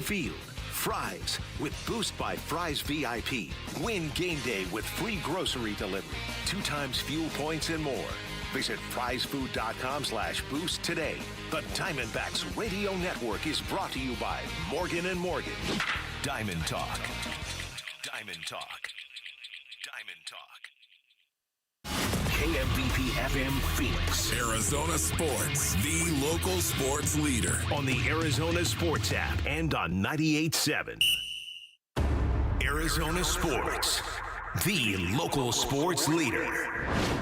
field. Fries with Boost by Fries VIP. Win game day with free grocery delivery, 2 times fuel points and more. Visit friesfood.com/boost today. The Diamondbacks Radio Network is brought to you by Morgan & Morgan. Diamond Talk. Diamond Talk. Diamond Talk. KMVP FM Phoenix. Arizona Sports, the local sports leader. On the Arizona Sports app and on 98.7. Arizona Sports, the local sports leader.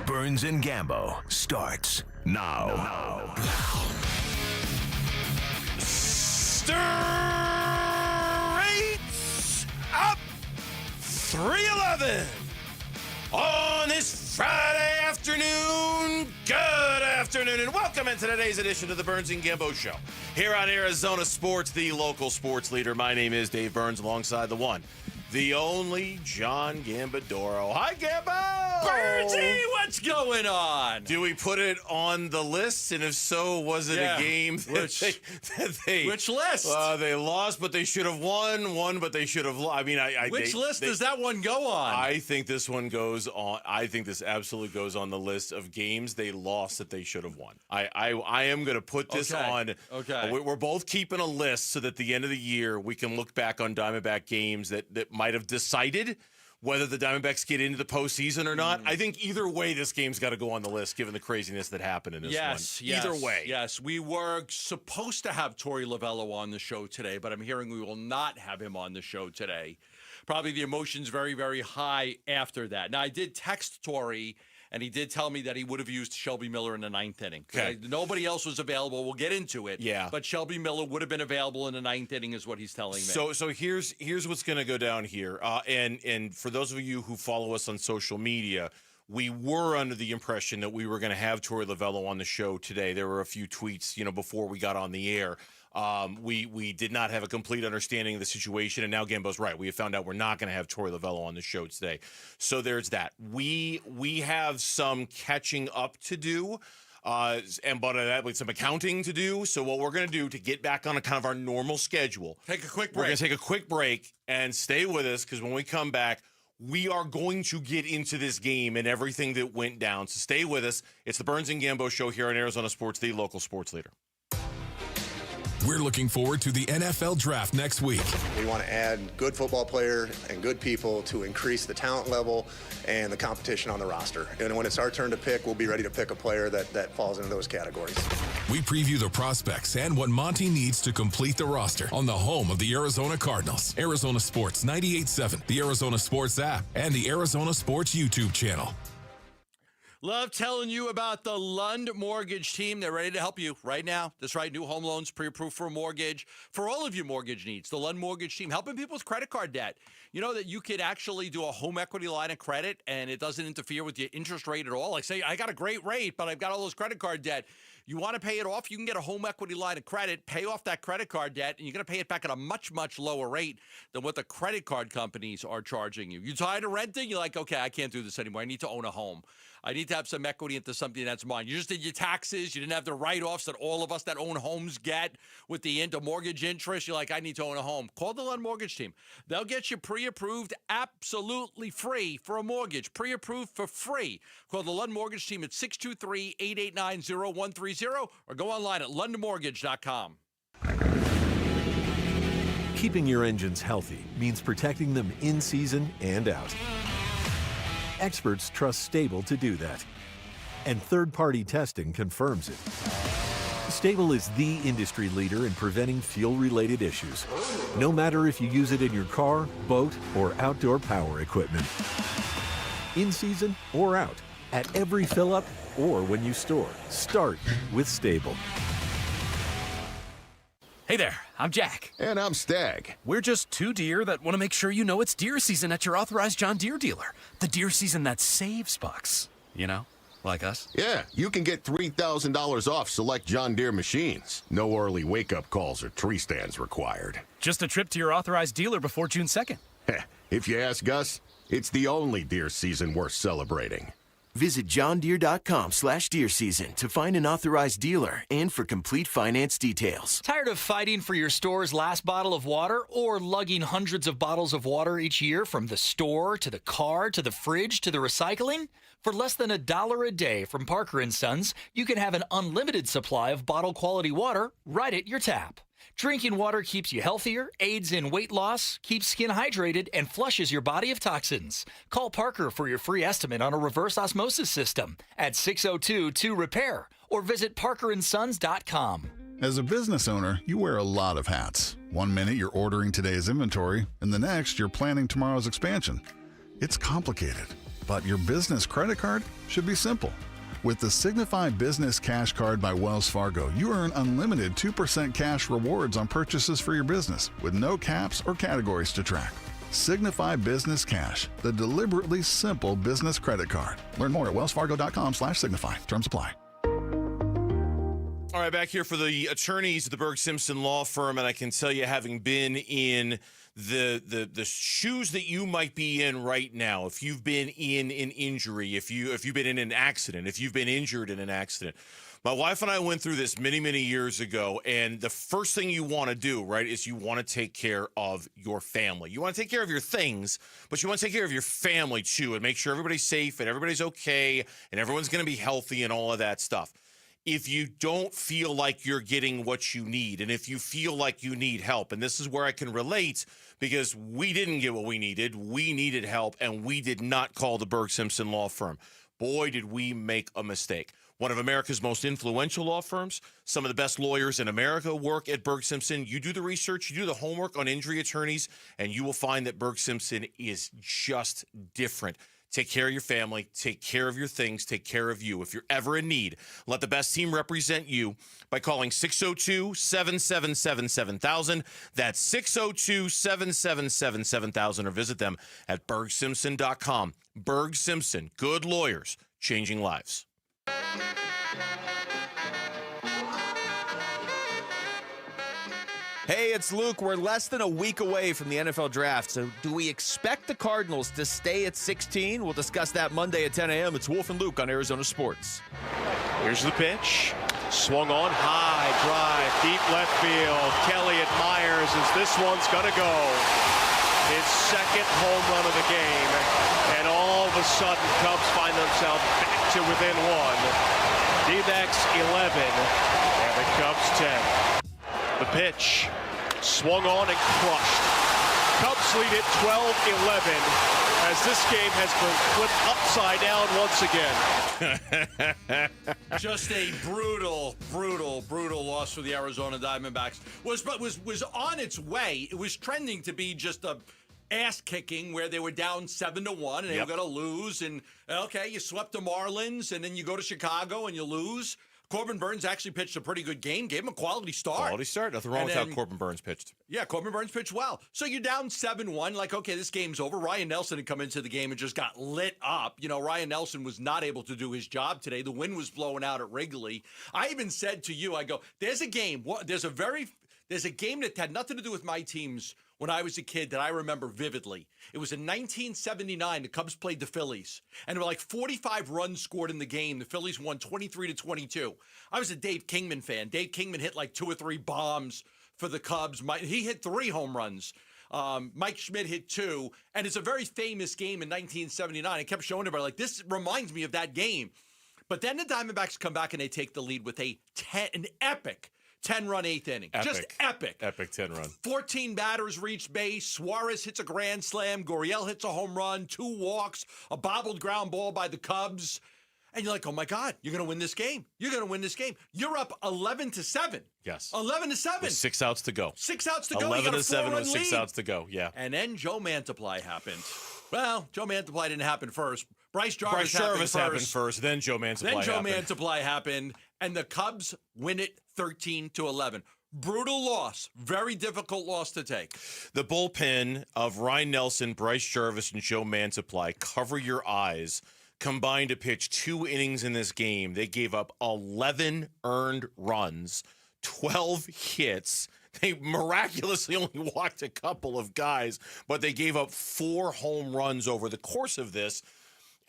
Burns and Gambo starts now. Straight up 311 on this Friday afternoon. Good afternoon and welcome into today's edition of the Burns and Gambo Show here on Arizona Sports, the local sports leader. My name is Dave Burns alongside the one, the only John Gambadoro. Hi, Gambo! Burnsy, what's going on? Do we put it on the list? And if so, was it a game that which list? They lost, but they should have won, but they should have lost. I mean, which list does that one go on? I think this one goes on. I think this absolutely goes on the list of games they lost that they should have won. I am going to put this on. Okay. We're both keeping a list so that at the end of the year, we can look back on Diamondback games that might have decided whether the Diamondbacks get into the postseason or not. I think either way, this game's got to go on the list, given the craziness that happened in this one. Either way. Yes, we were supposed to have Torey Lovello on the show today, but I'm hearing we will not have him on the show today. Probably the emotion's very, very high after that. Now, I did text Torey, and he did tell me that he would have used Shelby Miller in the 9th inning. Okay. Nobody else was available. We'll get into it. Yeah. But Shelby Miller would have been available in the 9th inning is what he's telling me. So here's what's going to go down here. And for those of you who follow us on social media, we were under the impression that we were going to have Torey Lovello on the show today. There were a few tweets, before we got on the air. We did not have a complete understanding of the situation, and now Gambo's right. We have found out we're not going to have Torey Lovello on the show today. So there's that. We have some catching up to do, but some accounting to do. So what we're going to do to get back on a kind of our normal schedule, take a quick break. We're going to take a quick break and stay with us, because when we come back, we are going to get into this game and everything that went down. So stay with us. It's the Burns and Gambo Show here on Arizona Sports, the local sports leader. We're looking forward to the NFL Draft next week. We want to add good football players and good people to increase the talent level and the competition on the roster. And when it's our turn to pick, we'll be ready to pick a player that falls into those categories. We preview the prospects and what Monty needs to complete the roster on the home of the Arizona Cardinals. Arizona Sports 98.7, the Arizona Sports app, and the Arizona Sports YouTube channel. Love telling you about the Lund Mortgage Team. They're ready to help you right now. That's right, new home loans, pre-approved for a mortgage. For all of your mortgage needs, the Lund Mortgage Team, helping people with credit card debt. You know that you could actually do a home equity line of credit, and it doesn't interfere with your interest rate at all. Like, say, I got a great rate, but I've got all this credit card debt. You want to pay it off, you can get a home equity line of credit, pay off that credit card debt, and you're going to pay it back at a much, much lower rate than what the credit card companies are charging you. You're tired of renting? You're like, okay, I can't do this anymore. I need to own a home. I need to have some equity into something that's mine. You just did your taxes. You didn't have the write-offs that all of us that own homes get with the mortgage interest. You're like, I need to own a home. Call the Lund Mortgage Team. They'll get you pre-approved absolutely free for a mortgage. Pre-approved for free. Call the Lund Mortgage Team at 623-889-0130 or go online at lundmortgage.com. Keeping your engines healthy means protecting them in season and out. Experts trust Stable to do that, and third-party testing confirms it. Stable is the industry leader in preventing fuel-related issues, no matter if you use it in your car, boat, or outdoor power equipment. In season or out, at every fill-up or when you store, start with Stable. Hey there, I'm Jack. And I'm Stag. We're just two deer that want to make sure you know it's deer season at your authorized John Deere dealer. The deer season that saves bucks. You know, like us. Yeah, you can get $3,000 off select John Deere machines. No early wake-up calls or tree stands required. Just a trip to your authorized dealer before June 2nd. If you ask us, it's the only deer season worth celebrating. Visit johndeere.com/deer season to find an authorized dealer and for complete finance details. Tired of fighting for your store's last bottle of water or lugging hundreds of bottles of water each year from the store to the car to the fridge to the recycling? For less than $1 a day from Parker & Sons, you can have an unlimited supply of bottle quality water right at your tap. Drinking water keeps you healthier, aids in weight loss, keeps skin hydrated, and flushes your body of toxins. Call Parker for your free estimate on a reverse osmosis system at 602-2-REPAIR or visit parkerandsons.com. As a business owner, you wear a lot of hats. One minute you're ordering today's inventory, and the next you're planning tomorrow's expansion. It's complicated, but your business credit card should be simple. With the Signify Business Cash Card by Wells Fargo, you earn unlimited 2% cash rewards on purchases for your business with no caps or categories to track. Signify Business Cash, the deliberately simple business credit card. Learn more at wellsfargo.com/signify. Terms apply. All right, back here for the attorneys at the Berg Simpson Law Firm, and I can tell you, having been in the shoes that you might be in right now, if you've been in an injury, if you've been in an accident, if you've been injured in an accident. My wife and I went through this many, many years ago, and the first thing you want to do, right, is you want to take care of your family. You want to take care of your things, but you want to take care of your family too, and make sure everybody's safe and everybody's okay and everyone's going to be healthy and all of that stuff. If you don't feel like you're getting what you need, and if you feel like you need help, and this is where I can relate, because we didn't get what we needed help, and we did not call the Berg Simpson Law Firm. Boy, did we make a mistake. One of America's most influential law firms, some of the best lawyers in America work at Berg Simpson. You do the research, you do the homework on injury attorneys, and you will find that Berg Simpson is just different. Take care of your family, take care of your things, take care of you. If you're ever in need, let the best team represent you by calling 602-777-7000. That's 602-777-7000, or visit them at bergsimpson.com. Berg Simpson, good lawyers, changing lives. Hey, it's Luke. We're less than a week away from the NFL draft, so do we expect the Cardinals to stay at 16? We'll discuss that Monday at 10 a.m. It's Wolf and Luke on Arizona Sports. Here's the pitch. Swung on high, drive, deep left field. Kelly admires as this one's going to go. His second home run of the game, and all of a sudden Cubs find themselves back to within one. D-backs 11, and the Cubs 10. The pitch, swung on and crushed. Cubs lead it 12-11 as this game has been flipped upside down once again. Just a brutal loss for the Arizona Diamondbacks. Was on its way. It was trending to be just a ass kicking where they were down 7-1 and they were going to lose. And okay, you swept the Marlins, and then you go to Chicago and you lose. Corbin Burns actually pitched a pretty good game, gave him a quality start. Nothing wrong with how Corbin Burns pitched. Yeah, Corbin Burns pitched well. So you're down 7-1, like, okay, this game's over. Ryan Nelson had come into the game and just got lit up. You know, Ryan Nelson was not able to do his job today. The wind was blowing out at Wrigley. I even said to you, I go, there's a game that had nothing to do with my teams when I was a kid that I remember vividly. It was in 1979. The Cubs played the Phillies, and there were like 45 runs scored in the game. The Phillies won 23-22. I was a Dave Kingman fan. Dave Kingman hit like 2 or 3 bombs for the Cubs. He hit 3 home runs. Mike Schmidt hit 2, and it's a very famous game in 1979. I kept showing everybody, like, this reminds me of that game. But then the Diamondbacks come back and they take the lead with an epic 10-run 8th inning. Just epic. Epic 10-run. 14 batters reached base. Suarez hits a grand slam. Gurriel hits a home run. 2 walks. A bobbled ground ball by the Cubs. And you're like, oh, my God, you're going to win this game. You're going to win this game. You're up 11-7. Yes. 11-7. With 6 outs to go. 6 outs to go. 11-7 with 6 outs to go, yeah. And then Joe Mantiply happened. Well, Joe Mantiply didn't happen first. Bryce Jarvis happened first. Then Joe Mantiply happened. And the Cubs win it 13-11. Brutal loss. Very difficult loss to take. The bullpen of Ryan Nelson, Bryce Jarvis, and Joe Mantiply, cover your eyes, combined to pitch 2 innings in this game. They gave up 11 earned runs, 12 hits. They miraculously only walked a couple of guys, but they gave up 4 home runs over the course of this.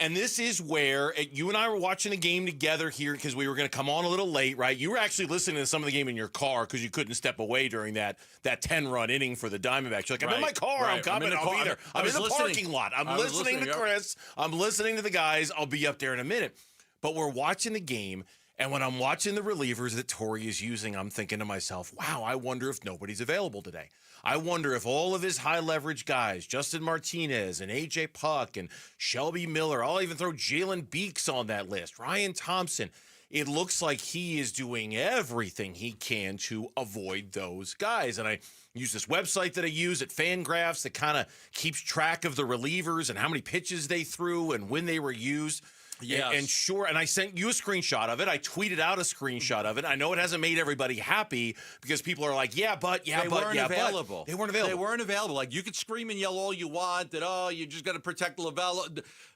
And this is where you and I were watching the game together here because we were going to come on a little late, right? You were actually listening to some of the game in your car because you couldn't step away during that 10-run inning for the Diamondbacks. You're like, I'm in my car. I'm coming. I'll be there. I'm in the parking lot. I'm listening to Chris. I'm listening to the guys. I'll be up there in a minute. But we're watching the game, and when I'm watching the relievers that Torrey is using, I'm thinking to myself, wow, I wonder if nobody's available today. I wonder if all of his high-leverage guys, Justin Martinez and A.J. Puck and Shelby Miller, I'll even throw Jalen Beeks on that list, Ryan Thompson. It looks like he is doing everything he can to avoid those guys. And I use this website that I use at Fangraphs that kind of keeps track of the relievers and how many pitches they threw and when they were used. Yeah, and I sent you a screenshot of it. I tweeted out a screenshot of it. I know it hasn't made everybody happy because people are like, they weren't available. They weren't available. They weren't available. Like, you could scream and yell all you want that, you just got to protect Lavelle.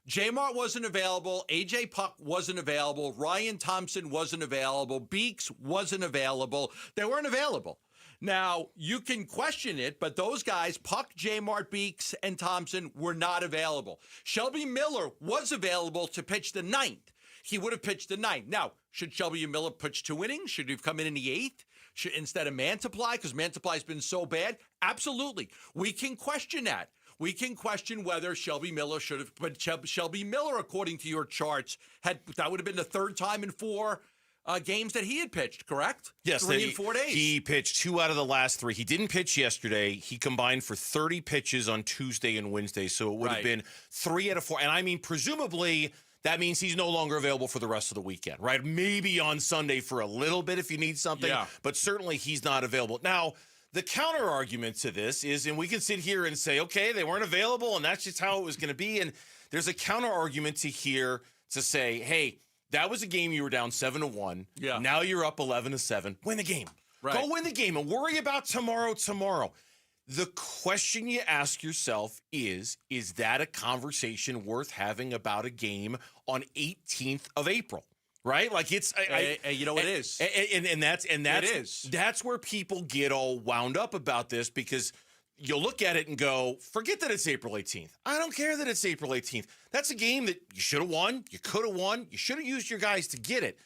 J-Mart wasn't available. A.J. Puck wasn't available. Ryan Thompson wasn't available. Beeks wasn't available. They weren't available. Now, you can question it, but those guys, Puck, J-Mart, Beeks, and Thompson, were not available. Shelby Miller was available to pitch the ninth. He would have pitched the ninth. Now, should Shelby Miller pitch 2 innings? Should he have come in the eighth instead of Mantiply because Mantiply's been so bad? Absolutely. We can question that. We can question whether Shelby Miller should have, but Shelby Miller, according to your charts, that would have been the third time in 4 games that he had pitched, correct? Yes. 3 in 4 days. He pitched 2 out of the last 3. He didn't pitch yesterday. He combined for 30 pitches on Tuesday and Wednesday, so it would have been 3 out of 4. And I mean, presumably, that means he's no longer available for the rest of the weekend, right? Maybe on Sunday for a little bit if you need something, but certainly he's not available. Now, the counter argument to this is, and we can sit here and say, okay, they weren't available, and that's just how it was going to be. And there's a counter argument to here to say, hey, that was a game you were down 7-1. Yeah. Now you're up 11-7. Win the game. Right. Go win the game and worry about tomorrow. The question you ask yourself is that a conversation worth having about a game on 18th of April? Right? Like it's you know it is. And that's where people get all wound up about this because you'll look at it and go, forget that it's April 18th. I don't care that it's April 18th. That's a game that you should have won. You could have won. You should have used your guys to get it.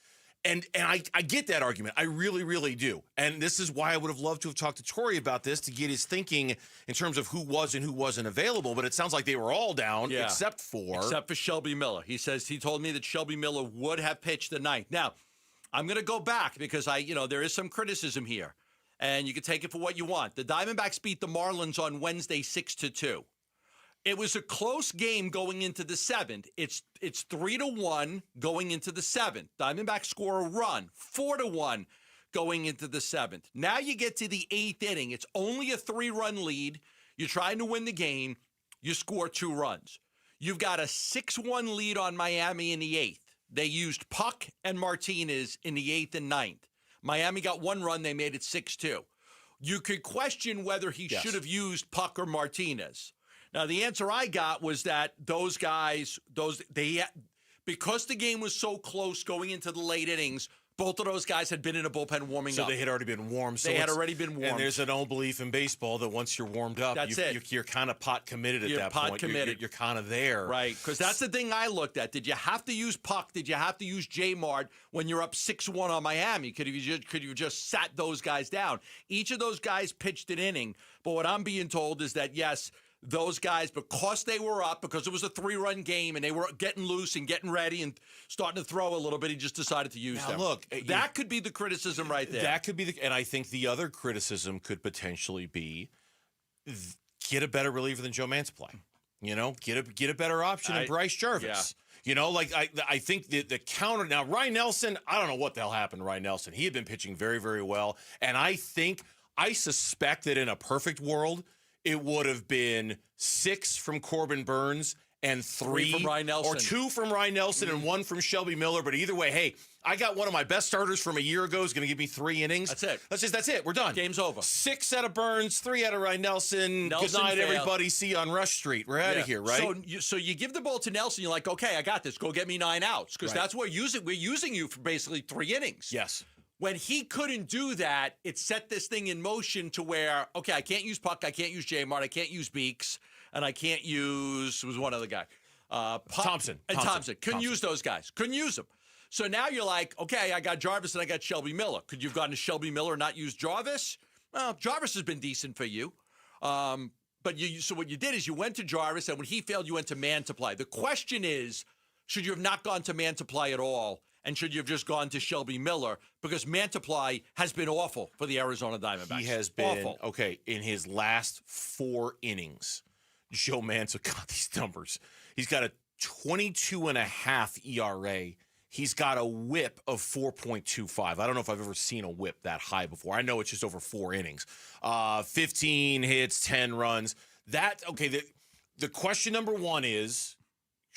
And I get that argument. I really, really do. And this is why I would have loved to have talked to Torrey about this to get his thinking in terms of who was and who wasn't available. But it sounds like they were all down except for Shelby Miller. He told me that Shelby Miller would have pitched the ninth. Now, I'm going to go back because there is some criticism here. And you can take it for what you want. The Diamondbacks beat the Marlins on Wednesday 6-2. It was a close game going into the 7th. It's 3-1 going into the 7th. Diamondbacks score a run, 4-1 going into the 7th. Now you get to the 8th inning. It's only a 3-run lead. You're trying to win the game. You score 2 runs. You've got a 6-1 lead on Miami in the 8th. They used Puck and Martinez in the 8th and 9th. Miami got 1 run. They made it 6-2. You could question whether he should have used Puck or Martinez. Now, the answer I got was that those guys, because the game was so close going into the late innings, both of those guys had been in a bullpen warming up. So they had already been warmed. They had already been warmed. And there's an old belief in baseball that once you're warmed up, you're kind of pot committed at that point. You're kind of there. Right, because that's the thing I looked at. Did you have to use Puck? Did you have to use J-Mart when you're up 6-1 on Miami? Could you just sat those guys down? Each of those guys pitched an inning. But what I'm being told is that, yes, those guys, because they were up, because it was a 3-run game and they were getting loose and getting ready and starting to throw a little bit, he just decided to use them. Look, that could be the criticism right there. That could be and I think the other criticism could potentially be get a better reliever than Joe Mantiply. Get a better option than Bryce Jarvis. Yeah. I think the counter now, Ryan Nelson, I don't know what the hell happened to Ryan Nelson. He had been pitching very, very well. And I suspect that in a perfect world, it would have been 6 from Corbin Burns and 3 from Ryan Nelson. Or 2 from Ryan Nelson and 1 from Shelby Miller. But either way, hey, I got one of my best starters from a year ago is going to give me 3 innings. That's it. We're done. Game's over. 6 out of Burns, 3 out of Ryan Nelson. Good night, everybody. See you on Rush Street. We're out of here, right? So you give the ball to Nelson. You're like, okay, I got this. Go get me 9 outs because that's what we're using you for basically 3 innings. Yes. When he couldn't do that, it set this thing in motion to where, okay, I can't use Puck, I can't use J-Mart, I can't use Beeks, and I can't use, was one other guy. Thompson. Couldn't use those guys. Couldn't use them. So now you're like, okay, I got Jarvis and I got Shelby Miller. Could you have gotten to Shelby Miller and not used Jarvis? Well, Jarvis has been decent for you. So what you did is you went to Jarvis, and when he failed, you went to Mantiply. The question is, should you have not gone to Mantiply at all? And should you have just gone to Shelby Miller? Because Mantiply has been awful for the Arizona Diamondbacks. He has been awful. Okay, in his last 4 innings, Joe Mantiply got these numbers. He's got a 22.5 ERA. He's got a whip of 4.25. I don't know if I've ever seen a whip that high before. I know it's just over 4 innings. 15 hits, 10 runs. The question number one is,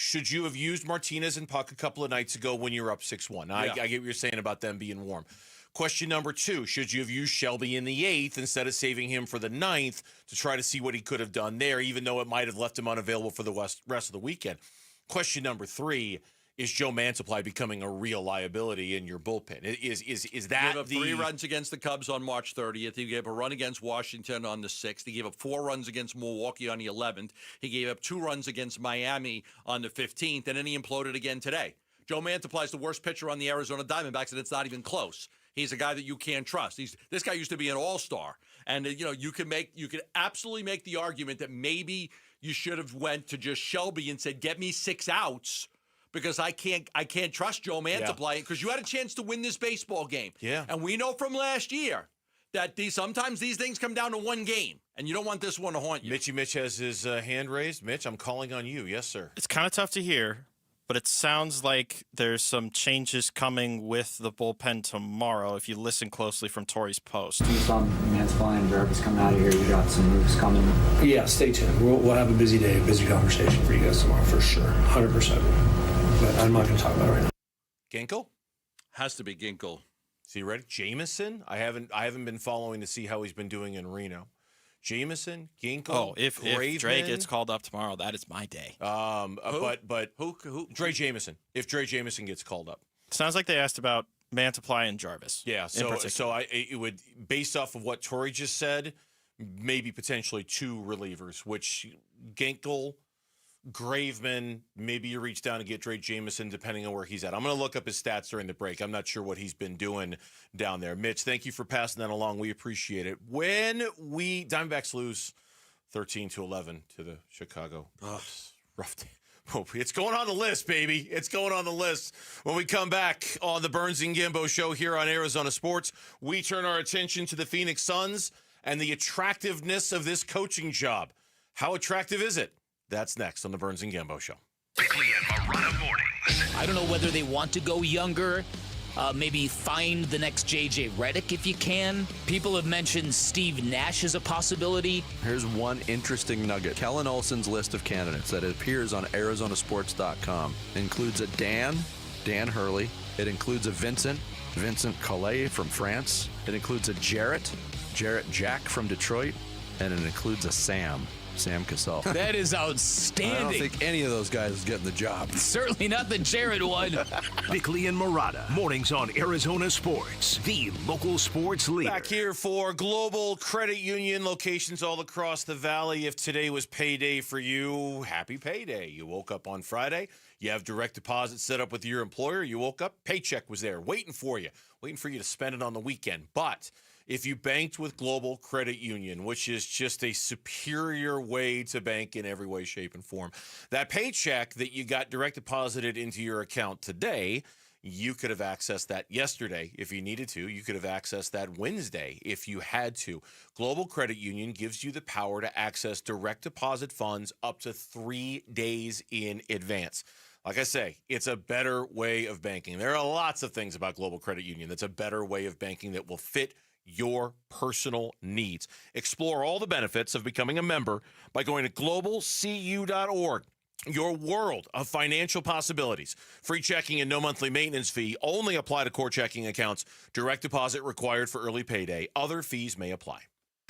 should you have used Martinez and Puck a couple of nights ago when you were up 6-1? I get what you're saying about them being warm. Question number 2, should you have used Shelby in the 8th instead of saving him for the 9th to try to see what he could have done there, even though it might have left him unavailable for the rest of the weekend? Question number 3, is Joe Mantiply becoming a real liability in your bullpen? Is that he gave up 3 runs against the Cubs on March 30th. He gave a run against Washington on the 6th. He gave up 4 runs against Milwaukee on the 11th. He gave up 2 runs against Miami on the 15th, and then he imploded again today. Joe Mantiply is the worst pitcher on the Arizona Diamondbacks, and it's not even close. He's a guy that you can't trust. This guy used to be an all-star, and you could absolutely make the argument that maybe you should have went to just Shelby and said, "Get me 6 outs." Because I can't trust Joe Mantiply, because you had a chance to win this baseball game. Yeah. And we know from last year that sometimes these things come down to one game, and you don't want this one to haunt you. Mitch has his hand raised. Mitch, I'm calling on you. Yes, sir. It's kind of tough to hear, but it sounds like there's some changes coming with the bullpen tomorrow if you listen closely from Torrey's post. You saw Mantiply and Jarvis coming out of here. You got some moves coming. Yeah, stay tuned. We'll have a busy day, a busy conversation for you guys tomorrow for sure. 100%. But I'm not going to talk about it right now. Ginkel? Has to be Ginkel. Is he ready? Jameson? I haven't been following to see how he's been doing in Reno. Jameson, Ginkel, Oh, if Dre gets called up tomorrow, that is my day. But who? Dre Jameson. If Dre Jameson gets called up. Sounds like they asked about Mantiply and Jarvis. Yeah, it would, based off of what Torrey just said, maybe potentially 2 relievers, which Ginkel, Graveman, maybe you reach down and get Dre Jameson depending on where he's at. I'm going to look up his stats during the break. I'm not sure what he's been doing down there. Mitch, thank you for passing that along. We appreciate it. When Diamondbacks lose 13-11 to the Chicago. Rough day. Oh, it's going on the list, baby. It's going on the list. When we come back on the Burns and Gambo show here on Arizona Sports, we turn our attention to the Phoenix Suns and the attractiveness of this coaching job. How attractive is it? That's next on the Burns and Gambo show. Bickley and Morana mornings. I don't know whether they want to go younger. Maybe find the next J.J. Redick if you can. People have mentioned Steve Nash as a possibility. Here's one interesting nugget. Kellen Olson's list of candidates that appears on Arizonasports.com includes a Dan Hurley. It includes a Vincent Calais from France. It includes a Jarrett Jack from Detroit. And it includes a Sam Cassell. That is outstanding. I don't think any of those guys is getting the job. Certainly not the Jared one. Bickley and Morana, mornings on Arizona Sports, the local sports leader. Back here for Global Credit Union locations all across the valley. If today was payday for you, happy payday. You woke up on Friday. You have direct deposit set up with your employer. You woke up, paycheck was there waiting for you to spend it on the weekend. But if you banked with Global Credit Union, which is just a superior way to bank in every way, shape, and form, that paycheck that you got direct deposited into your account today, you could have accessed that yesterday if you needed to. You could have accessed that Wednesday if you had to. Global Credit Union gives you the power to access direct deposit funds up to 3 days in advance. Like I say, it's a better way of banking. There are lots of things about Global Credit Union that's a better way of banking that will fit your personal needs. Explore all the benefits of becoming a member by going to globalcu.org. Your world of financial possibilities. Free checking and no monthly maintenance fee. Only apply to core checking accounts. Direct deposit required for early payday. Other fees may apply.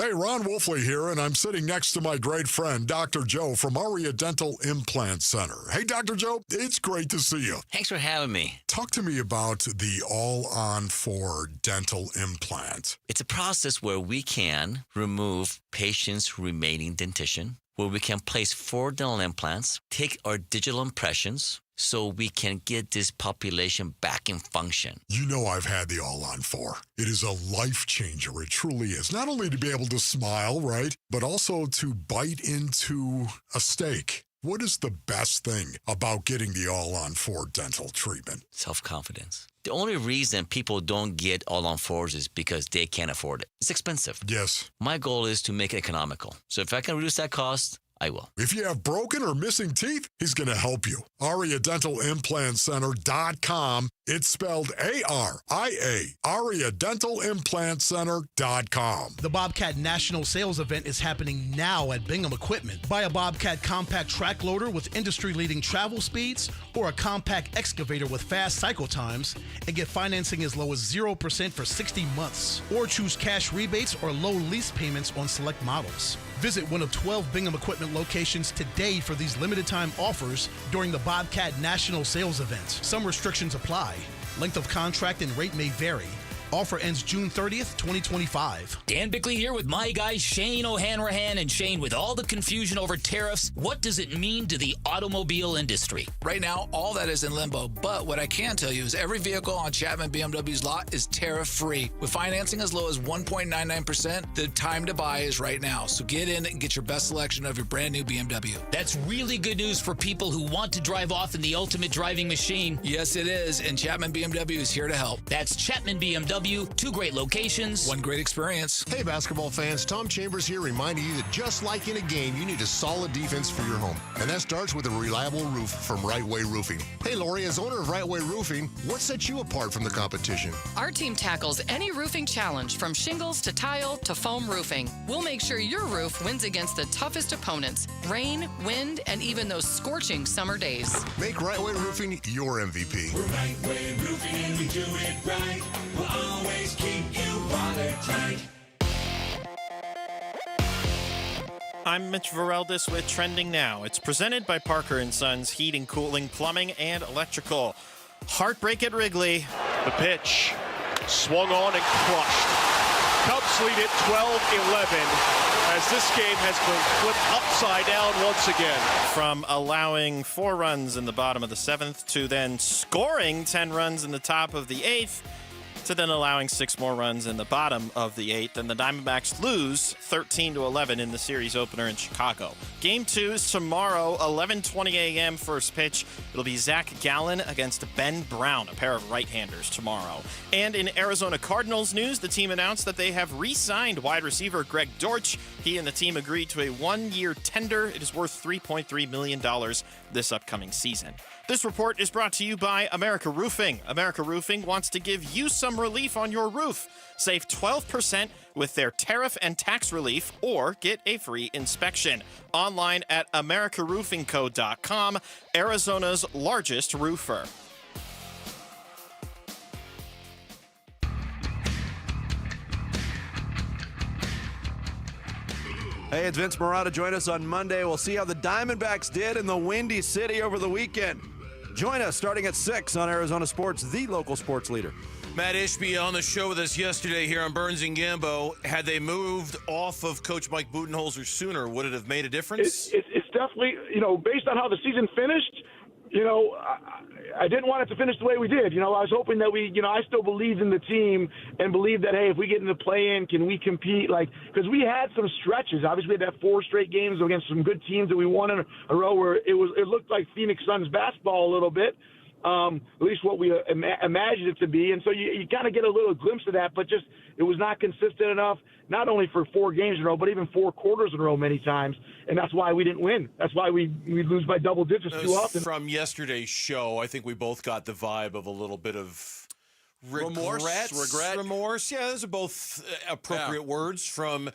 Hey, Ron Wolfley here, and I'm sitting next to my great friend, Dr. Joe from Aria Dental Implant Center. Hey, Dr. Joe, it's great to see you. Thanks for having me. Talk to me about the All-On-4 dental implant. It's a process where we can remove patients' remaining dentition where we can place 4 dental implants, take our digital impressions, so we can get this population back in function. You know I've had the All-on-4. It is a life changer. It truly is. Not only to be able to smile, right, but also to bite into a steak. What is the best thing about getting the All-on-4 dental treatment? Self-confidence. The only reason people don't get All-on-4s is because they can't afford it. It's expensive. Yes. My goal is to make it economical. So if I can reduce that cost, I will. If you have broken or missing teeth, he's going to help you. AriaDentalImplantCenter.com. It's spelled A-R-I-A. AriaDentalImplantCenter.com. The Bobcat National Sales Event is happening now at Bingham Equipment. Buy a Bobcat compact track loader with industry-leading travel speeds or a compact excavator with fast cycle times and get financing as low as 0% for 60 months. Or choose cash rebates or low lease payments on select models. Visit one of 12 Bingham Equipment locations today for these limited-time offers during the Bobcat National Sales Event. Some restrictions apply. Length of contract and rate may vary. Offer ends June 30th, 2025. Dan Bickley here with my guy Shane O'Hanrahan. And Shane, with all the confusion over tariffs, what does it mean to the automobile industry? Right now, all that is in limbo. But what I can tell you is every vehicle on Chapman BMW's lot is tariff-free. With financing as low as 1.99%, the time to buy is right now. So get in and get your best selection of your brand new BMW. That's really good news for people who want to drive off in the ultimate driving machine. Yes, it is. And Chapman BMW is here to help. That's Chapman BMW. 2 great locations. One great experience. Hey, basketball fans, Tom Chambers here reminding you that just like in a game, you need a solid defense for your home. And that starts with a reliable roof from Right Way Roofing. Hey, Lori, as owner of Right Way Roofing, what sets you apart from the competition? Our team tackles any roofing challenge, from shingles to tile to foam roofing. We'll make sure your roof wins against the toughest opponents: rain, wind, and even those scorching summer days. Make Right Way Roofing your MVP. We're Right Way Roofing and we do it right. We'll always keep you watertight. I'm Mitch Vareldis with Trending Now. It's presented by Parker & Sons Heating, Cooling, Plumbing, and Electrical. Heartbreak at Wrigley. The pitch swung on and crushed. Cubs lead it 12-11 as this game has been flipped upside down once again. From allowing 4 runs in the bottom of the 7th to then scoring 10 runs in the top of the 8th, to then allowing 6 more runs in the bottom of the 8th, and the Diamondbacks lose 13-11 in the series opener in Chicago. Game 2 is tomorrow, 11:20 a.m. first pitch. It'll be Zach Gallen against Ben Brown, a pair of right-handers tomorrow. And in Arizona Cardinals news, the team announced that they have re-signed wide receiver Greg Dortch. He and the team agreed to a 1-year tender. It is worth $3.3 million this upcoming season. This report is brought to you by America Roofing. America Roofing wants to give you some relief on your roof. Save 12% with their tariff and tax relief, or get a free inspection. Online at AmericaRoofingCo.com, Arizona's largest roofer. Hey, it's Vince Marotta. Join us on Monday. We'll see how the Diamondbacks did in the Windy City over the weekend. Join us starting at 6 on Arizona Sports, the local sports leader. Matt Ishby on the show with us yesterday here on Burns and Gambo. Had they moved off of Coach Mike Budenholzer sooner, would it have made a difference? It's definitely, based on how the season finished, I didn't want it to finish the way we did. I was hoping that I still believed in the team and believed that, hey, if we get in the play-in, can we compete? Because we had some stretches. Obviously, we had that 4 straight games against some good teams that we won in a row where it looked like Phoenix Suns basketball a little bit, at least what we imagined it to be. And so you kind of get a little glimpse of that, but just it was not consistent enough, not only for 4 games in a row, but even 4 quarters in a row many times. And that's why we didn't win. That's why we lose by double digits too often. From yesterday's show, I think we both got the vibe of a little bit of remorse. Yeah, those are both appropriate words from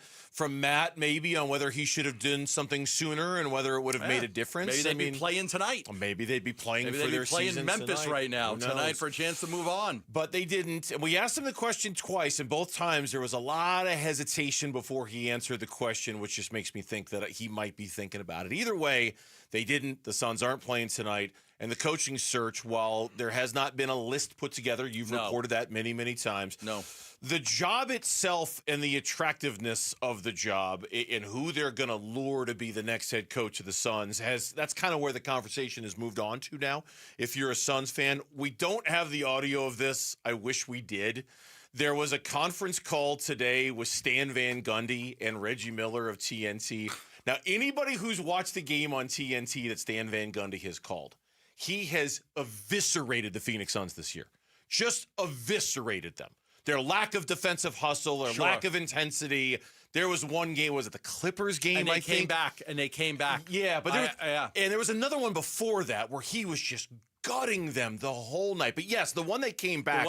Matt, maybe, on whether he should have done something sooner and whether it would have made a difference. Maybe they'd be playing tonight. Maybe they'd be playing maybe for they'd their be playing season Memphis tonight. right now tonight for a chance to move on. But they didn't. And we asked him the question twice, and both times there was a lot of hesitation before he answered the question, which just makes me think that he might be thinking about it. Either way, they didn't. The Suns aren't playing tonight. And the coaching search, while there has not been a list put together, you've reported that many, many times. No. The job itself and the attractiveness of the job and who they're going to lure to be the next head coach of the Suns, that's kind of where the conversation has moved on to now. If you're a Suns fan, we don't have the audio of this. I wish we did. There was a conference call today with Stan Van Gundy and Reggie Miller of TNT. Now, anybody who's watched the game on TNT that Stan Van Gundy has called, he has eviscerated the Phoenix Suns this year. Just eviscerated them. Their lack of defensive hustle, their lack of intensity. There was one game, was it the Clippers game? And they came back. Yeah, but there was another one before that where he was just gutting them the whole night. But yes, the one they came back.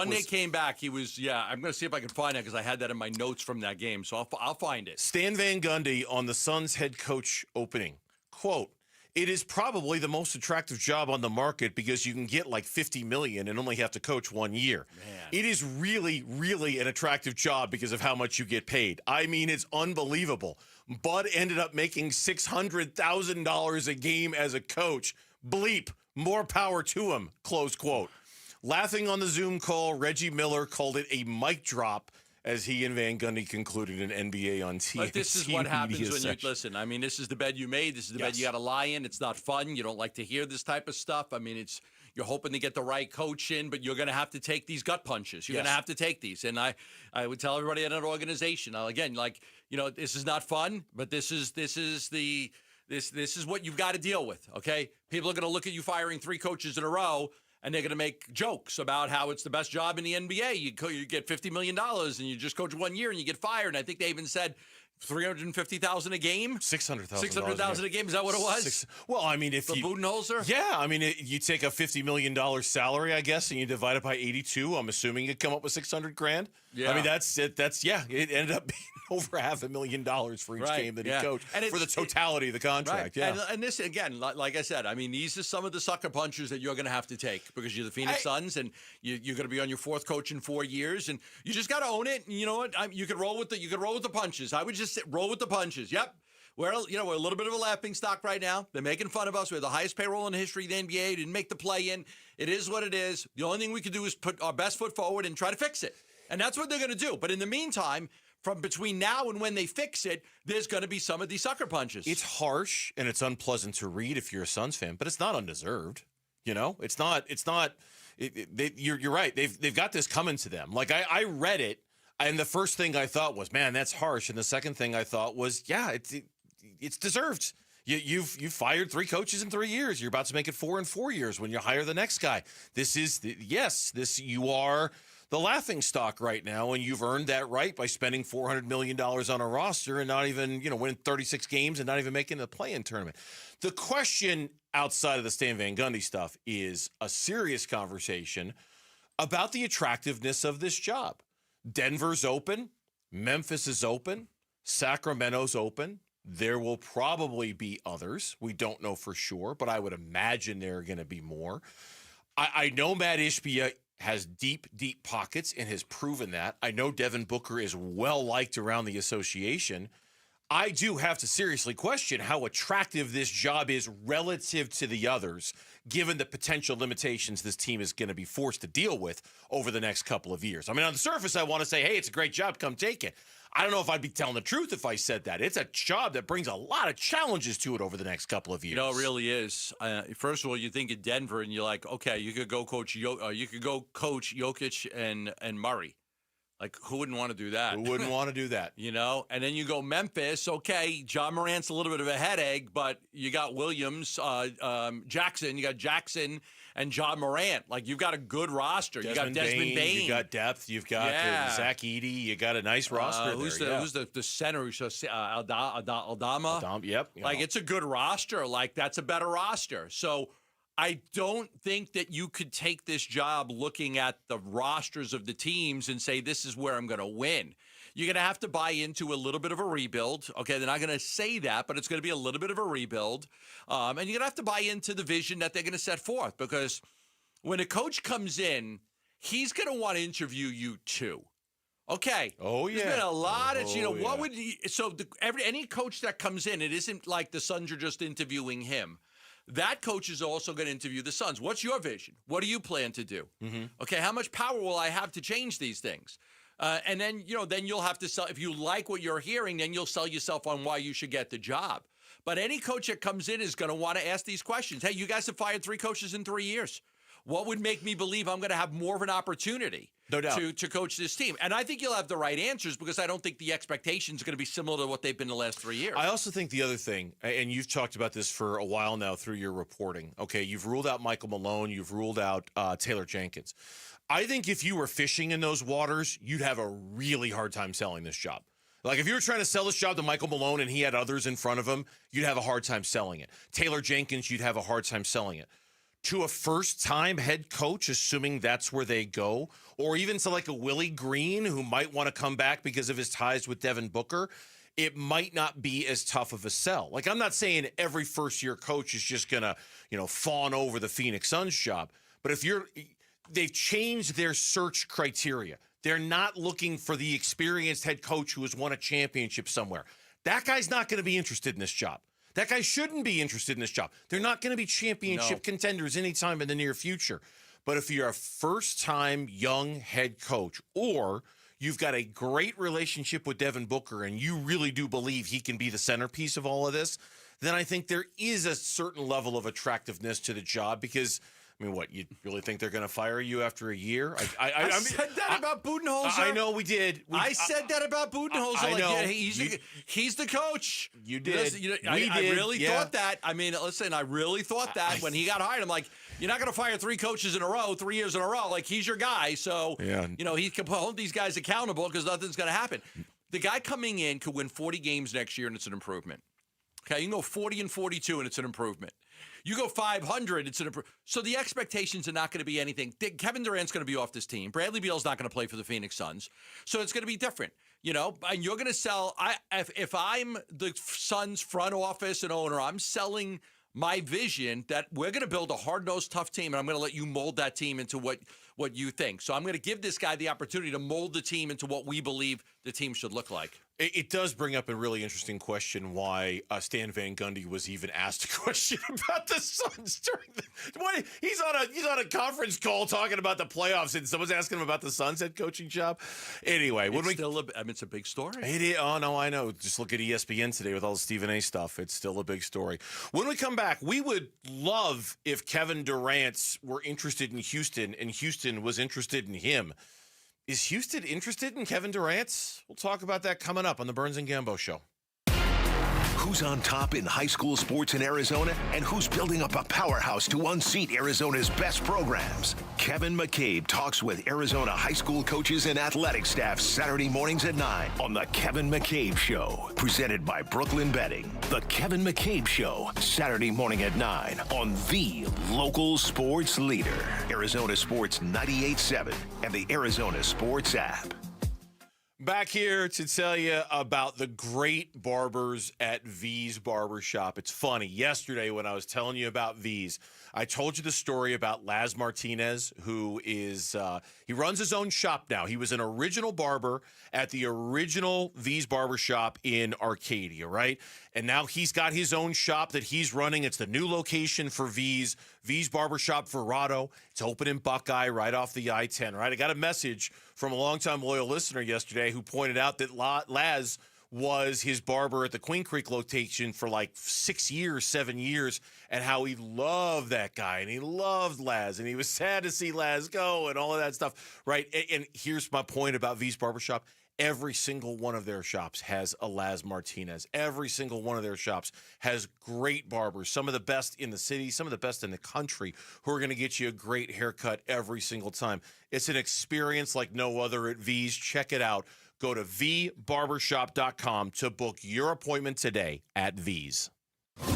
He was, I'm going to see if I can find it because I had that in my notes from that game. So I'll find it. Stan Van Gundy on the Suns head coach opening. Quote, "It is probably the most attractive job on the market because you can get like $50 million and only have to coach 1 year. Man. It is really, really an attractive job because of how much you get paid. I mean, it's unbelievable. Bud ended up making $600,000 a game as a coach. Bleep. More power to him," close quote. Laughing on the Zoom call, Reggie Miller called it a mic drop as he and Van Gundy concluded an NBA on TNT. But this is what happens when you listen. I mean, this is the bed you made. This is the bed you got to lie in. It's not fun. You don't like to hear this type of stuff. I mean, you're hoping to get the right coach in, but you're going to have to take these gut punches. You're going to have to take these. And I would tell everybody in an organization, again, this is not fun, but this is what you've got to deal with, okay? People are going to look at you firing 3 coaches in a row, and they're going to make jokes about how it's the best job in the NBA. You get $50 million, and you just coach 1 year, and you get fired. And I think they even said $350,000 a game? $600,000. $600,000 a game? Is that what it was? Well, I mean, if the Budenholzer? Yeah, I mean, you take a $50 million salary, I guess, and you divide it by 82. I'm assuming you'd come up with $600,000. Yeah. I mean, that's it. It ended up being over $500,000 for each game that he coached for the totality of the contract. Right. Yeah. And this, again, like I said, I mean, these are some of the sucker punches that you're going to have to take because you're the Phoenix Suns and you're going to be on your 4th coach in 4 years, and you just got to own it. And you know what? You could roll with the punches. I would just roll with the punches. Yep. We're a little bit of a laughing stock right now. They're making fun of us. We have the highest payroll in the history of the NBA. Didn't make the play-in. It is what it is. The only thing we can do is put our best foot forward and try to fix it. And that's what they're going to do. But in the meantime, from between now and when they fix it, there's going to be some of these sucker punches. It's harsh and it's unpleasant to read if you're a Suns fan, but it's not undeserved. It's not. You're right. They've got this coming to them. Like I read it, and the first thing I thought was, man, that's harsh. And the second thing I thought was, yeah, it's deserved. You've fired 3 coaches in 3 years. You're about to make it 4 in 4 years when you hire the next guy. You are the laughing stock right now, and you've earned that right by spending $400 million on a roster and not even, winning 36 games and not even making the play-in tournament. The question outside of the Stan Van Gundy stuff is a serious conversation about the attractiveness of this job. Denver's open. Memphis is open. Sacramento's open. There will probably be others. We don't know for sure, but I would imagine there are going to be more. I know Matt Ishbia has deep, deep pockets and has proven that. I know Devin Booker is well-liked around the association. I do have to seriously question how attractive this job is relative to the others, given the potential limitations this team is going to be forced to deal with over the next couple of years. I mean, on the surface, I want to say, hey, it's a great job, come take it. I don't know if I'd be telling the truth if I said that. It's a job that brings a lot of challenges to it over the next couple of years. It really is. First of all, you think of Denver, and you're like, okay, you could go coach Jokic and Murray. Like, who wouldn't want to do that? Who wouldn't want to do that? And then you go Memphis. Okay, John Morant's a little bit of a headache, but you got Williams, Jackson. You got Jackson and John Morant. Like, you've got a good roster. You got Desmond Bane. You got depth. You've got Zach Edey. You got a nice roster Who's the center? Aldama? Aldama, yep. Like, it's a good roster. Like, that's a better roster. So I don't think that you could take this job looking at the rosters of the teams and say, this is where I'm going to win. You're going to have to buy into a little bit of a rebuild. Okay, they're not going to say that, but it's going to be a little bit of a rebuild. And you're going to have to buy into the vision that they're going to set forth, because when a coach comes in, he's going to want to interview you too. Okay. Oh, yeah. There's been a lot of, what would he, so any coach that comes in, it isn't like the Suns are just interviewing him. That coach is also going to interview the Suns. What's your vision? What do you plan to do? Mm-hmm. Okay, how much power will I have to change these things? And then, then you'll have to sell. If you like what you're hearing, then you'll sell yourself on why you should get the job. But any coach that comes in is going to want to ask these questions. Hey, you guys have fired 3 coaches in 3 years. What would make me believe I'm going to have more of an opportunity to coach this team? And I think you'll have the right answers because I don't think the expectations are going to be similar to what they've been the last 3 years. I also think the other thing, and you've talked about this for a while now through your reporting, okay, you've ruled out Michael Malone, you've ruled out Taylor Jenkins. I think if you were fishing in those waters, you'd have a really hard time selling this job. Like if you were trying to sell this job to Michael Malone and he had others in front of him, you'd have a hard time selling it. Taylor Jenkins, you'd have a hard time selling it. To a first-time head coach, assuming that's where they go, or even to like a Willie Green who might want to come back because of his ties with Devin Booker, it might not be as tough of a sell. Like I'm not saying every first-year coach is just going to, fawn over the Phoenix Suns job, but if they've changed their search criteria. They're not looking for the experienced head coach who has won a championship somewhere. That guy's not going to be interested in this job. That guy shouldn't be interested in this job. They're not going to be championship contenders anytime in the near future. But if you're a first-time young head coach or you've got a great relationship with Devin Booker and you really do believe he can be the centerpiece of all of this, then I think there is a certain level of attractiveness to the job because – I mean, what, you really think they're going to fire you after a year? I said that about Budenholzer. I know we did. I said that about Budenholzer. I know. He's the coach. You did. I really thought that. I mean, listen, I really thought that when he got hired. I'm like, you're not going to fire 3 coaches in a row, 3 years in a row. Like, he's your guy. So, he can hold these guys accountable because nothing's going to happen. The guy coming in could win 40 games next year, and it's an improvement. Okay, you can go 40 and 42, and it's an improvement. You go 500, it's an improvement. So the expectations are not going to be anything. Kevin Durant's going to be off this team. Bradley Beal's not going to play for the Phoenix Suns. So it's going to be different, and you're going to sell. If I'm the Suns front office and owner, I'm selling my vision that we're going to build a hard-nosed, tough team, and I'm going to let you mold that team into what you think. So I'm going to give this guy the opportunity to mold the team into what we believe the team should look like. It does bring up a really interesting question why Stan Van Gundy was even asked a question about the Suns he's on a conference call talking about the playoffs and someone's asking him about the Suns head coaching job. Anyway, it's a big story. It is. Oh no, I know. Just look at ESPN today with all the Stephen A stuff. It's still a big story. When we come back, we would love if Kevin Durant were interested in Houston and Houston was interested in him. Is Houston interested in Kevin Durant? We'll talk about that coming up on the Burns and Gambo Show. Who's on top in high school sports in Arizona and who's building up a powerhouse to unseat Arizona's best programs? Kevin McCabe talks with Arizona high school coaches and athletic staff Saturday mornings at 9 on The Kevin McCabe Show. Presented by Brooklyn Betting. The Kevin McCabe Show, Saturday morning at 9 on the local sports leader. Arizona Sports 98.7 and the Arizona Sports app. Back here to tell you about the great barbers at V's Barbershop. It's funny. Yesterday when I was telling you about V's, I told you the story about Laz Martinez, who is, he runs his own shop now. He was an original barber at the original V's Barbershop in Arcadia, right? And now he's got his own shop that he's running. It's the new location for V's Barbershop Verrado. It's open in Buckeye right off the I-10, right? I got a message from a longtime loyal listener yesterday who pointed out that Laz was his barber at the Queen Creek location for like 6 years, 7 years, and how he loved that guy, and he loved Laz, and he was sad to see Laz go and all of that stuff, right? And here's my point about V's Barbershop. Every single one of their shops has a Laz Martinez. Every single one of their shops has great barbers, some of the best in the city, some of the best in the country, who are going to get you a great haircut every single time. It's an experience like no other at V's. Check it out. Go to vbarbershop.com to book your appointment today at V's.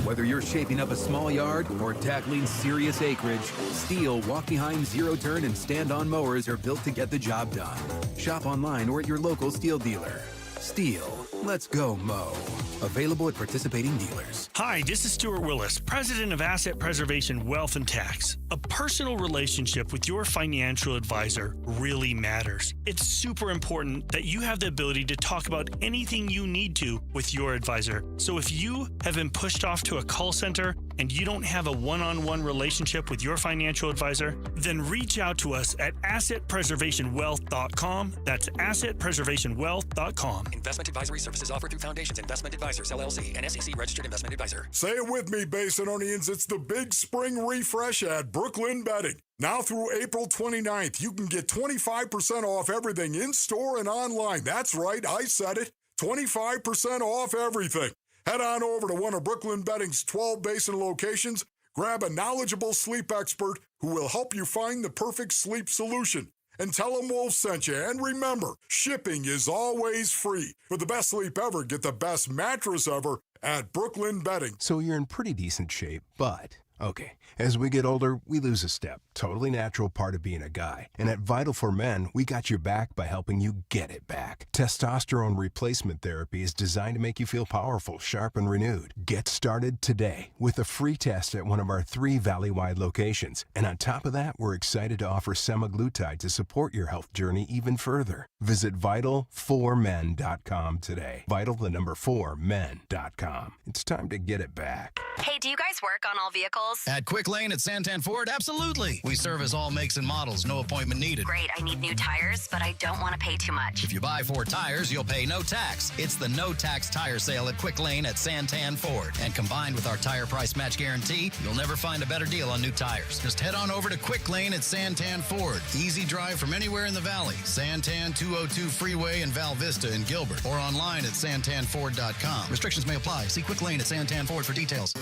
Whether you're shaping up a small yard or tackling serious acreage, Steel walk-behind zero-turn and stand-on mowers are built to get the job done. Shop online or at your local Steel dealer. Steel, let's go mow. Available at participating dealers. Hi, this is Stuart Willis, President of Asset Preservation Wealth and Tax. A personal relationship with your financial advisor really matters. It's super important that you have the ability to talk about anything you need to with your advisor. So if you have been pushed off to a call center and you don't have a one-on-one relationship with your financial advisor, then reach out to us at assetpreservationwealth.com. That's assetpreservationwealth.com. Investment advisory services offered through Foundations Investment Advisors, LLC, an SEC-registered investment advisor. Say it with me, Basinonians. It's the big spring refresh at Brooklyn Betting. Now through April 29th, you can get 25% off everything in-store and online. That's right, I said it. 25% off everything. Head on over to one of Brooklyn Betting's 12 Basin locations. Grab a knowledgeable sleep expert who will help you find the perfect sleep solution. And tell them Wolf sent you. And remember, shipping is always free. For the best sleep ever, get the best mattress ever at Brooklyn Betting. So you're in pretty decent shape, but... okay, as we get older, we lose a step. Totally natural part of being a guy. And at Vital for Men, we got your back by helping you get it back. Testosterone replacement therapy is designed to make you feel powerful, sharp, and renewed. Get started today with a free test at one of our 3 Valley-wide locations. And on top of that, we're excited to offer semaglutide to support your health journey even further. Visit Vital4Men.com today. Vital4Men.com. It's time to get it back. Hey, do you guys work on all vehicles? At Quick Lane at Santan Ford, absolutely. We service all makes and models, no appointment needed. Great, I need new tires, but I don't want to pay too much. If you buy 4 tires, you'll pay no tax. It's the no tax tire sale at Quick Lane at Santan Ford. And combined with our tire price match guarantee, you'll never find a better deal on new tires. Just head on over to Quick Lane at Santan Ford. Easy drive from anywhere in the valley. Santan 202 Freeway in Val Vista in Gilbert. Or online at santanford.com. Restrictions may apply. See Quick Lane at Santan Ford for details.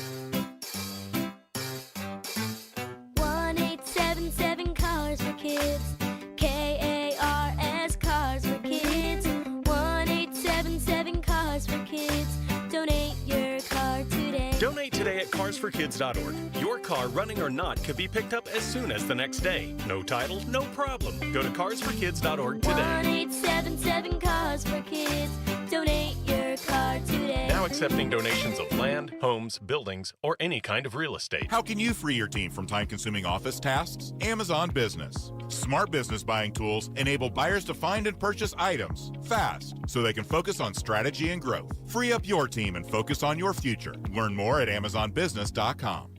1-877 Cars for Kids. KARS Cars for Kids. 1-877 Cars for Kids. Donate your car today. Donate today at carsforkids.org. Your car, running or not, could be picked up as soon as the next day. No title, no problem. Go to carsforkids.org today. 1-877 Cars for Kids. Donate your car today. Now accepting donations of land, homes, buildings, or any kind of real estate. How can you free your team from time-consuming office tasks? Amazon Business. Smart business buying tools enable buyers to find and purchase items fast so they can focus on strategy and growth. Free up your team and focus on your future. Learn more at amazonbusiness.com.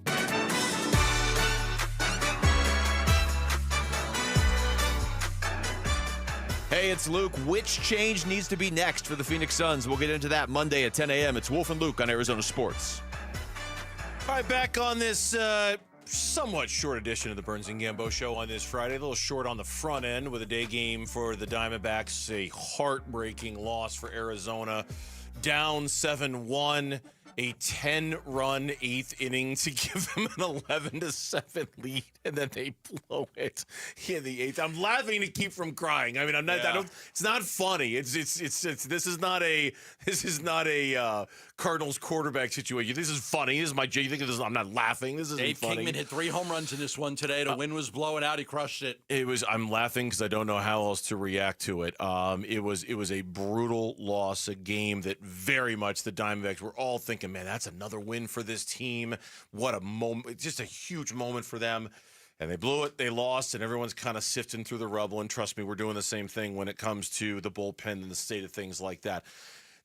Hey, it's Luke. Which change needs to be next for the Phoenix Suns? We'll get into that Monday at 10 a.m. It's Wolf and Luke on Arizona Sports. All right, back on this somewhat short edition of the Burns and Gambo Show on this Friday. A little short on the front end with a day game for the Diamondbacks. A heartbreaking loss for Arizona. Down 7-1. A 10-run 8th inning to give them an 11-7 lead, and then they blow it in the 8th. I'm laughing to keep from crying. I mean, I'm not. Yeah. It's not funny. This is not a Cardinals quarterback situation. This is funny. This is my. You think this is? I'm not laughing. This isn't Dave funny. Kingman hit 3 home runs in this one today. The wind was blowing out. He crushed it. I'm laughing because I don't know how else to react to it. It was a brutal loss, a game that very much the Diamondbacks were all thinking, man, that's another win for this team. What a moment. Just a huge moment for them. And they blew it, they lost, and everyone's kind of sifting through the rubble. And trust me, we're doing the same thing when it comes to the bullpen and the state of things like that.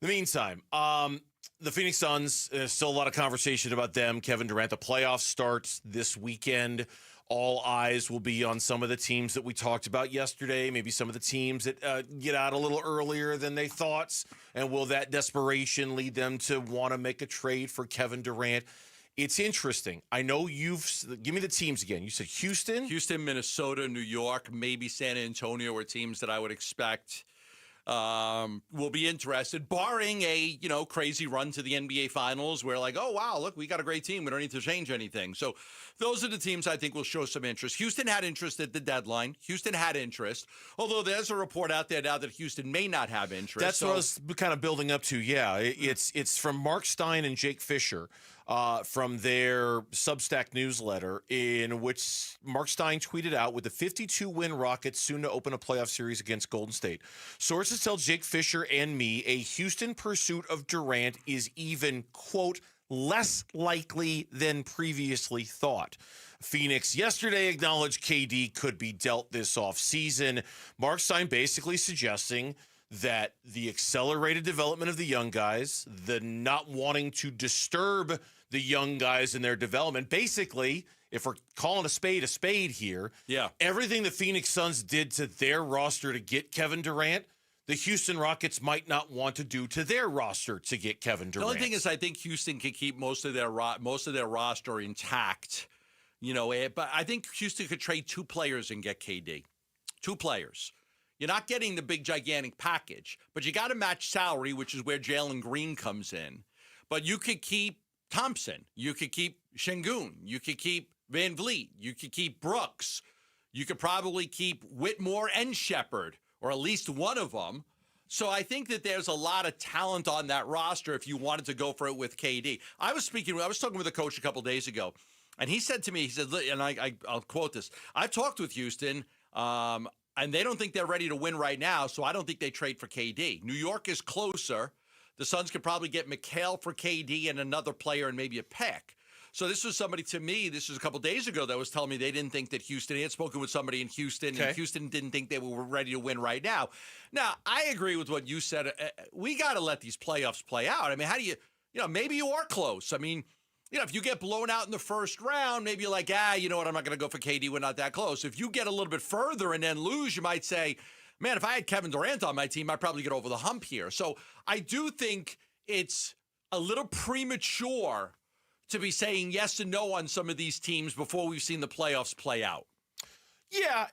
In the meantime, the Phoenix Suns, there's still a lot of conversation about them. Kevin Durant, the playoffs starts this weekend. All eyes will be on some of the teams that we talked about yesterday, maybe some of the teams that get out a little earlier than they thought. And will that desperation lead them to want to make a trade for Kevin Durant? It's interesting. I know give me the teams again. You said Houston? Houston, Minnesota, New York, maybe San Antonio are teams that I would expect will be interested, barring a crazy run to the NBA Finals where like, oh wow, look, we got a great team, we don't need to change anything. So those are the teams I think will show some interest. Houston had interest at the deadline. Houston had interest, although there's a report out there now that Houston may not have interest. That's what I was kind of building up to. Yeah, it's from Mark Stein and Jake Fisher. From their Substack newsletter, in which Mark Stein tweeted out, with the 52-win Rockets soon to open a playoff series against Golden State, sources tell Jake Fisher and me a Houston pursuit of Durant is even, quote, less likely than previously thought. Phoenix yesterday acknowledged KD could be dealt this offseason. Mark Stein basically suggesting that the accelerated development of the young guys, the not wanting to disturb the young guys in their development, basically, if we're calling a spade here, everything the Phoenix Suns did to their roster to get Kevin Durant, the Houston Rockets might not want to do to their roster to get Kevin Durant. The only thing is, I think Houston can keep most of their roster intact, but I think Houston could trade 2 players and get KD. 2 players. You're not getting the big, gigantic package, but you got to match salary, which is where Jalen Green comes in. But you could keep Thompson. You could keep Şengün. You could keep Van Vliet. You could keep Brooks. You could probably keep Whitmore and Shepherd, or at least one of them. So I think that there's a lot of talent on that roster if you wanted to go for it with KD. I was talking with a coach a couple days ago, and he said to me, and I'll quote this, I've talked with Houston, and they don't think they're ready to win right now, so I don't think they trade for KD. New York is closer. The Suns could probably get McHale for KD and another player and maybe a pick. So this was somebody to me, this was a couple days ago, that was telling me they didn't think that Houston, he had spoken with somebody in Houston, and Houston didn't think they were ready to win right now. Now, I agree with what you said. We got to let these playoffs play out. I mean, how do you maybe you are close. I mean, if you get blown out in the first round, maybe you're like, you know what, I'm not going to go for KD. We're not that close. If you get a little bit further and then lose, you might say, man, if I had Kevin Durant on my team, I'd probably get over the hump here. So I do think it's a little premature to be saying yes and no on some of these teams before we've seen the playoffs play out. Yeah,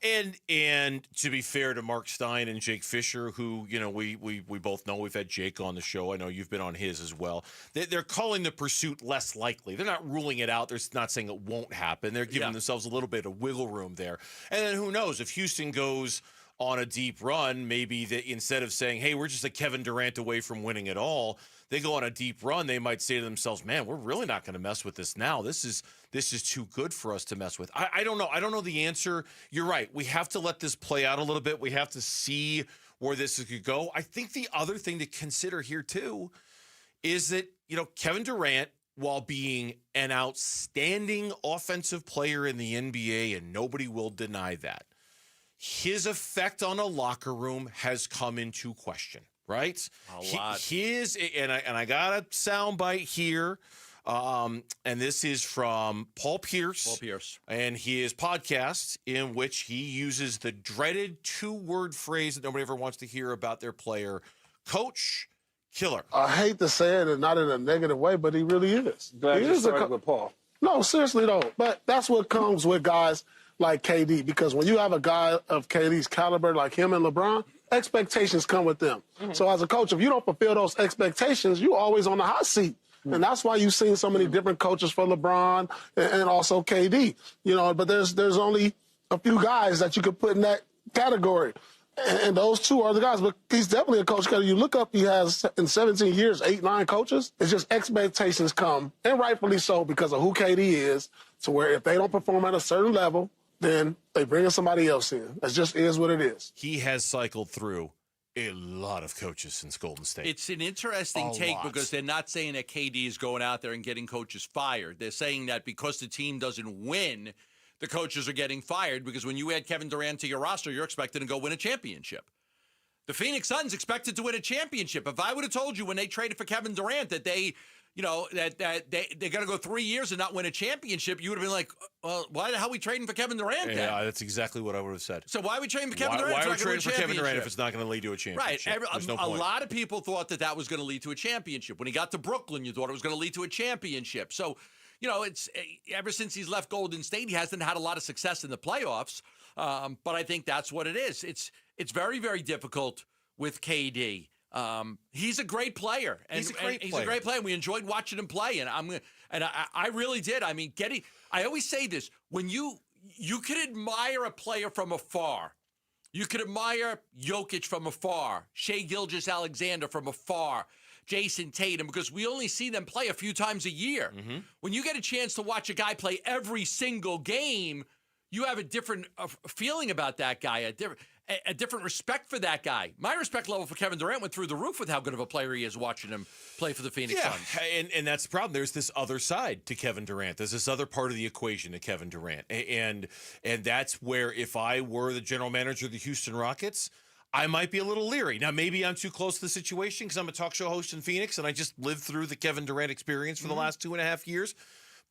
and to be fair to Mark Stein and Jake Fisher, who, we both know, we've had Jake on the show. I know you've been on his as well. They're calling the pursuit less likely. They're not ruling it out. They're not saying it won't happen. They're giving themselves a little bit of wiggle room there. And then who knows, if Houston goes on a deep run, maybe instead of saying, hey, we're just a Kevin Durant away from winning it all, they go on a deep run, they might say to themselves, man, we're really not going to mess with this now. This is too good for us to mess with. I don't know. I don't know the answer. You're right. We have to let this play out a little bit. We have to see where this could go. I think the other thing to consider here, too, is that, Kevin Durant, while being an outstanding offensive player in the NBA, and nobody will deny that, his effect on a locker room has come into question. Right? A lot. And I got a soundbite here, and this is from Paul Pierce. Paul Pierce. And his podcast, in which he uses the dreaded 2-word phrase that nobody ever wants to hear about their player, coach killer. I hate to say it, and not in a negative way, but he really is. Glad you started with Paul. No, seriously though. But that's what comes with guys like KD, because when you have a guy of KD's caliber like him and LeBron, expectations come with them. Mm-hmm. So as a coach, if you don't fulfill those expectations, you're always on the hot seat. Mm-hmm. And that's why you've seen so many different coaches for LeBron and also KD. But there's only a few guys that you could put in that category. And those two are the guys. But he's definitely a coach. Because you look up, he has, in 17 years, 8, 9 coaches. It's just expectations come, and rightfully so, because of who KD is, to where if they don't perform at a certain level, then they bring in somebody else in. It just is what it is. He has cycled through a lot of coaches since Golden State. It's an interesting take because they're not saying that KD is going out there and getting coaches fired. They're saying that because the team doesn't win, the coaches are getting fired, because when you add Kevin Durant to your roster, you're expected to go win a championship. The Phoenix Suns expected to win a championship. If I would have told you when they traded for Kevin Durant that they're going to go 3 years and not win a championship, you would have been like, well, why the hell are we trading for Kevin Durant then? Yeah, that's exactly what I would have said. So why are we trading for Kevin Durant? Why are we trading for Kevin Durant if it's not going to lead to a championship? Right. A lot of people thought that was going to lead to a championship. When he got to Brooklyn, you thought it was going to lead to a championship. So, it's ever since he's left Golden State, he hasn't had a lot of success in the playoffs. But I think that's what it is. It's very, very difficult with KD. He's a great player. He's a great player. We enjoyed watching him play, I really did. I mean, I always say this: when you can admire a player from afar, you could admire Jokic from afar, Shai Gilgeous-Alexander from afar, Jason Tatum, because we only see them play a few times a year. Mm-hmm. When you get a chance to watch a guy play every single game, you have a different feeling about that guy, a different respect for that guy. My respect level for Kevin Durant went through the roof with how good of a player he is watching him play for the Phoenix Suns. And that's the problem. There's this other side to Kevin Durant. There's this other part of the equation to Kevin Durant. And that's where, if I were the general manager of the Houston Rockets, I might be a little leery. Now, maybe I'm too close to the situation because I'm a talk show host in Phoenix and I just lived through the Kevin Durant experience for the last 2.5 years.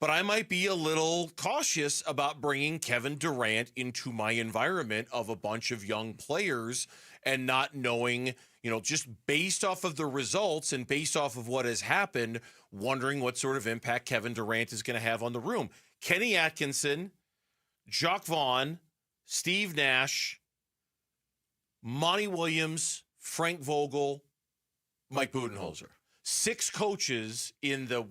But I might be a little cautious about bringing Kevin Durant into my environment of a bunch of young players and not knowing, just based off of the results and based off of what has happened, wondering what sort of impact Kevin Durant is going to have on the room. Kenny Atkinson, Jacque Vaughn, Steve Nash, Monty Williams, Frank Vogel, Mike Budenholzer. 6 coaches in the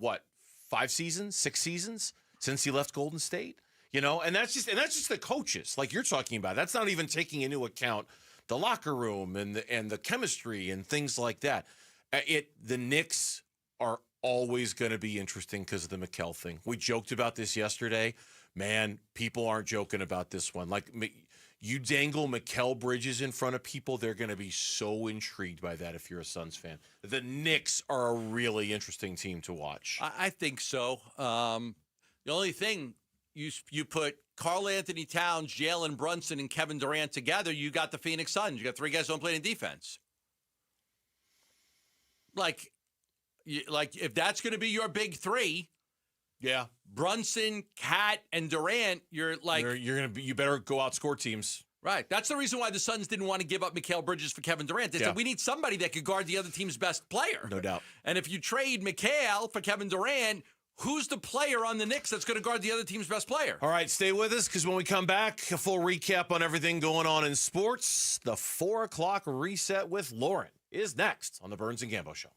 6 seasons since he left Golden State, and that's just the coaches like you're talking about. That's not even taking into account the locker room and the chemistry and things like that. The Knicks are always going to be interesting because of the Mikal thing. We joked about this yesterday. Man, people aren't joking about this one. Like, you dangle Mikal Bridges in front of people, they're going to be so intrigued by that if you're a Suns fan. The Knicks are a really interesting team to watch. I think so. The only thing, you put Karl Anthony Towns, Jalen Brunson, and Kevin Durant together, you got the Phoenix Suns. You got 3 guys who don't play any defense. Like if that's going to be your big 3, yeah, Brunson, Cat, and Durant, you're you better go outscore teams. Right. That's the reason why the Suns didn't want to give up Mikal Bridges for Kevin Durant. They said, we need somebody that could guard the other team's best player. No doubt. And if you trade Mikal for Kevin Durant, who's the player on the Knicks that's going to guard the other team's best player? All right, stay with us because when we come back, a full recap on everything going on in sports. The 4 o'clock reset with Lauren is next on the Burns and Gambo Show.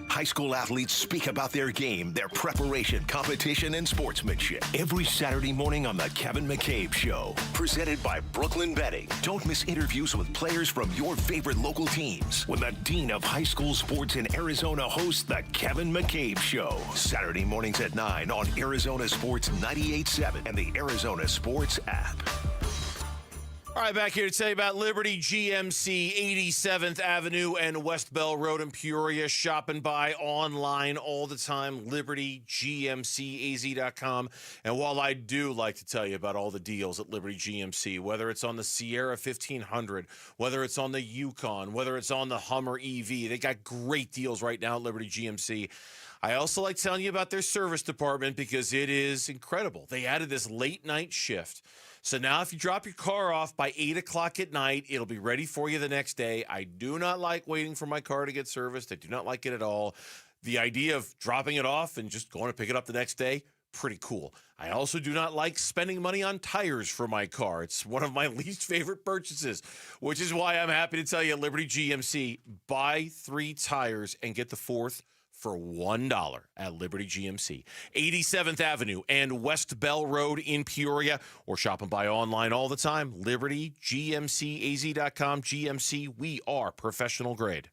High school athletes speak about their game, their preparation, competition, and sportsmanship. Every Saturday morning on the Kevin McCabe Show. Presented by Brooklyn Betting. Don't miss interviews with players from your favorite local teams when the Dean of High School Sports in Arizona hosts the Kevin McCabe Show. Saturday mornings at 9 on Arizona Sports 98.7 and the Arizona Sports app. All right, back here to tell you about Liberty GMC, 87th Avenue and West Bell Road in Peoria. Shop and buy online all the time, libertygmcaz.com. And while I do like to tell you about all the deals at Liberty GMC, whether it's on the Sierra 1500, whether it's on the Yukon, whether it's on the Hummer EV, they got great deals right now at Liberty GMC. I also like telling you about their service department because it is incredible. They added this late night shift. So now if you drop your car off by 8 o'clock at night, it'll be ready for you the next day. I do not like waiting for my car to get serviced. I do not like it at all. The idea of dropping it off and just going to pick it up the next day, pretty cool. I also do not like spending money on tires for my car. It's one of my least favorite purchases, which is why I'm happy to tell you at Liberty GMC, buy 3 tires and get the 4th for $1 at Liberty GMC. 87th Avenue and West Bell Road in Peoria, or shop and buy online all the time. LibertyGMCAZ.com. GMC, we are professional grade.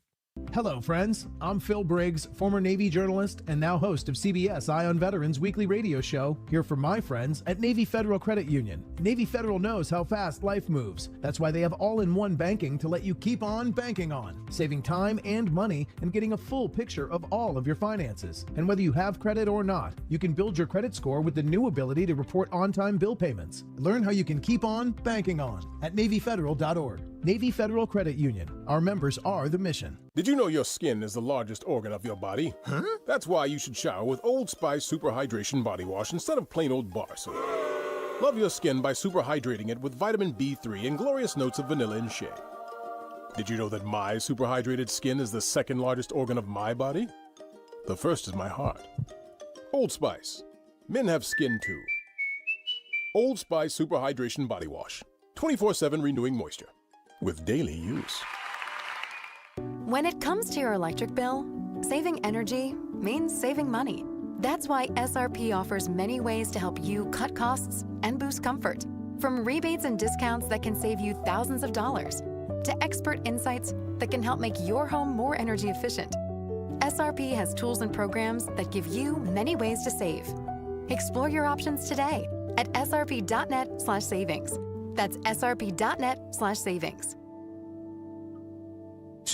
Hello, friends. I'm Phil Briggs, former Navy journalist and now host of CBS Eye on Veterans weekly radio show, here for my friends at Navy Federal Credit Union. Navy Federal knows how fast life moves. That's why they have all-in-one banking to let you keep on banking on, saving time and money and getting a full picture of all of your finances. And whether you have credit or not, you can build your credit score with the new ability to report on-time bill payments. Learn how you can keep on banking on at NavyFederal.org. Navy Federal Credit Union. Our members are the mission. Did you know your skin is the largest organ of your body? Huh? That's why you should shower with Old Spice Super Hydration Body Wash instead of plain old bar soap. Love your skin by super hydrating it with vitamin B3 and glorious notes of vanilla and shea. Did you know that my super hydrated skin is the second largest organ of my body? The first is my heart. Old Spice. Men have skin too. Old Spice Super Hydration Body Wash. 24/7 renewing moisture. With daily use. When it comes to your electric bill, saving energy means saving money. That's why SRP offers many ways to help you cut costs and boost comfort. From rebates and discounts that can save you thousands of dollars, to expert insights that can help make your home more energy efficient. SRP has tools and programs that give you many ways to save. Explore your options today at srp.net/savings. That's srp.net/savings.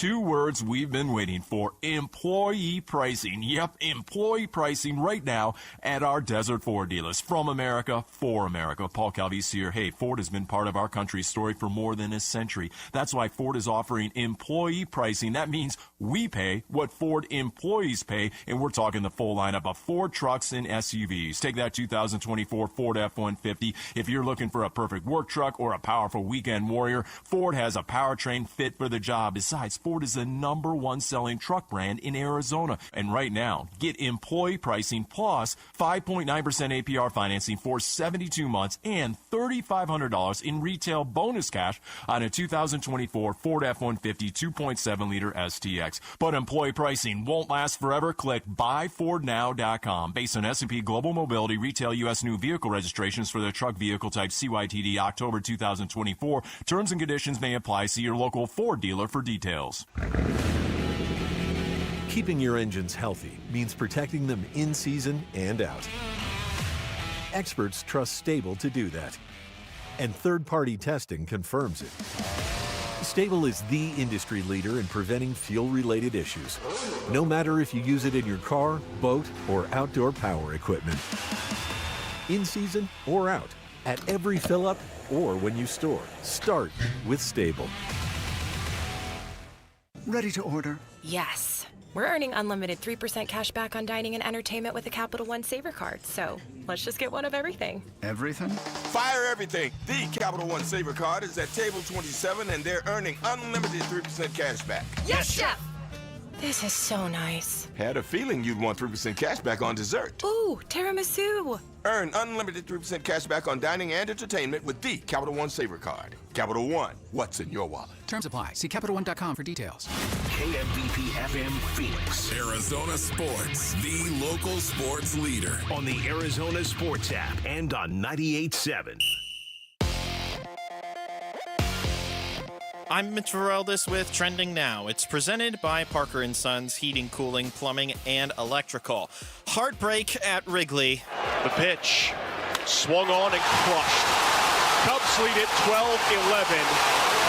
two words we've been waiting for: employee pricing. Yep, employee pricing right now at our Desert Ford dealers. From America, for America. Paul Calvisi here. Hey, Ford has been part of our country's story for more than a century. That's why Ford is offering employee pricing. That means we pay what Ford employees pay, and we're talking the full lineup of Ford trucks and SUVs. Take that 2024 Ford F-150. If you're looking for a perfect work truck or a powerful weekend warrior, Ford has a powertrain fit for the job. Besides, Ford is the #1 selling truck brand in Arizona. And right now, get employee pricing plus 5.9% APR financing for 72 months and $3,500 in retail bonus cash on a 2024 Ford F-150 2.7-liter STX. But employee pricing won't last forever. Click buyfordnow.com. Based on S&P Global Mobility retail U.S. new vehicle registrations for the truck vehicle type CYTD October 2024. Terms and conditions may apply. See your local Ford dealer for details. Keeping your engines healthy means protecting them in season and out. Experts trust Stable to do that, and third-party testing confirms it. Stable is the industry leader in preventing fuel-related issues, no matter if you use it in your car, boat, or outdoor power equipment. In season or out, at every fill-up or when you store, start with Stable. Ready to order? Yes. We're earning unlimited 3% cash back on dining and entertainment with the Capital One Saver Card, so let's just get one of everything. Everything? Fire everything. The Capital One Saver Card is at table 27, and they're earning unlimited 3% cash back. Yes, Chef! This is so nice. Had a feeling you'd want 3% cash back on dessert. Ooh, tiramisu. Earn unlimited 3% cash back on dining and entertainment with the Capital One Saver Card. Capital One, what's in your wallet? Terms apply. See CapitalOne.com for details. KMBP FM Phoenix. Arizona Sports, the local sports leader. On the Arizona Sports app and on 98.7. I'm Mitch Vareldis with Trending Now. It's presented by Parker & Sons Heating, Cooling, Plumbing, and Electrical. Heartbreak at Wrigley. The pitch swung on and crushed. Cubs lead it 12-11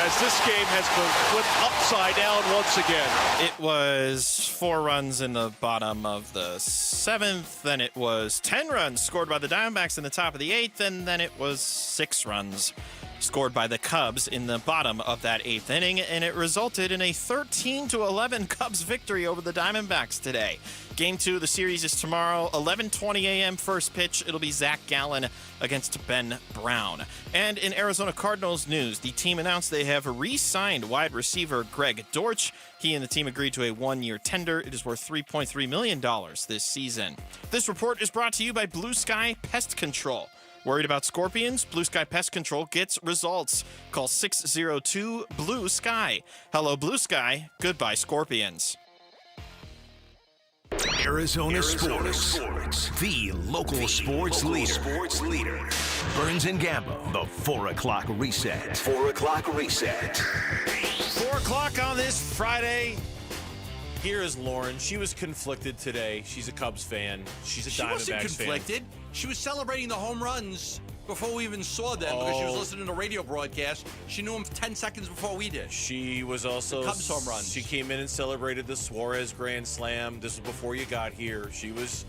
as this game has been flipped upside down once again. It was 4 runs in the bottom of the 7th, then it was 10 runs scored by the Diamondbacks in the top of the 8th, and then it was 6 runs scored by the Cubs in the bottom of that 8th inning, and it resulted in a 13-11 Cubs victory over the Diamondbacks today. Game 2 of the series is tomorrow, 11:20 a.m. first pitch. It'll be Zach Gallen against Ben Brown. And in Arizona Cardinals news, the team announced they have re-signed wide receiver Greg Dortch. He and the team agreed to a 1-year tender. It is worth $3.3 million this season. This report is brought to you by Blue Sky Pest Control. Worried about scorpions? Blue Sky Pest Control gets results. Call 602-BLUE-SKY. Hello, Blue Sky. Goodbye, scorpions. Arizona Sports. The local sports leader. Burns and Gambo. The 4 o'clock reset. 4 o'clock reset. 4 o'clock on this Friday. Here is Lauren. She was conflicted today. She's a Cubs fan. She's a Diamondbacks fan. She wasn't conflicted. She was celebrating the home runs before we even saw them because she was listening to radio broadcast. She knew them 10 seconds before we did. She was also the Cubs home runs. She came in and celebrated the Suarez Grand Slam. This was before you got here. She was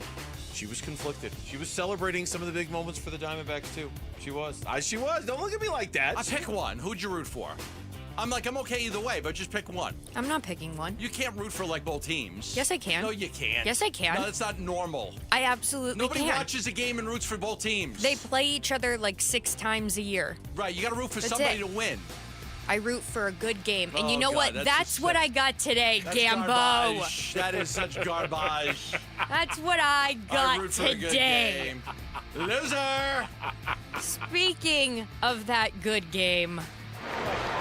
conflicted. She was celebrating some of the big moments for the Diamondbacks too. She was. Don't look at me like that. I pick one. Who'd you root for? I'm okay either way, but just pick one. I'm not picking one. You can't root for both teams. Yes, I can. No, you can't. Yes, I can. No, that's not normal. I absolutely Nobody can. watches a game and roots for both teams. They play each other 6 times a year. Right, you got to root for somebody to win. I root for a good game. And you know God, what? That's what I got today, Gambo. Garbage. That is such garbage. That's what I got I root for today. A good game. Loser. Speaking of that good game.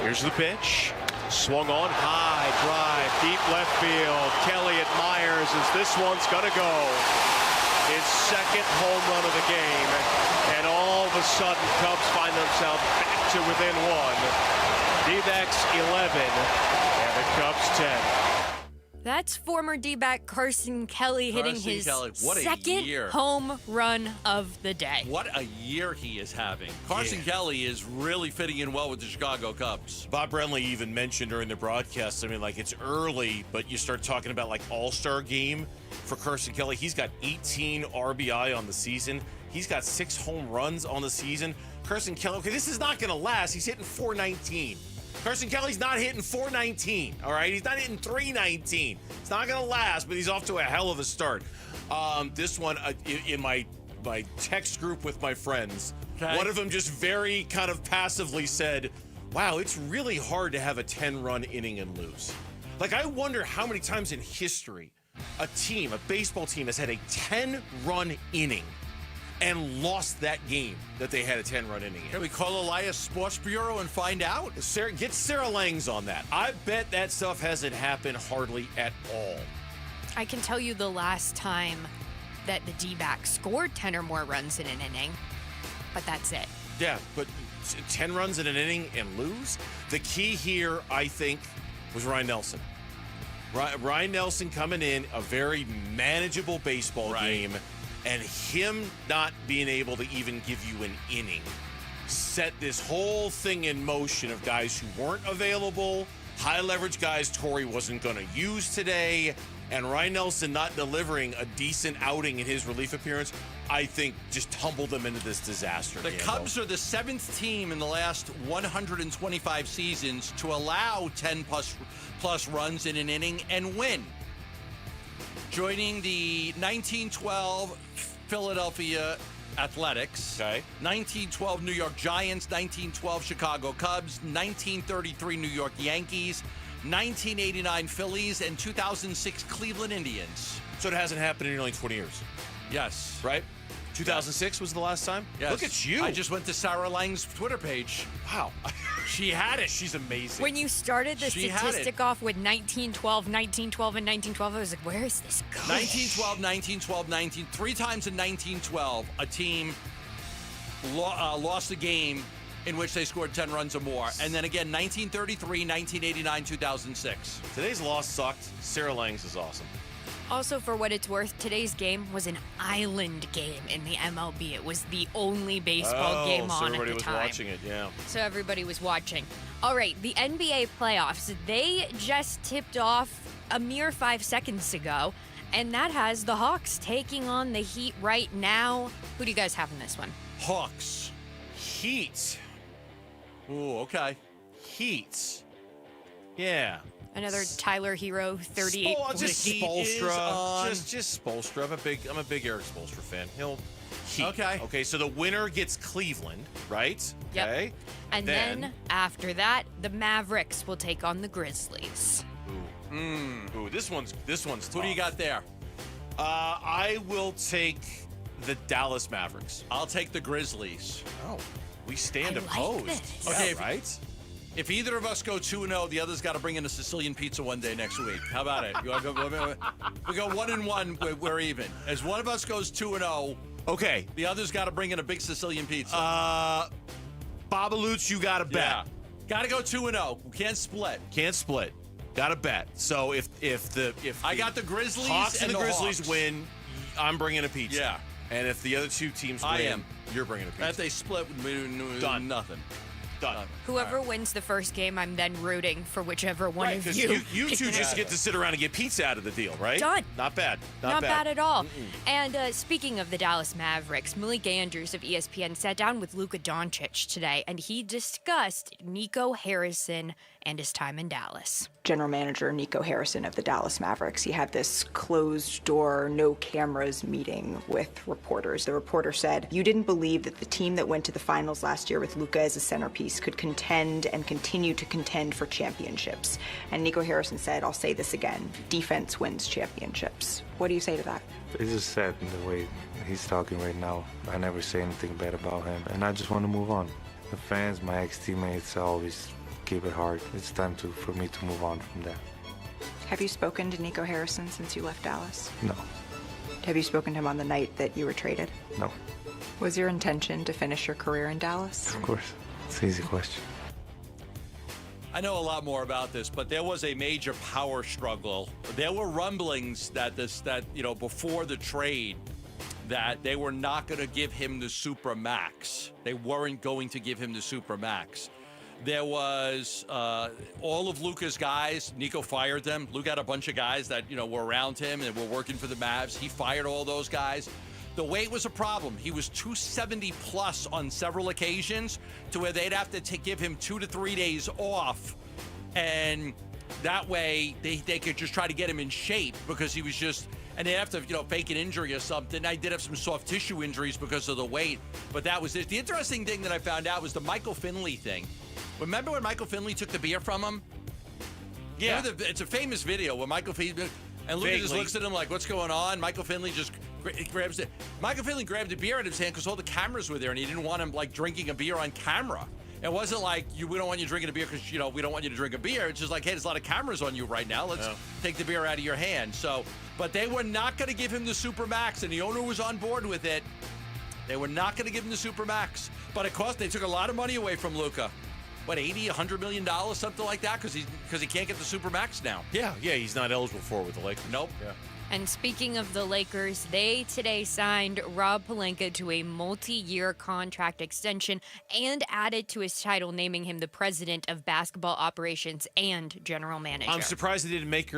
Here's the pitch. Swung on high, drive, deep left field. Kelly admires as this one's going to go. His second home run of the game. And all of a sudden, Cubs find themselves back to within 1. D-backs 11 and the Cubs 10. That's former D-back Carson Kelly hitting his What a second year. home run of the day. What a year he is having. Carson Kelly is really fitting in well with the Chicago Cubs. Bob Brenly even mentioned during the broadcast, I mean, like, it's early, but you start talking about, like, all-star game for Carson Kelly. He's got 18 RBI on the season. He's got 6 home runs on the season. Carson Kelly, okay, this is not going to last. He's hitting .419. Carson Kelly's not hitting .419, all right? He's not hitting .319. It's not going to last, but he's off to a hell of a start. This one, in my text group with my friends, one of them just very kind of passively said, wow, it's really hard to have a 10-run inning and lose. Like, I wonder how many times in history a baseball team has had a 10-run inning and lost that game that they had a 10-run inning in. Can we call Elias Sports Bureau and find out? Get Sarah Langs on that. I bet that stuff hasn't happened hardly at all. I can tell you the last time that the D-backs scored 10 or more runs in an inning, but that's it. Yeah, but 10 runs in an inning and lose? The key here, I think, was Ryan Nelson. Ryan Nelson coming in, a very manageable baseball game, and him not being able to even give you an inning set this whole thing in motion of guys who weren't available, high leverage guys Torrey wasn't going to use today, and Ryan Nelson not delivering a decent outing in his relief appearance, I think just tumbled them into this disaster. The Cubs are the 7th team in the last 125 seasons to allow 10 plus runs in an inning and win. Joining the 1912 Philadelphia Athletics, 1912 New York Giants, 1912 Chicago Cubs, 1933 New York Yankees, 1989 Phillies, and 2006 Cleveland Indians. So it hasn't happened in nearly 20 years. Yes. Right? 2006 was the last time? Yes. Look at you. I just went to Sarah Lang's Twitter page. Wow. She had it. She's amazing. When you started the statistic off with 1912, 1912, and 1912, I was like, where is this going? 1912, 3 times in 1912, a team lost a game in which they scored 10 runs or more. And then again, 1933, 1989, 2006. Today's loss sucked. Sarah Langs is awesome. Also, for what it's worth, today's game was an island game in the MLB. It was the only baseball game on at the time. So everybody was watching it, yeah. So everybody was watching. All right, the NBA playoffs, they just tipped off a mere 5 seconds ago, and that has the Hawks taking on the Heat right now. Who do you guys have in this one? Hawks. Heat. Ooh, okay. Heat. Yeah. Another Tyler Hero, 38. Just Spoelstra. Just Spoelstra. I'm a big Eric Spoelstra fan. Heat. Okay, so the winner gets Cleveland, right? Yep. Okay. And then after that, the Mavericks will take on the Grizzlies. Ooh, this one's tough. Who do you got there? I will take the Dallas Mavericks. I'll take the Grizzlies. Oh, we stand opposed. Okay, right? If either of us go 2-0, the other's got to bring in a Sicilian pizza one day next week. How about it? We go 1-1, we're even. As one of us goes 2-0, okay, the other's got to bring in a big Sicilian pizza. Babaloots, you got to bet. Yeah. Got to go 2-0. Can't split. Got to bet. So if I got the Grizzlies Hawks and the Grizzlies Hawks win, I'm bringing a pizza. Yeah. And if the other two teams win, you're bringing a pizza. If they split, Done. Nothing. Done. Whoever wins the first game, I'm then rooting for whichever one of you. You two just get to sit around and get pizza out of the deal, right? Done. Not bad. Not bad at all. And speaking of the Dallas Mavericks, Malik Andrews of ESPN sat down with Luka Doncic today, and he discussed Nico Harrison and his time in Dallas. General Manager Nico Harrison of the Dallas Mavericks, he had this closed-door, no-cameras meeting with reporters. The reporter said, "You didn't believe that the team that went to the finals last year with Luka as a centerpiece could contend and continue to contend for championships." And Nico Harrison said, "I'll say this again, defense wins championships." What do you say to that? It's just sad in the way he's talking right now. I never say anything bad about him, and I just want to move on. The fans, my ex-teammates, always keep it hard. It's time for me to move on from that. Have you spoken to Nico Harrison since you left Dallas? No. Have you spoken to him on the night that you were traded? No. Was your intention to finish your career in Dallas? Of course. It's an easy question. I know a lot more about this, but there was a major power struggle. There were rumblings that before the trade, that they were not going to give him the super max. They weren't going to give him the super max. There was all of Luka's guys. Nico fired them. Luka had a bunch of guys that were around him and were working for the Mavs. He fired all those guys. The weight was a problem. He was 270 plus on several occasions, to where they'd have to give him 2 to 3 days off, and that way they could just try to get him in shape, because he was just. And they have to, fake an injury or something. I did have some soft tissue injuries because of the weight, but that was it. The interesting thing that I found out was the Michael Finley thing. Remember when Michael Finley took the beer from him? Yeah. It's a famous video where Michael Finley, and Luka just looks at him like, what's going on? Michael Finley just grabs it. Michael Finley grabbed a beer in his hand because all the cameras were there, and he didn't want him, drinking a beer on camera. It wasn't like, we don't want you drinking a beer because, we don't want you to drink a beer. It's just like, hey, there's a lot of cameras on you right now. Let's take the beer out of your hand. So, but they were not going to give him the Supermax, and the owner was on board with it. They were not going to give him the Supermax. But of course, they took a lot of money away from Luka. What, $80, $100 million, something like that? Because he can't get the Supermax now. Yeah, he's not eligible for it with the Lakers. Nope. Yeah. And speaking of the Lakers, they today signed Rob Pelinka to a multi-year contract extension and added to his title, naming him the president of basketball operations and general manager. I'm surprised they didn't make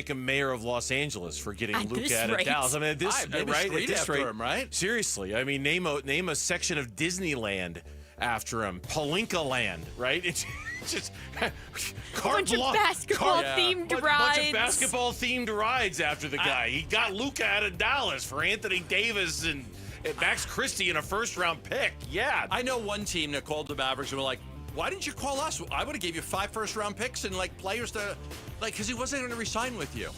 him mayor of Los Angeles for getting Luka out of Dallas. I mean, at this rate, him, right? Seriously, I mean, name a section of Disneyland after him. Pelinka Land, right? It's just a bunch of basketball-themed rides. Bunch of basketball-themed rides after the guy. He got Luka out of Dallas for Anthony Davis and Max Christie in a first-round pick. Yeah. I know one team that called the Mavericks and were like, why didn't you call us? I would have gave you 5 first-round picks and players to because he wasn't going to resign with you.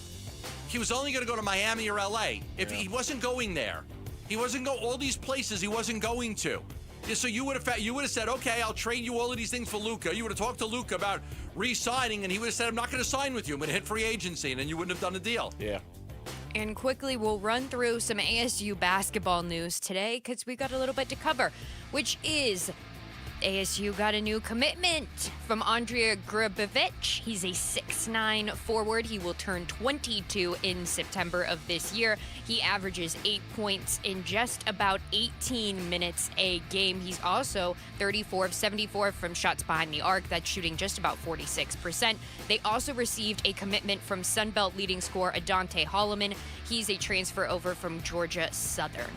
He was only going to go to Miami or LA. If he wasn't going there, he wasn't go all these places he wasn't going to. Yeah, so you would have said, okay, I'll trade you all of these things for Luka. You would have talked to Luka about re-signing, and he would have said, I'm not going to sign with you. I'm going to hit free agency, and then you wouldn't have done a deal. Yeah. And quickly, we'll run through some ASU basketball news today, because we got a little bit to cover, which is ASU got a new commitment from Andrea Grabovich. He's a 6'9" forward. He will turn 22 in September of this year. He averages 8 points in just about 18 minutes a game. He's also 34 of 74 from shots behind the arc. That's shooting just about 46%. They also received a commitment from Sunbelt leading scorer Adante Holloman. He's a transfer over from Georgia Southern.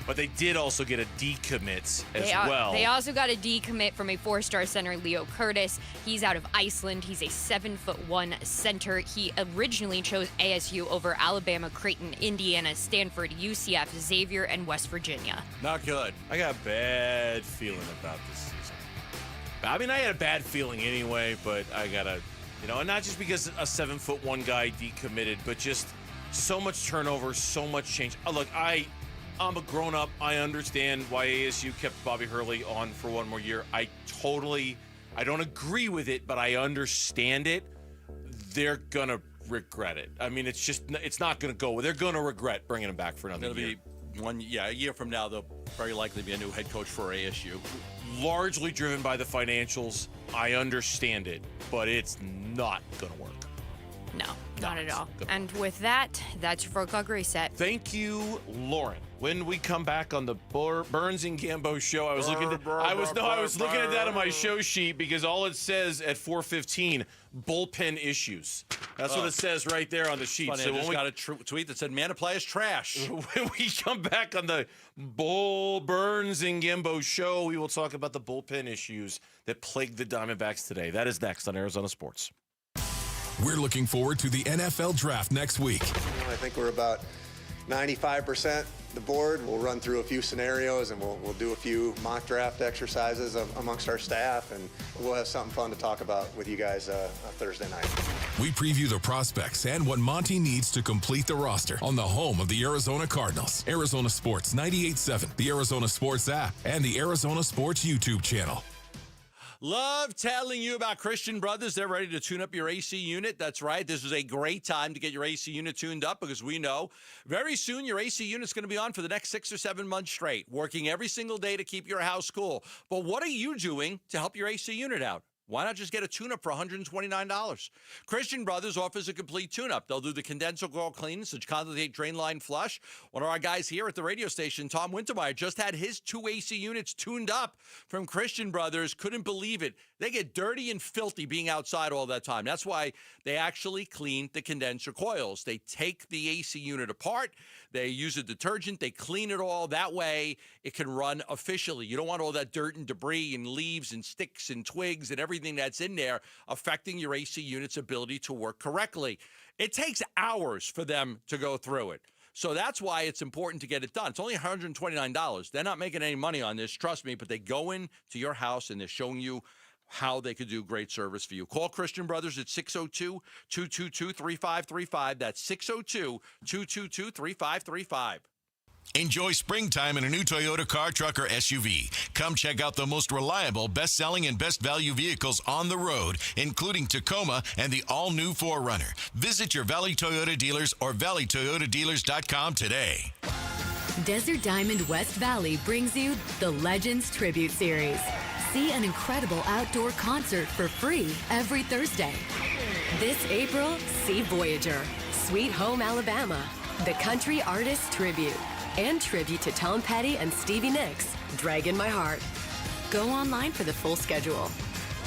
But they did also get a decommit as well. They also got a decommit from a 4-star center, Leo Curtis. He's out of Iceland. He's a 7'1" center. He originally chose ASU over Alabama, Creighton, Indiana, Stanford, UCF, Xavier, and West Virginia. Not good. I got a bad feeling about this season. I mean, I had a bad feeling anyway, but I gotta, and not just because a 7'1" guy decommitted, but just so much turnover, so much change. Look, I'm a grown-up. I understand why ASU kept Bobby Hurley on for one more year. I don't agree with it, but I understand it. They're going to regret it. I mean, it's not going to go. They're going to regret bringing him back for another year. It'll be a year from now, there'll very likely be a new head coach for ASU. Largely driven by the financials. I understand it, but it's not going to work. No, not at all. And with that, that's your 4 o'clock reset. Thank you, Lauren. When we come back on the Burns and Gambo show, I was looking at that on my show sheet because all it says at 4:15, bullpen issues. That's what it says right there on the sheet. Funny, so I just got a tweet that said, "Man, play is trash." When we come back on the Burns and Gambo show, we will talk about the bullpen issues that plagued the Diamondbacks today. That is next on Arizona Sports. We're looking forward to the NFL Draft next week. I think we're about 95% the board. We'll run through a few scenarios and we'll do a few mock draft exercises amongst our staff, and we'll have something fun to talk about with you guys Thursday night. We preview the prospects and what Monty needs to complete the roster on the home of the Arizona Cardinals. Arizona Sports 98.7, the Arizona Sports app, and the Arizona Sports YouTube channel. Love telling you about Christian Brothers. They're ready to tune up your AC unit. That's right. This is a great time to get your AC unit tuned up because we know very soon your AC unit's going to be on for the next 6 or 7 months straight, working every single day to keep your house cool. But what are you doing to help your AC unit out? Why not just get a tune-up for $129? Christian Brothers offers a complete tune-up. They'll do the condenser gall clean, such condensate drain line flush. One of our guys here at the radio station, Tom Wintermeyer, just had his 2 AC units tuned up from Christian Brothers. Couldn't believe it. They get dirty and filthy being outside all that time. That's why they actually clean the condenser coils. They take the AC unit apart. They use a detergent. They clean it all. That way it can run efficiently. You don't want all that dirt and debris and leaves and sticks and twigs and everything that's in there affecting your AC unit's ability to work correctly. It takes hours for them to go through it. So that's why it's important to get it done. It's only $129. They're not making any money on this, trust me, but they go into your house and they're showing you how they could do great service for you. Call Christian Brothers at 602-222-3535. That's 602-222-3535. Enjoy springtime in a new Toyota car, truck, or SUV. Come check out the most reliable, best-selling, and best value vehicles on the road, including Tacoma and the all-new 4Runner. Visit your Valley Toyota dealers or valleytoyotadealers.com today. Desert Diamond West Valley brings you the Legends Tribute Series. See an incredible outdoor concert for free every Thursday. This April, see Voyager, Sweet Home Alabama, the Country Artist Tribute, and tribute to Tom Petty and Stevie Nicks, Dragging My Heart. Go online for the full schedule.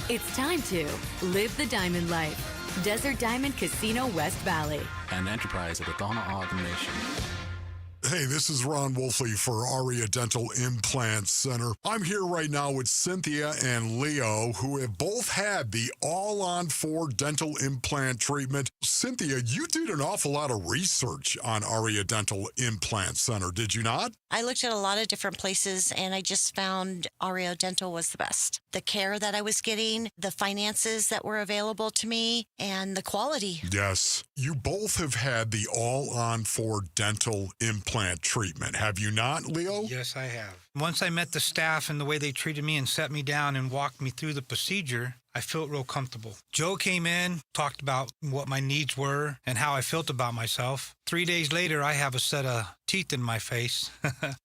It's time to live the diamond life. Desert Diamond Casino West Valley. An enterprise of the Donna Ogden Nation. Hey, this is Ron Wolfley for Aria Dental Implant Center. I'm here right now with Cynthia and Leo, who have both had the all-on-4 dental implant treatment. Cynthia, you did an awful lot of research on Aria Dental Implant Center, did you not? I looked at a lot of different places, and I just found Aria Dental was the best. The care that I was getting, the finances that were available to me, and the quality. Yes, you both have had the all-on-4 dental implant treatment, have you not, Leo? Yes, I have. Once I met the staff and the way they treated me and set me down and walked me through the procedure, I felt real comfortable. Joe came in, talked about what my needs were and how I felt about myself. 3 days later, I have a set of teeth in my face.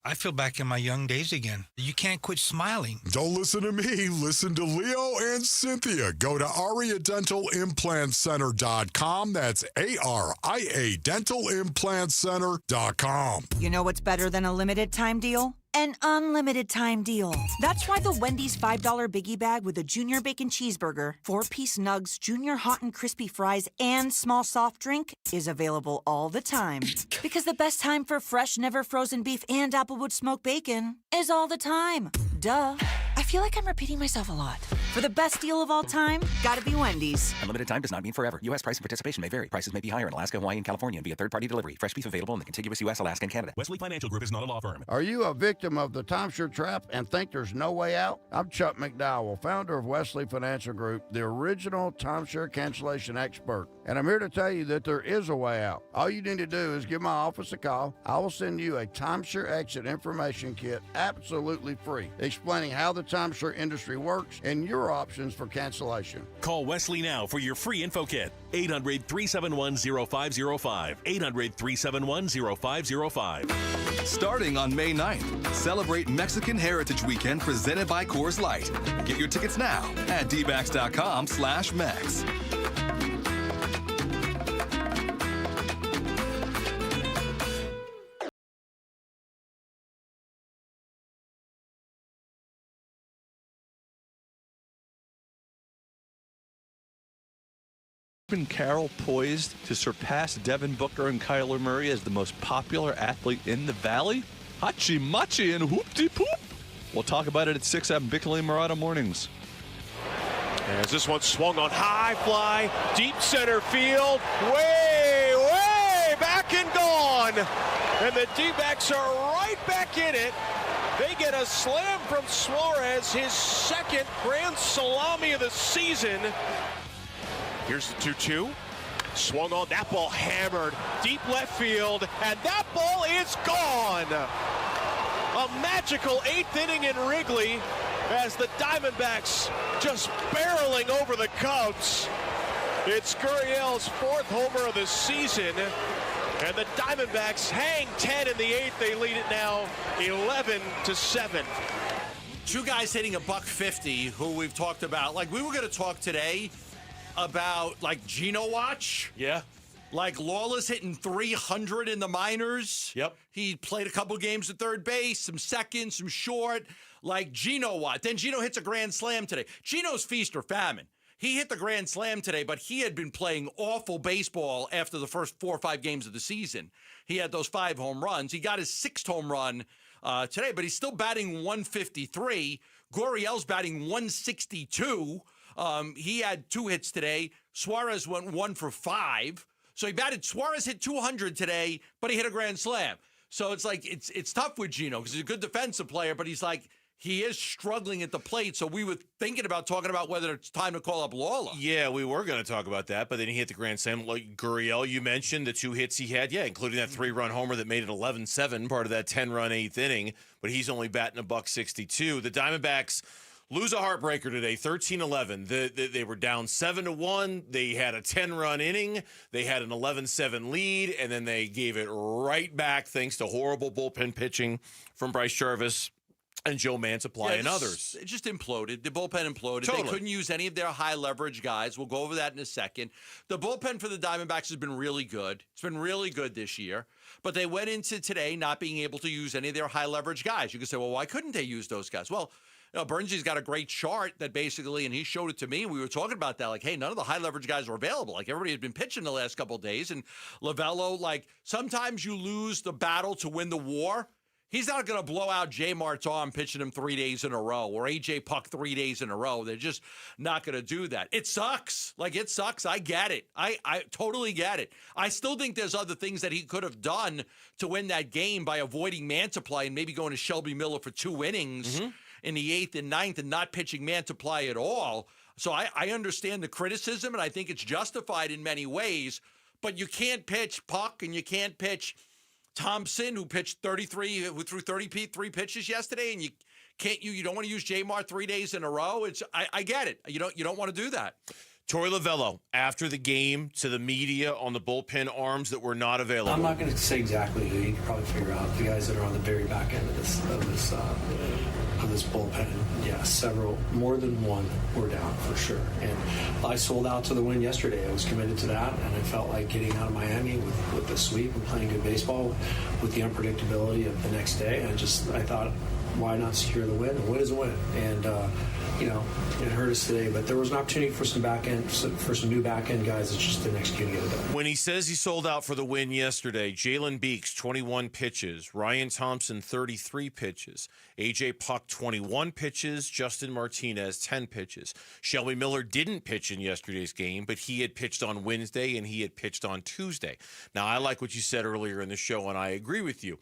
I feel back in my young days again. You can't quit smiling. Don't listen to me. Listen to Leo and Cynthia. Go to AriaDentalImplantCenter.com. That's ARIA DentalImplantCenter.com. You know what's better than a limited time deal? An unlimited time deal. That's why the Wendy's $5 Biggie Bag with a Junior Bacon Cheeseburger, 4-piece nugs, Junior Hot and Crispy Fries, and small soft drink is available all the time. Because the best time for fresh, never frozen beef and Applewood smoked bacon is all the time. Duh. I feel like I'm repeating myself a lot. For the best deal of all time, gotta be Wendy's. Unlimited time does not mean forever. U.S. price and participation may vary. Prices may be higher in Alaska, Hawaii, and California via third-party delivery. Fresh beef available in the contiguous U.S., Alaska, and Canada. Wesley Financial Group is not a law firm. Are you a victim of the timeshare trap and think there's no way out? I'm Chuck McDowell, founder of Wesley Financial Group, the original timeshare cancellation expert. And I'm here to tell you that there is a way out. All you need to do is give my office a call. I will send you a timeshare exit information kit absolutely free, explaining how the timeshare industry works and your options for cancellation. Call Wesley now for your free info kit. 800-371-0505. 800-371-0505. Starting on May 9th, celebrate Mexican Heritage Weekend presented by Coors Light. Get your tickets now at dbacks.com/Mex. Carroll poised to surpass Devin Booker and Kyler Murray as the most popular athlete in the Valley? Hachi machi and hoop-de-poop. We'll talk about it at 6 on Bickley Murata Mornings. As this one swung on high fly, deep center field, way back and gone. And the D-backs are right back in it. They get a slam from Suarez, his second grand salami of the season. Here's the 2-2. Swung on, that ball hammered deep left field, and that ball is gone. A magical 8th inning in Wrigley as the Diamondbacks just barreling over the Cubs. It's Gurriel's 4th homer of the season, and the Diamondbacks hang 10 in the 8th. They lead it now 11-7. Two guys hitting $150 who we've talked about. Like, we were going to talk today about, like, Geno Watch. Yeah. Like, Lawless hitting 300 in the minors. Yep. He played a couple games at third base, some second, some short. Like, Geno Watch. Then Geno hits a grand slam today. Geno's feast or famine. He hit the grand slam today, but he had been playing awful baseball after the first 4 or 5 games of the season. He had those 5 home runs. He got his 6th home run today, but he's still batting 153. Gurriel's batting 162. He had 2 hits today. Suarez went 1 for 5. So Suarez hit 200 today, but he hit a grand slam. So it's like, it's tough with Geno because he's a good defensive player, but he is struggling at the plate. So we were thinking about talking about whether it's time to call up Lawler. Yeah, we were going to talk about that, but then he hit the grand slam. Like Gurriel, you mentioned the 2 hits he had, including that 3-run homer that made it 11-7, part of that 10-run 8th inning, but he's only batting $162. The Diamondbacks lose a heartbreaker today, 13-11. They were down 7-1. They had a 10-run inning. They had an 11-7 lead, and then they gave it right back thanks to horrible bullpen pitching from Bryce Jarvis and Joe Mansupply and others. It just imploded. The bullpen imploded. Totally. They couldn't use any of their high-leverage guys. We'll go over that in a second. The bullpen for the Diamondbacks has been really good. It's been really good this year. But they went into today not being able to use any of their high-leverage guys. You could say, well, why couldn't they use those guys? Well, Burnsy's got a great chart that basically, and he showed it to me. We were talking about that, like, hey, none of the high-leverage guys are available. Like, everybody had been pitching the last couple of days. And Lovello, like, sometimes you lose the battle to win the war. He's not going to blow out J. Mart's arm pitching him 3 days in a row or A.J. Puck 3 days in a row. They're just not going to do that. It sucks. Like, it sucks. I get it. I totally get it. I still think there's other things that he could have done to win that game by avoiding Mansupply and maybe going to Shelby Miller for 2 innings in the 8th and 9th and not pitching Mansupply at all. So I understand the criticism, and I think it's justified in many ways. But you can't pitch Puck and you can't pitch Thompson, who pitched 33, who threw 33 pitches yesterday, and you don't want to use J-Mar 3 days in a row. I get it. You don't want to do that. Torey Lovello, after the game, to the media on the bullpen arms that were not available. I'm not going to say exactly who. You can probably figure out the guys that are on the very back end of this bullpen. Yeah, more than one were down for sure. And I sold out to the win yesterday. I was committed to that, and I felt like getting out of Miami with the sweep and playing good baseball with the unpredictability of the next day. I thought, why not secure the win? A win is a win. And it hurt us today, but there was an opportunity for some new back end guys that just didn't execute and get it done. When he says he sold out for the win yesterday, Jalen Beeks, 21 pitches, Ryan Thompson, 33 pitches, A.J. Puck, 21 pitches, Justin Martinez, 10 pitches. Shelby Miller didn't pitch in yesterday's game, but he had pitched on Wednesday and he had pitched on Tuesday. Now, I like what you said earlier in the show, and I agree with you.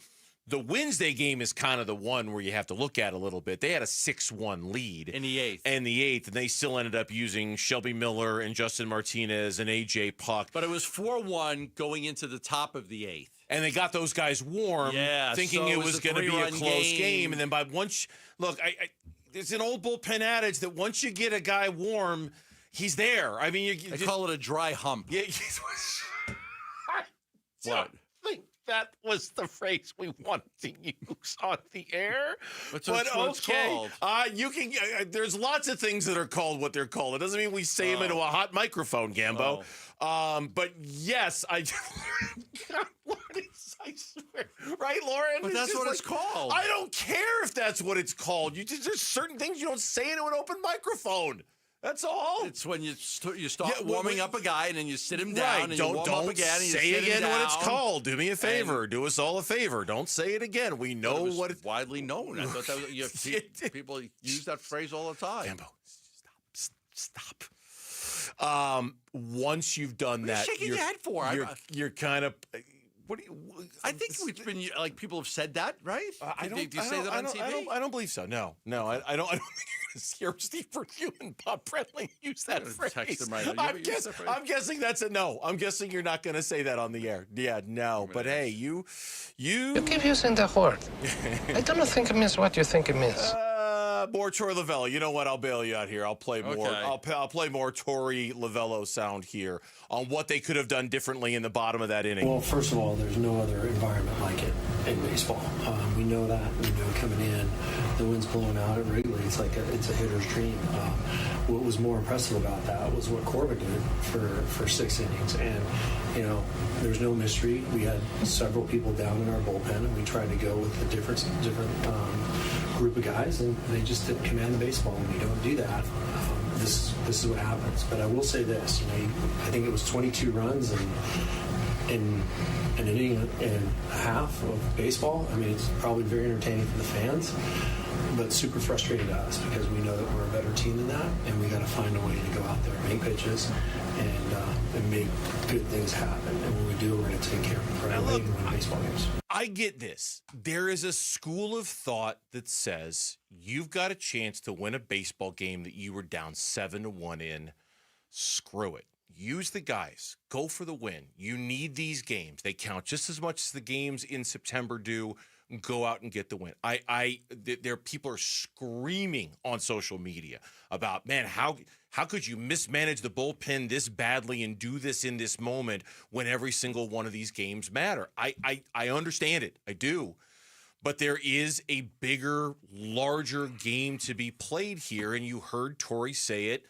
The Wednesday game is kind of the one where you have to look at a little bit. They had a 6-1 lead. In the 8th. And they still ended up using Shelby Miller and Justin Martinez and A.J. Puck. But it was 4-1 going into the top of the 8th. And they got those guys warm, thinking it was going to be a close game. And then it's an old bullpen adage that once you get a guy warm, he's there. I mean, they call it a dry hump. Yeah. What? That was the phrase we wanted to use on the air. That's what it's called. You can. There's lots of things that are called what they're called. It doesn't mean we say them into a hot microphone, Gambo. But yes, I swear, right, Lauren? But that's what it's called. I don't care if that's what it's called. There's certain things you don't say into an open microphone. That's all. It's when you start warming up a guy and then you sit him down and you warm up again and you say sit again him down. what it's called. Do me a favor. Do us all a favor. Don't say it again. We know what it's widely known. I thought that was, people use that phrase all the time. Gambo, stop. Once you've done that, shaking your head for? You're kind of. I think we've been people have said that, right? Do you say that on TV? I don't believe so. No, I don't think you're hear Steve Perdue and Bob Brenly use that phrase. Text him right now. I'm guessing that's a no. I'm guessing you're not going to say that on the air. Yeah, no. But hey, you keep using that word. I don't think it means what you think it means. More Torey Lovello. You know what? I'll bail you out here. I'll play more. Okay. I'll play more Torey Lovello sound here on what they could have done differently in the bottom of that inning. Well, first of all, there's no other environment like it in baseball. We know that. We know coming in. the wind's blowing out at Wrigley. It's like it's a hitter's dream. What was more impressive about that was what Corbin did for 6 innings. And, there's no mystery. We had several people down in our bullpen, and we tried to go with a different group of guys, and they just didn't command the baseball. When you don't do that, this is what happens. But I will say this, I think it was 22 runs in an inning and a half of baseball. I mean, it's probably very entertaining for the fans, but super frustrating to us because we know that we're a better team than that, and we got to find a way to go out there and make pitches and make good things happen. And when we do, we're going to take care of it right away and win baseball games. I get this. There is a school of thought that says you've got a chance to win a baseball game that you were down 7-1 in. Screw it. Use the guys. Go for the win. You need these games. They count just as much as the games in September do. Go out and get the win. There people are screaming on social media about, man, how could you mismanage the bullpen this badly and do this in this moment when every single one of these games matter? I understand it. I do. But there is a bigger, larger game to be played here, and you heard Torey say it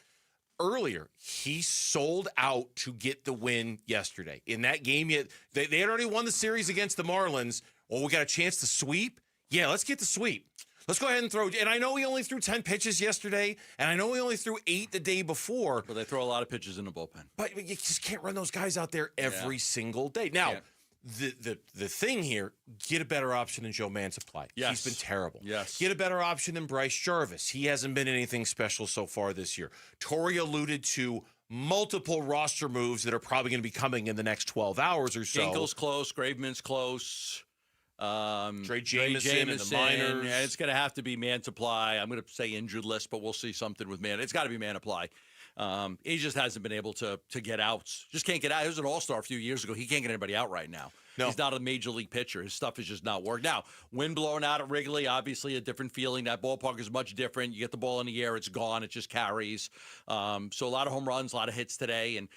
earlier. He sold out to get the win yesterday. In that game, they had already won the series against the Marlins. Well, we got a chance to sweep? Yeah, let's get the sweep. Let's go ahead and throw. And I know he only threw 10 pitches yesterday, and I know he only threw 8 the day before. But they throw a lot of pitches in the bullpen. But you just can't run those guys out there every single day. Now, the thing here, get a better option than Joe Mansupply. Yes. He's been terrible. Yes. Get a better option than Bryce Jarvis. He hasn't been anything special so far this year. Torey alluded to multiple roster moves that are probably going to be coming in the next 12 hours or so. Ginkel's close. Graveman's close. Trey Jameson in the minors. Yeah, it's going to have to be Mansupply. I'm going to say injured list, but we'll see something with Man. It's got to be Mansupply. He just hasn't been able to get outs. Just can't get out. He was an all-star a few years ago. He can't get anybody out right now. No. He's not a major league pitcher. His stuff is just not working. Now, wind blowing out at Wrigley, obviously a different feeling. That ballpark is much different. You get the ball in the air, it's gone. It just carries. So a lot of home runs, a lot of hits today. And,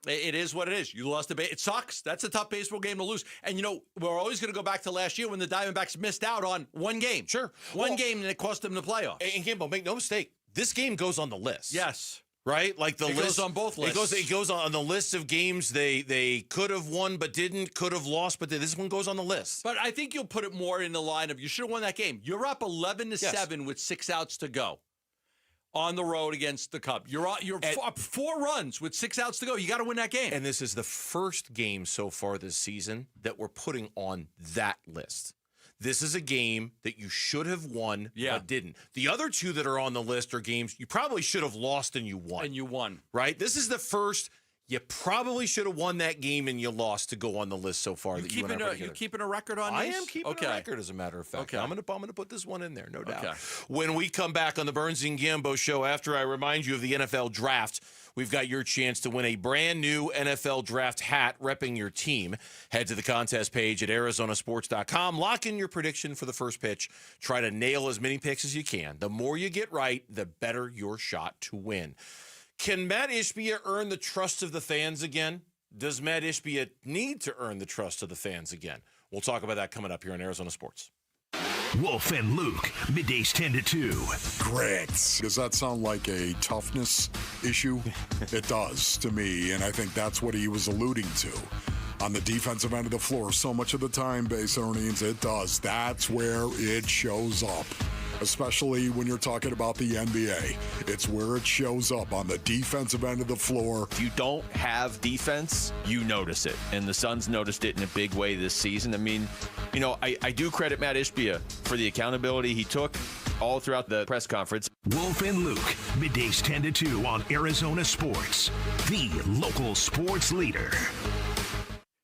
it is what it is. You lost the base. It sucks. That's a tough baseball game to lose. And, we're always going to go back to last year when the Diamondbacks missed out on one game. Sure. One game, and it cost them the playoffs. And Campbell, make no mistake, this game goes on the list. Yes. Right? Like the it list goes on both lists. It goes on the list of games they could have won but didn't, could have lost, but this one goes on the list. But I think you'll put it more in the line of you should have won that game. You're up 11-7 with 6 outs to go. On the road against the Cubs. You're up 4 runs with 6 outs to go. You got to win that game. And this is the first game so far this season that we're putting on that list. This is a game that you should have won but didn't. The other 2 that are on the list are games you probably should have lost and you won. And you won. Right? This is the first you probably should have won that game and you lost to go on the list so far. You keeping a record on this? I am keeping a record, as a matter of fact. Okay. I'm gonna put this one in there, no doubt. Okay. When we come back on the Burns and Gambo show, after I remind you of the NFL draft, we've got your chance to win a brand new NFL draft hat repping your team. Head to the contest page at arizonasports.com. Lock in your prediction for the first pitch. Try to nail as many picks as you can. The more you get right, the better your shot to win. Can Matt Ishbia earn the trust of the fans again? Does Matt Ishbia need to earn the trust of the fans again? We'll talk about that coming up here on Arizona Sports. Wolf and Luke, middays 10 to 2. Grits. Does that sound like a toughness issue? It does to me, and I think that's what he was alluding to. On the defensive end of the floor, so much of the time, base earnings, it does. That's where it shows up. Especially when you're talking about the NBA. It's where it shows up, on the defensive end of the floor. If you don't have defense, you notice it. And the Suns noticed it in a big way this season. I mean, I do credit Matt Ishbia for the accountability he took all throughout the press conference. Wolf and Luke, middays 10 to 2 on Arizona Sports, the local sports leader.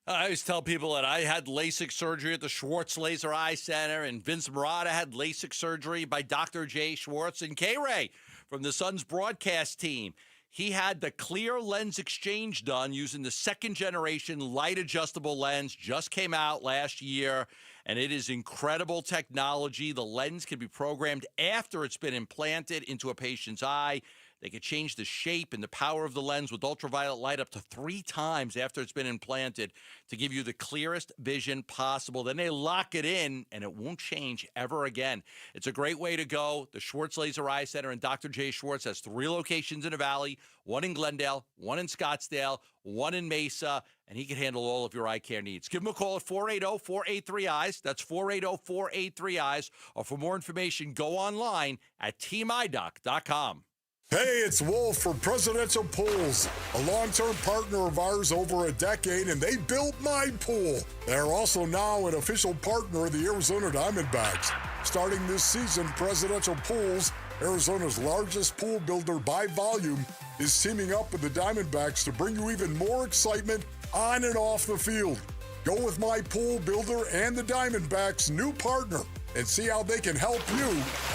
I always tell people that I had LASIK surgery at the Schwartz Laser Eye Center, and Vince Marotta had LASIK surgery by Dr. Jay Schwartz, and K-Ray from the Suns broadcast team. He had the clear lens exchange done using the 2nd-generation light-adjustable lens. Just came out last year, and it is incredible technology. The lens can be programmed after it's been implanted into a patient's eye. They could change the shape and the power of the lens with ultraviolet light up to 3 times after it's been implanted to give you the clearest vision possible. Then they lock it in, and it won't change ever again. It's a great way to go. The Schwartz Laser Eye Center and Dr. J. Schwartz has 3 locations in the Valley, 1 in Glendale, 1 in Scottsdale, 1 in Mesa, and he can handle all of your eye care needs. Give him a call at 480-483-EYES. That's 480-483-EYES. Or for more information, go online at teamidoc.com. Hey, it's Wolf from Presidential Pools, a long-term partner of ours over a decade, and they built my pool. They're also now an official partner of the Arizona Diamondbacks. Starting this season, Presidential Pools, Arizona's largest pool builder by volume, is teaming up with the Diamondbacks to bring you even more excitement on and off the field. Go with my pool builder and the Diamondbacks' new partner and see how they can help you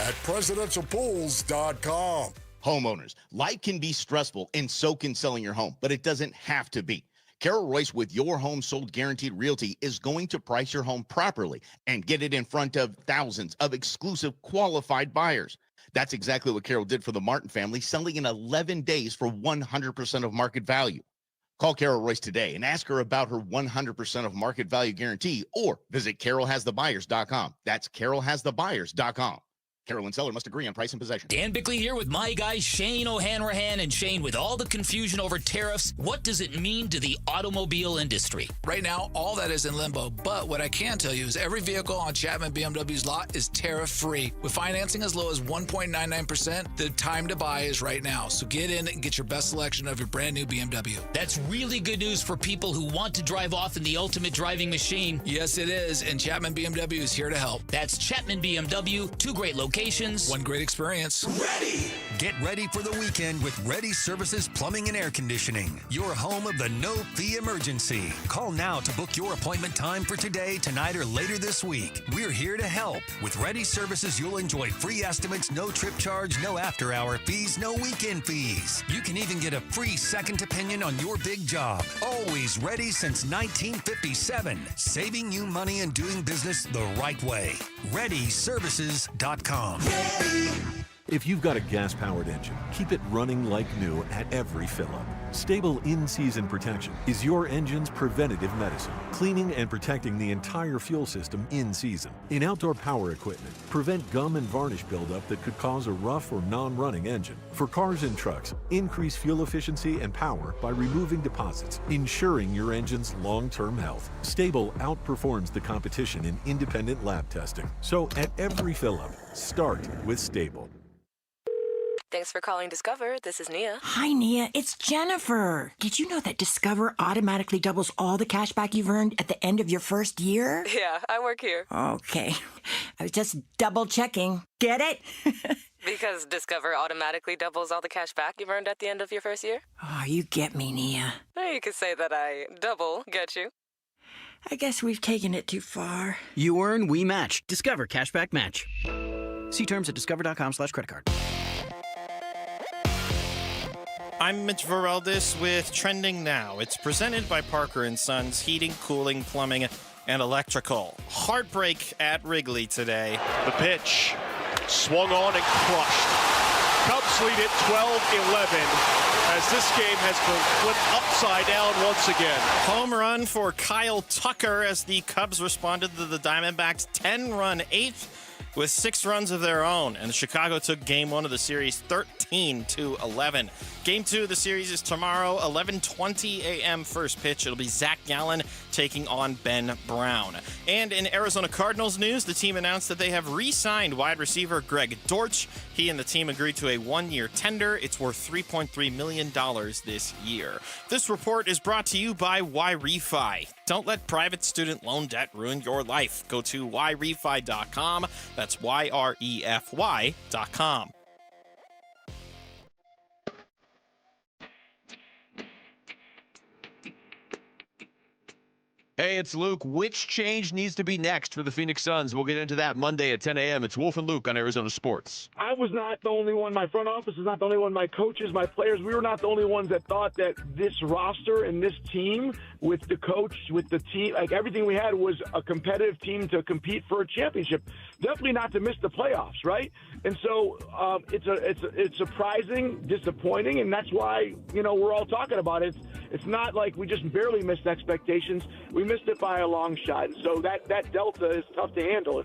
at presidentialpools.com. Homeowners, life can be stressful, and so can selling your home, but it doesn't have to be. Carol Royce with Your Home Sold Guaranteed Realty is going to price your home properly and get it in front of thousands of exclusive qualified buyers. That's exactly what Carol did for the Martin family, selling in 11 days for 100% of market value. Call Carol Royce today and ask her about her 100% of market value guarantee, or visit carolhasthebuyers.com. That's carolhasthebuyers.com. Carol and seller must agree on price and possession. Dan Bickley here with my guy Shane O'Hanrahan. And Shane, with all the confusion over tariffs, what does it mean to the automobile industry? Right now, all that is in limbo. But what I can tell you is every vehicle on Chapman BMW's lot is tariff-free. With financing as low as 1.99%, the time to buy is right now. So get in and get your best selection of your brand new BMW. That's really good news for people who want to drive off in the ultimate driving machine. Yes, it is. And Chapman BMW is here to help. That's Chapman BMW, 2 great locations. One great experience. Ready! Get ready for the weekend with Ready Services Plumbing and Air Conditioning, your home of the no-fee emergency. Call now to book your appointment time for today, tonight, or later this week. We're here to help. With Ready Services, you'll enjoy free estimates, no trip charge, no after-hour fees, no weekend fees. You can even get a free second opinion on your big job. Always ready since 1957, saving you money and doing business the right way. ReadyServices.com. If you've got a gas-powered engine, keep it running like new at every fill-up. Stable in-season protection is your engine's preventative medicine, cleaning and protecting the entire fuel system in season. In outdoor power equipment, prevent gum and varnish buildup that could cause a rough or non-running engine. For cars and trucks, increase fuel efficiency and power by removing deposits, ensuring your engine's long-term health. Stable outperforms the competition in independent lab testing. So at every fill-up, start with Stable. Thanks for calling Discover. This is Nia. Hi, Nia. It's Jennifer. Did you know that Discover automatically doubles all the cash back you've earned at the end of your first year? Yeah, I work here. Okay. I was just double checking. Get it? Because Discover automatically doubles all the cash back you've earned at the end of your first year? Oh, you get me, Nia. You could say that I double get you. I guess we've taken it too far. You earn, we match. Discover Cashback Match. See terms at discover.com/creditcard. I'm Mitch Vareldis with Trending Now. It's presented by Parker & Sons Heating, Cooling, Plumbing, and Electrical. Heartbreak at Wrigley today. The pitch swung on and crushed. Cubs lead it 12-11 as this game has been flipped upside down once again. Home run for Kyle Tucker as the Cubs responded to the Diamondbacks' 10-run eighth with 6 runs of their own, and Chicago took Game 1 of the series 13-11. Game 2 of the series is tomorrow, 11:20 a.m. first pitch. It'll be Zach Gallen taking on Ben Brown. And in Arizona Cardinals news, the team announced that they have re-signed wide receiver Greg Dortch. He and the team agreed to a 1-year tender. It's worth $3.3 million this year. This report is brought to you by YRefi. Don't let private student loan debt ruin your life. Go to YRefi.com. That's YREFY.com. Hey, it's Luke. Which change needs to be next for the Phoenix Suns? We'll get into that Monday at 10 a.m. It's Wolf and Luke on Arizona Sports. I was not the only one. My front office was not the only one. My coaches, my players, we were not the only ones that thought that this roster and this team with the coach, with the team, like everything we had was a competitive team to compete for a championship. definitely not to miss the playoffs, right? And so it's surprising, disappointing, and that's why we're all talking about it. It's not like we just barely missed expectations. We missed it by a long shot. And so that delta is tough to handle.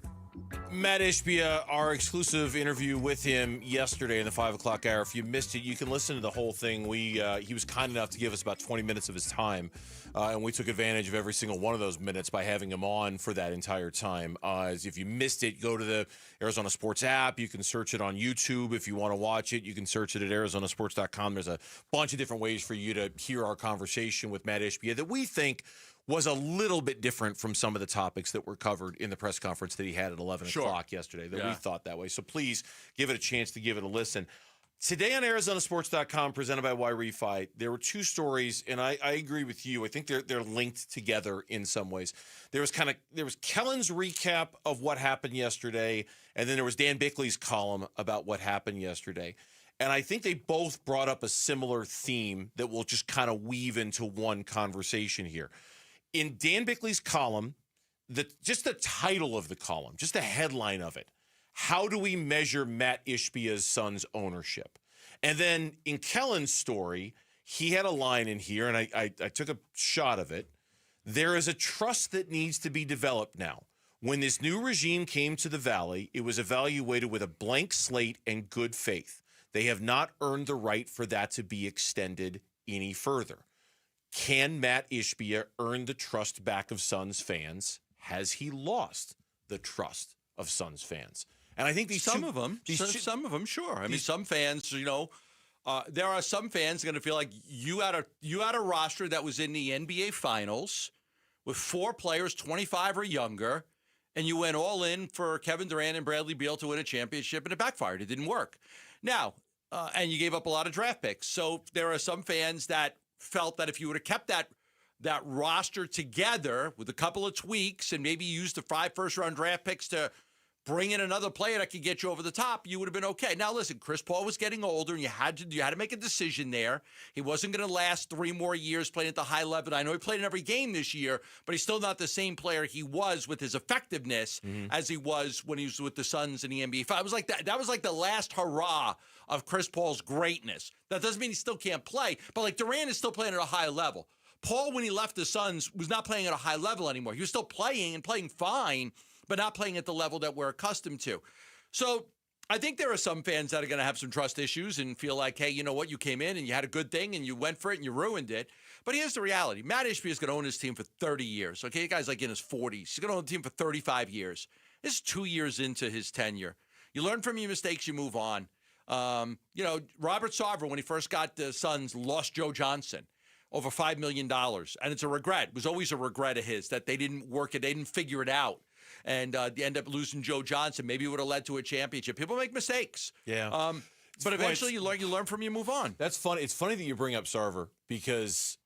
Matt Ishbia, our exclusive interview with him yesterday in the 5 o'clock hour. If you missed it, you can listen to the whole thing. He was kind enough to give us about 20 minutes of his time, and we took advantage of every single one of those minutes by having him on for that entire time. As if you missed it, go to the Arizona Sports app. You can search it on YouTube. If you want to watch it, you can search it at arizonasports.com. There's a bunch of different ways for you to hear our conversation with Matt Ishbia that we think was a little bit different from some of the topics that were covered in the press conference that he had at 11 o'clock yesterday, that we thought that way. So please give it a chance to give it a listen. Today on arizonasports.com, presented by Y-Refi, there were two stories, and I agree with you. I think they're linked together in some ways. There was Kellen's recap of what happened yesterday, and then there was Dan Bickley's column about what happened yesterday. And I think they both brought up a similar theme that we'll just kind of weave into one conversation here. In Dan Bickley's column, just the title of the column, just the headline of it, how do we measure Matt Ishbia's son's ownership? And then in Kellen's story, he had a line in here, and I took a shot of it. There is a trust that needs to be developed now. When this new regime came to the Valley, it was evaluated with a blank slate and good faith. They have not earned the right for that to be extended any further. Can Matt Ishbia earn the trust back of Suns fans? Has he lost the trust of Suns fans? And I think some of them, sure. I mean, some fans, there are some fans going to feel like you had a roster that was in the NBA Finals with 4 players 25 or younger, and you went all in for Kevin Durant and Bradley Beal to win a championship, and it backfired. It didn't work. Now, and you gave up a lot of draft picks. So there are some fans that felt that if you would have kept that roster together with a couple of tweaks and maybe used the 5 first-round draft picks to bring in another player that could get you over the top, you would have been okay. Now, listen, Chris Paul was getting older, and you had to make a decision there. He wasn't going to last 3 more years playing at the high level. I know he played in every game this year, but he's still not the same player he was with his effectiveness as he was when he was with the Suns in the NBA. It was like that was like the last hurrah of Chris Paul's greatness. That doesn't mean he still can't play, but like Durant is still playing at a high level. Paul, when he left the Suns, was not playing at a high level anymore. He was still playing and playing fine, but not playing at the level that we're accustomed to. So I think there are some fans that are going to have some trust issues and feel like, hey, you know what? You came in and you had a good thing and you went for it and you ruined it. But here's the reality. Matt Ishbia is going to own his team for 30 years. Okay, the guy's like in his 40s. He's going to own the team for 35 years. This is 2 years into his tenure. You learn from your mistakes, you move on. Robert Sarver, when he first got the Suns, lost Joe Johnson over $5 million. And it's a regret. It was always a regret of his that they didn't work it. They didn't figure it out. And they end up losing Joe Johnson. Maybe it would have led to a championship. People make mistakes. Yeah. But eventually you learn from, you move on. That's funny. It's funny that you bring up Sarver because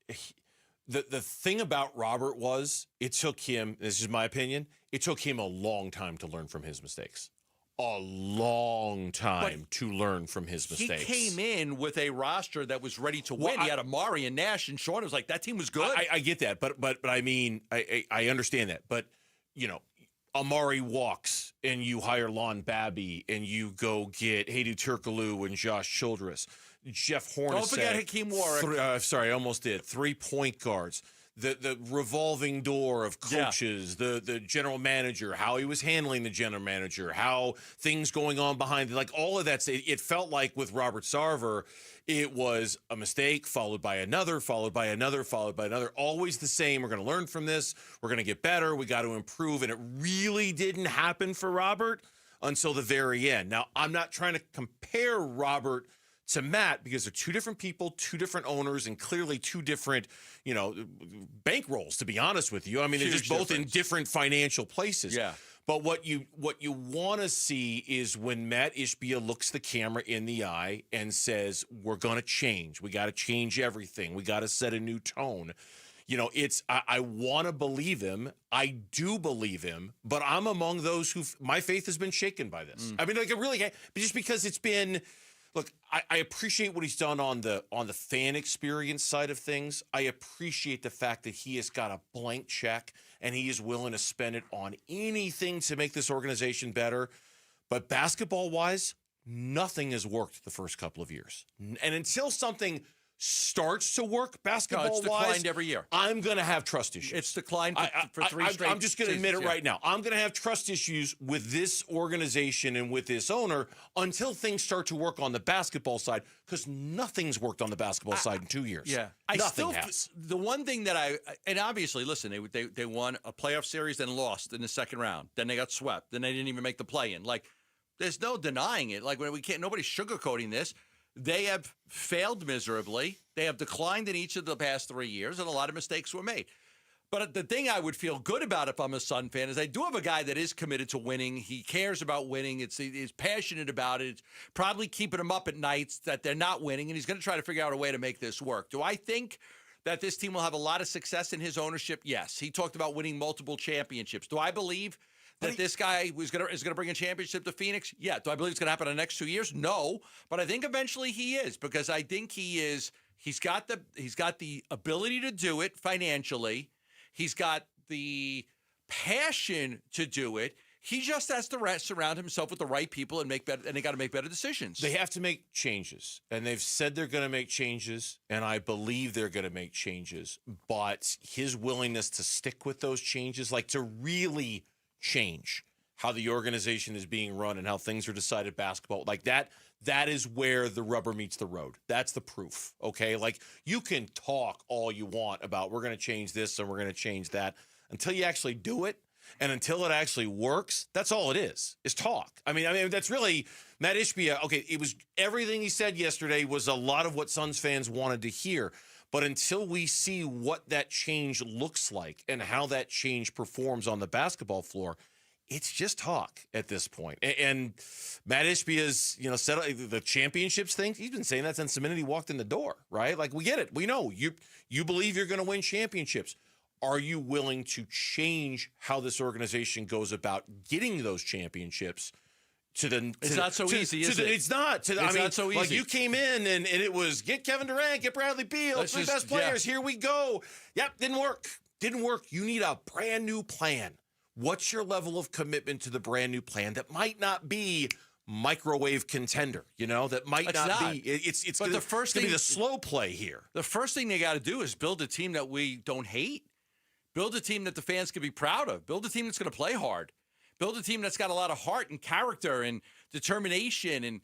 the thing about Robert was it took him, this is my opinion, it took him a long time to learn from his mistakes. A long time to learn from his mistakes. He came in with a roster that was ready to win. He had Amari and Nash and Sean. It was like, that team was good. I get that, but I mean, I understand that. But, Amari walks and you hire Lon Babby and you go get Hedu Turkoglu and Josh Childress. Jeff Hornacek. Don't forget Hakeem Warwick. Sorry, I almost did. 3 point guards. The revolving door of coaches, the general manager, how he was handling the general manager, how things going on behind, like all of that. It felt like with Robert Sarver, it was a mistake followed by another, followed by another, followed by another. Always the same. We're going to learn from this. We're going to get better. We got to improve. And it really didn't happen for Robert until the very end. Now, I'm not trying to compare Robert to Matt because they're 2 different people, 2 different owners, and clearly 2 different, bankrolls, to be honest with you. I mean, they're just both in different financial places. Yeah. But what you want to see is when Matt Ishbia looks the camera in the eye and says, we're going to change. We got to change everything. We got to set a new tone. I want to believe him. I do believe him, but I'm among those my faith has been shaken by this. I mean, like it really, just because it's been, Look, I appreciate what he's done on the fan experience side of things. I appreciate the fact that he has got a blank check and he is willing to spend it on anything to make this organization better. But basketball-wise, nothing has worked the first couple of years. And until something starts to work basketball-wise, it's declined every year. I'm going to have trust issues. It's declined for three straight I'm just going to admit it seasons, right now. I'm going to have trust issues with this organization and with this owner until things start to work on the basketball side, because nothing's worked on the basketball side in 2 years. Yeah. Nothing has. The one thing that and obviously, listen, they won a playoff series, then lost in the second round. Then they got swept. Then they didn't even make the play-in. Like, there's no denying it. Like, nobody's sugarcoating this. They have failed miserably. They have declined in each of the past 3 years, and a lot of mistakes were made. But the thing I would feel good about if I'm a Sun fan is I do have a guy that is committed to winning. He cares about winning. He's passionate about it. It's probably keeping him up at nights that they're not winning, and he's going to try to figure out a way to make this work. Do I think that this team will have a lot of success in his ownership? Yes. He talked about winning multiple championships. Do I believe that this guy is going to bring a championship to Phoenix? Yeah. Do I believe it's going to happen in the next 2 years? No. But I think eventually he is, because I think he's got the ability to do it financially. He's got the passion to do it. He just has to surround himself with the right people and they got to make better decisions. They have to make changes, and they've said they're going to make changes, and I believe they're going to make changes. But his willingness to stick with those changes, like to really change how the organization is being run and how things are decided basketball, like that is where the rubber meets the road. That's the proof, okay? Like, you can talk all you want about we're going to change this and we're going to change that until you actually do it, and until it actually works. That's all it is talk. I mean that's really Matt Ishbia. Okay, it was everything he said yesterday was a lot of what Suns fans wanted to hear. But until we see what that change looks like and how that change performs on the basketball floor, it's just talk at this point. And Matt Ishbia's, said the championships thing. He's been saying that since the minute he walked in the door, right? Like, we get it. We know you believe you're going to win championships. Are you willing to change how this organization goes about getting those championships? It's not so easy, is it? It's not. Not so easy. Like, you came in and it was get Kevin Durant, get Bradley Beal, three best players. Yeah. Here we go. Yep, didn't work. You need a brand new plan. What's your level of commitment to the brand new plan that might not be microwave contender? That might not be. It's going to be the slow play here. The first thing they got to do is build a team that we don't hate. Build a team that the fans can be proud of. Build a team that's going to play hard. Build a team that's got a lot of heart and character and determination. And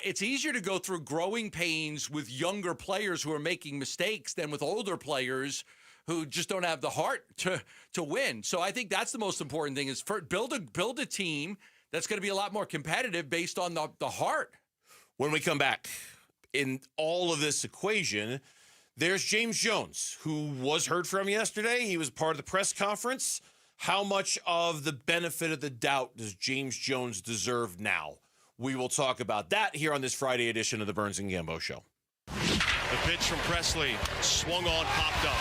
it's easier to go through growing pains with younger players who are making mistakes than with older players who just don't have the heart to win. So I think that's the most important thing is build a team that's going to be a lot more competitive based on the heart. When we come back, in all of this equation, there's James Jones, who was heard from yesterday. He was part of the press conference. How much of the benefit of the doubt does James Jones deserve now? We will talk about that here on this Friday edition of the Burns and Gambo Show. The pitch from Presley, swung on, popped up.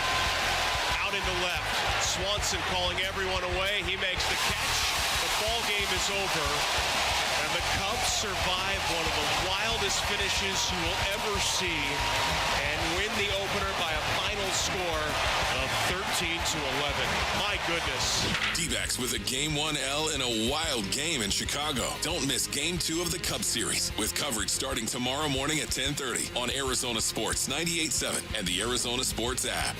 Out into left. Swanson calling everyone away. He makes the catch. The ball game is over. And the Cubs survive one of the wildest finishes you will ever see and win the opener by a final score of 13-11. My goodness. D-backs with a Game 1L in a wild game in Chicago. Don't miss Game 2 of the Cubs series with coverage starting tomorrow morning at 10:30 on Arizona Sports 98.7 and the Arizona Sports app.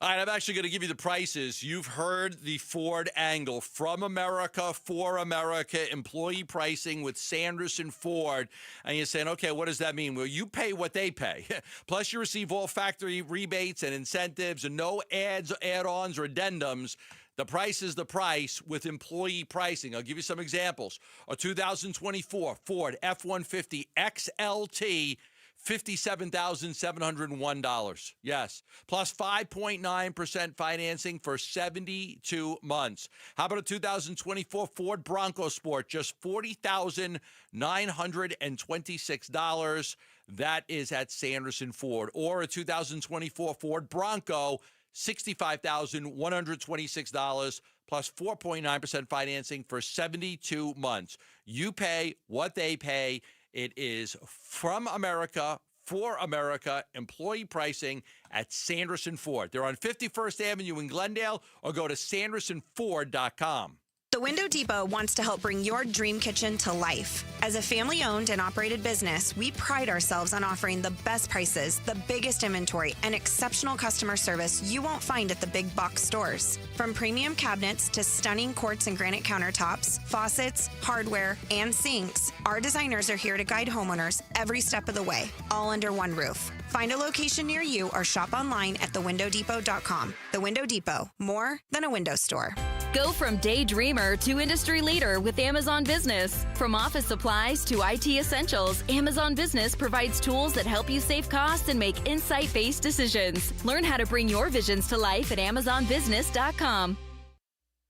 All right, I'm actually going to give you the prices. You've heard the Ford angle. From America, for America, employee pricing with Sanderson Ford. And you're saying, okay, what does that mean? Well, you pay what they pay. Plus, you receive all factory rebates and incentives and no ads, add-ons, or addendums. The price is the price with employee pricing. I'll give you some examples. A 2024 Ford F-150 XLT, $57,701. Yes. Plus 5.9% financing for 72 months. How about a 2024 Ford Bronco Sport? Just $40,926. That is at Sanderson Ford. Or a 2024 Ford Bronco, $65,126 plus 4.9% financing for 72 months. You pay what they pay. It is from America, for America, employee pricing at Sanderson Ford. They're on 51st Avenue in Glendale, or go to sandersonford.com. The Window Depot wants to help bring your dream kitchen to life. As a family-owned and operated business, we pride ourselves on offering the best prices, the biggest inventory, and exceptional customer service you won't find at the big box stores. From premium cabinets to stunning quartz and granite countertops, faucets, hardware, and sinks, our designers are here to guide homeowners every step of the way, all under one roof. Find a location near you or shop online at thewindowdepot.com. The Window Depot, more than a window store. Go from daydreamer to industry leader with Amazon Business. From office supplies to IT essentials, Amazon Business provides tools that help you save costs and make insight-based decisions. Learn how to bring your visions to life at amazonbusiness.com.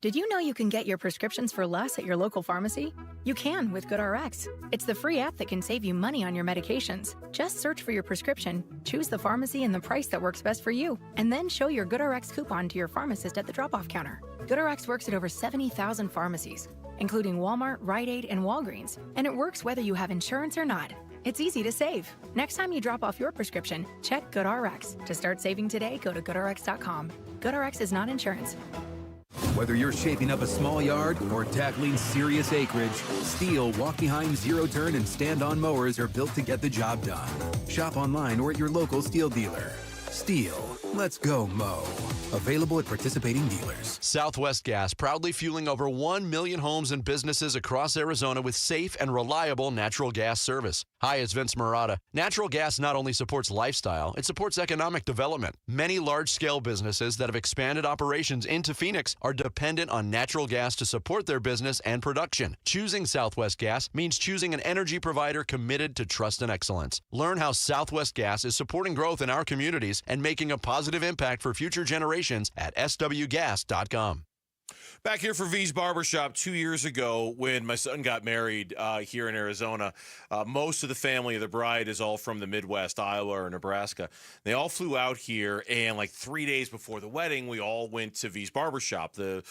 Did you know you can get your prescriptions for less at your local pharmacy? You can with GoodRx. It's the free app that can save you money on your medications. Just search for your prescription, choose the pharmacy and the price that works best for you, and then show your GoodRx coupon to your pharmacist at the drop-off counter. GoodRx works at over 70,000 pharmacies, including Walmart, Rite Aid, and Walgreens, and it works whether you have insurance or not. It's easy to save. Next time you drop off your prescription, check GoodRx. To start saving today, go to GoodRx.com. GoodRx is not insurance. Whether you're shaping up a small yard or tackling serious acreage, Steel walk-behind zero-turn and stand-on mowers are built to get the job done. Shop online or at your local Steel dealer. Steel, let's go mow. Available at participating dealers. Southwest Gas, proudly fueling over 1 million homes and businesses across Arizona with safe and reliable natural gas service. Hi, it's Vince Murata. Natural gas not only supports lifestyle, it supports economic development. Many large-scale businesses that have expanded operations into Phoenix are dependent on natural gas to support their business and production. Choosing Southwest Gas means choosing an energy provider committed to trust and excellence. Learn how Southwest Gas is supporting growth in our communities and making a positive impact for future generations at swgas.com. Back here for V's Barbershop 2 years ago when my son got married here in Arizona. Most of the family of the bride is all from the Midwest, Iowa or Nebraska. They all flew out here, and like 3 days before the wedding, we all went to V's Barbershop. The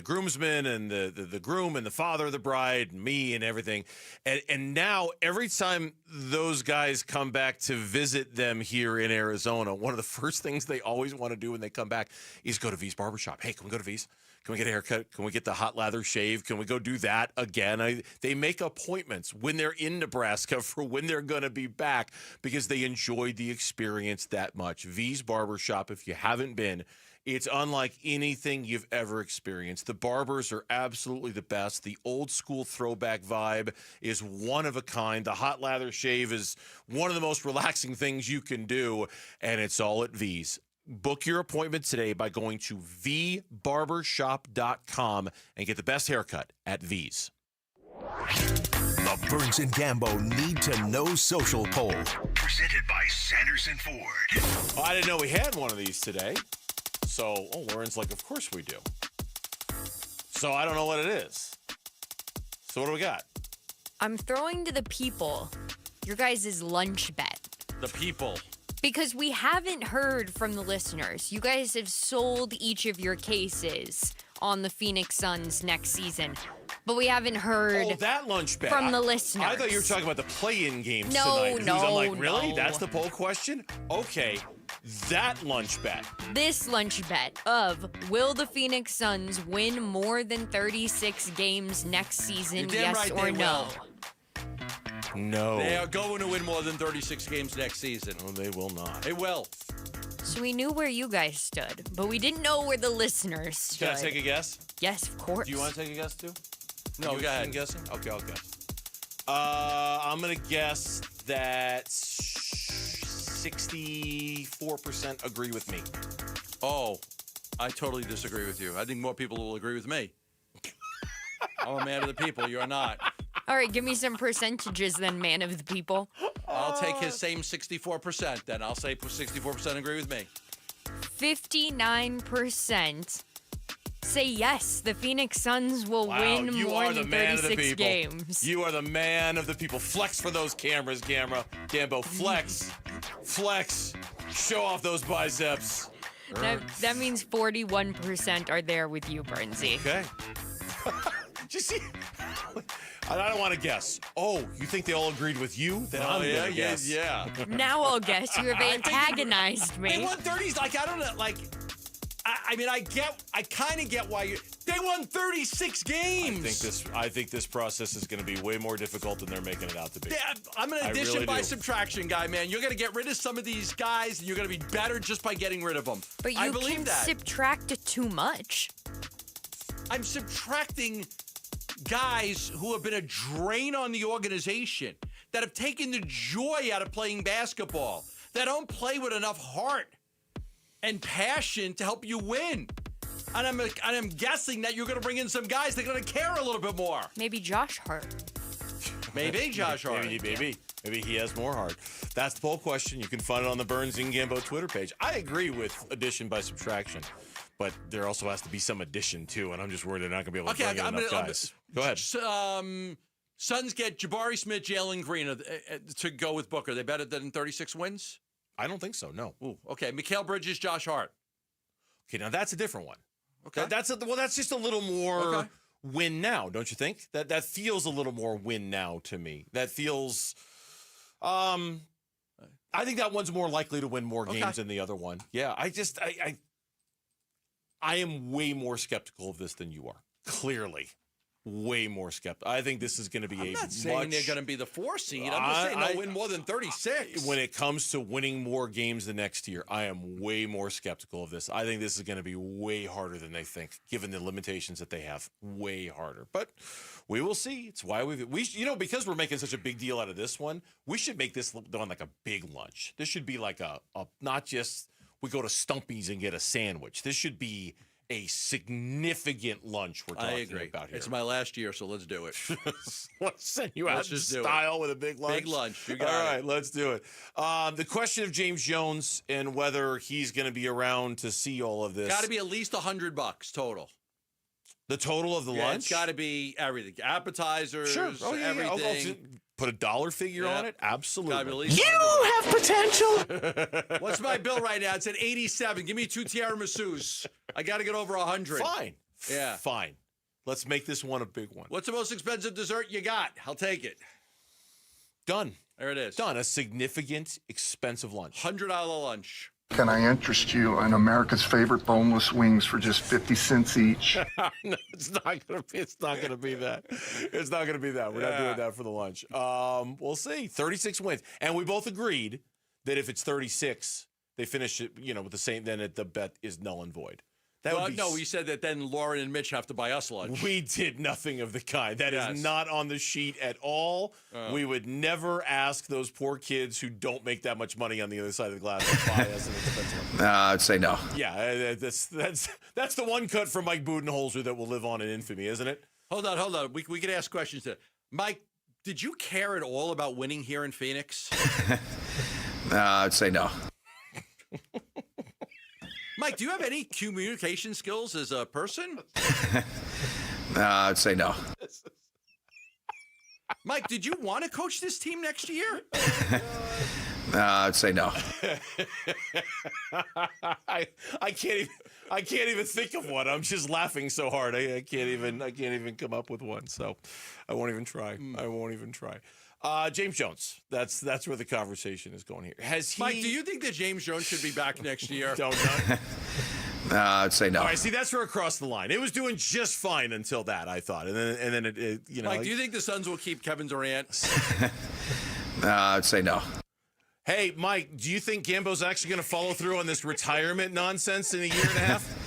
groomsmen and the groom and the father of the bride, and me and everything. And now every time those guys come back to visit them here in Arizona, one of the first things they always want to do when they come back is go to V's Barbershop. Hey, can we go to V's? Can we get a haircut? Can we get the hot lather shave? Can we go do that again? They make appointments when they're in Nebraska for when they're going to be back because they enjoyed the experience that much. V's Barbershop, if you haven't been, it's unlike anything you've ever experienced. The barbers are absolutely the best. The old school throwback vibe is one of a kind. The hot lather shave is one of the most relaxing things you can do, and it's all at V's. Book your appointment today by going to vbarbershop.com and get the best haircut at V's. The Burns and Gambo Need to Know Social Poll, presented by Sanderson Ford. Oh, I didn't know we had one of these today. So, Lauren's like, of course we do. So I don't know what it is. So what do we got? I'm throwing to the people your guys' lunch bet. The people. Because we haven't heard from the listeners. You guys have sold each of your cases on the Phoenix Suns next season. But we haven't heard that lunch bet from the listeners. I thought you were talking about the play-in games tonight. I'm like, really? That's the poll question? Okay, that lunch bet. This lunch bet of will the Phoenix Suns win more than 36 games next season, yes right, or no? No. They are going to win more than 36 games next season. Oh, they will not. They will. So we knew where you guys stood, but we didn't know where the listeners stood. Can I take a guess? Yes, of course. Do you want to take a guess, too? No, go ahead. Guessing? Okay, I'll guess. I'm going to guess that 64% agree with me. Oh, I totally disagree with you. I think more people will agree with me. I'm a man of the people. You're not. All right, give me some percentages then, man of the people. I'll take his same 64% then. I'll say 64% agree with me. 59% say yes, the Phoenix Suns will win more than 36 games. You are the man of the people. Flex for those cameras, Gambo. Flex. Flex. Show off those biceps. That means 41% are there with you, Burnsy. Okay. Did you see? I don't want to guess. Oh, you think they all agreed with you? Then I'm going to guess. Yeah. Now I'll guess. You have antagonized me. They won 30s. Like, I don't know. Like, I kind of get why you. They won 36 games. I think this process is going to be way more difficult than they're making it out to be. Yeah, I'm an addition really by do. subtraction guy, man. You're going to get rid of some of these guys, and you're going to be better just by getting rid of them. But you I believe can that. subtract too much. I'm subtracting guys who have been a drain on the organization, that have taken the joy out of playing basketball, that don't play with enough heart and passion to help you win. And I'm guessing that you're going to bring in some guys that are going to care a little bit more. Maybe Josh Hart. Maybe Josh Hart. Maybe he has more heart. That's the poll question. You can find it on the Burns and Gambo Twitter page. I agree with addition by subtraction, but there also has to be some addition too, and I'm just worried they're not going to be able to bring in enough guys. Go ahead. Suns get Jabari Smith, Jalen Green to go with Booker. They better than 36 wins? I don't think so, no. Ooh, okay. Mikal Bridges, Josh Hart. Okay, now that's a different one. Okay. That's just a little more win now, don't you think? That feels a little more win now to me. That feels I think that one's more likely to win more games than the other one. Yeah, I am way more skeptical of this than you are. Clearly. Way more skeptical. I think this is going to be I'm not saying they're going to be the 4 seed. I'm just saying they'll win more than 36. When it comes to winning more games the next year, I am way more skeptical of this. I think this is going to be way harder than they think, given the limitations that they have. Way harder. But we will see. It's why because we're making such a big deal out of this one, we should make this on like a big lunch. This should be like a not just we go to Stumpy's and get a sandwich. This should be a significant lunch we're talking about here. It's my last year, so let's do it. Let's send you out in style with a big lunch. Big lunch. You All got right, let's do it. The question of James Jones and whether he's going to be around to see all of this. Got to be at least $100 total. The total of the lunch? It's got to be everything. Appetizers, sure. everything. Put a dollar figure on it? Absolutely. You have potential. What's my bill right now? It's at 87. Give me 2 tiramisus. I got to get over 100. Fine. Yeah. Fine. Let's make this one a big one. What's the most expensive dessert you got? I'll take it. Done. There it is. Done. A significant, expensive lunch. $100 lunch. Can I interest you in America's favorite boneless wings for just 50 cents each? No, it's not gonna be. It's not gonna be that. It's not gonna be that. We're not doing that for the lunch. We'll see. 36 wins, and we both agreed that if it's 36, they finish it. With the same. Then the bet is null and void. No, we said that then Lauren and Mitch have to buy us lunch. We did nothing of the kind. That is not on the sheet at all. We would never ask those poor kids who don't make that much money on the other side of the glass to buy us an expensive lunch. I'd say no. Yeah, that's the one cut from Mike Budenholzer that will live on in infamy, isn't it? Hold on. We could ask questions to Mike. Did you care at all about winning here in Phoenix? I'd say no. Mike, do you have any communication skills as a person? I'd say no. Mike, did you want to coach this team next year? I'd say no. I can't even think of one. I'm just laughing so hard. I can't even come up with one. So I won't even try. James Jones. That's where the conversation is going here. Mike, do you think that James Jones should be back next year? Don't. I'd say no. All right, see, that's where it crossed the line. It was doing just fine until that, I thought, and then it Mike, do you think the Suns will keep Kevin Durant? I'd say no. Hey, Mike, do you think Gambo's actually going to follow through on this retirement nonsense in a year and a half?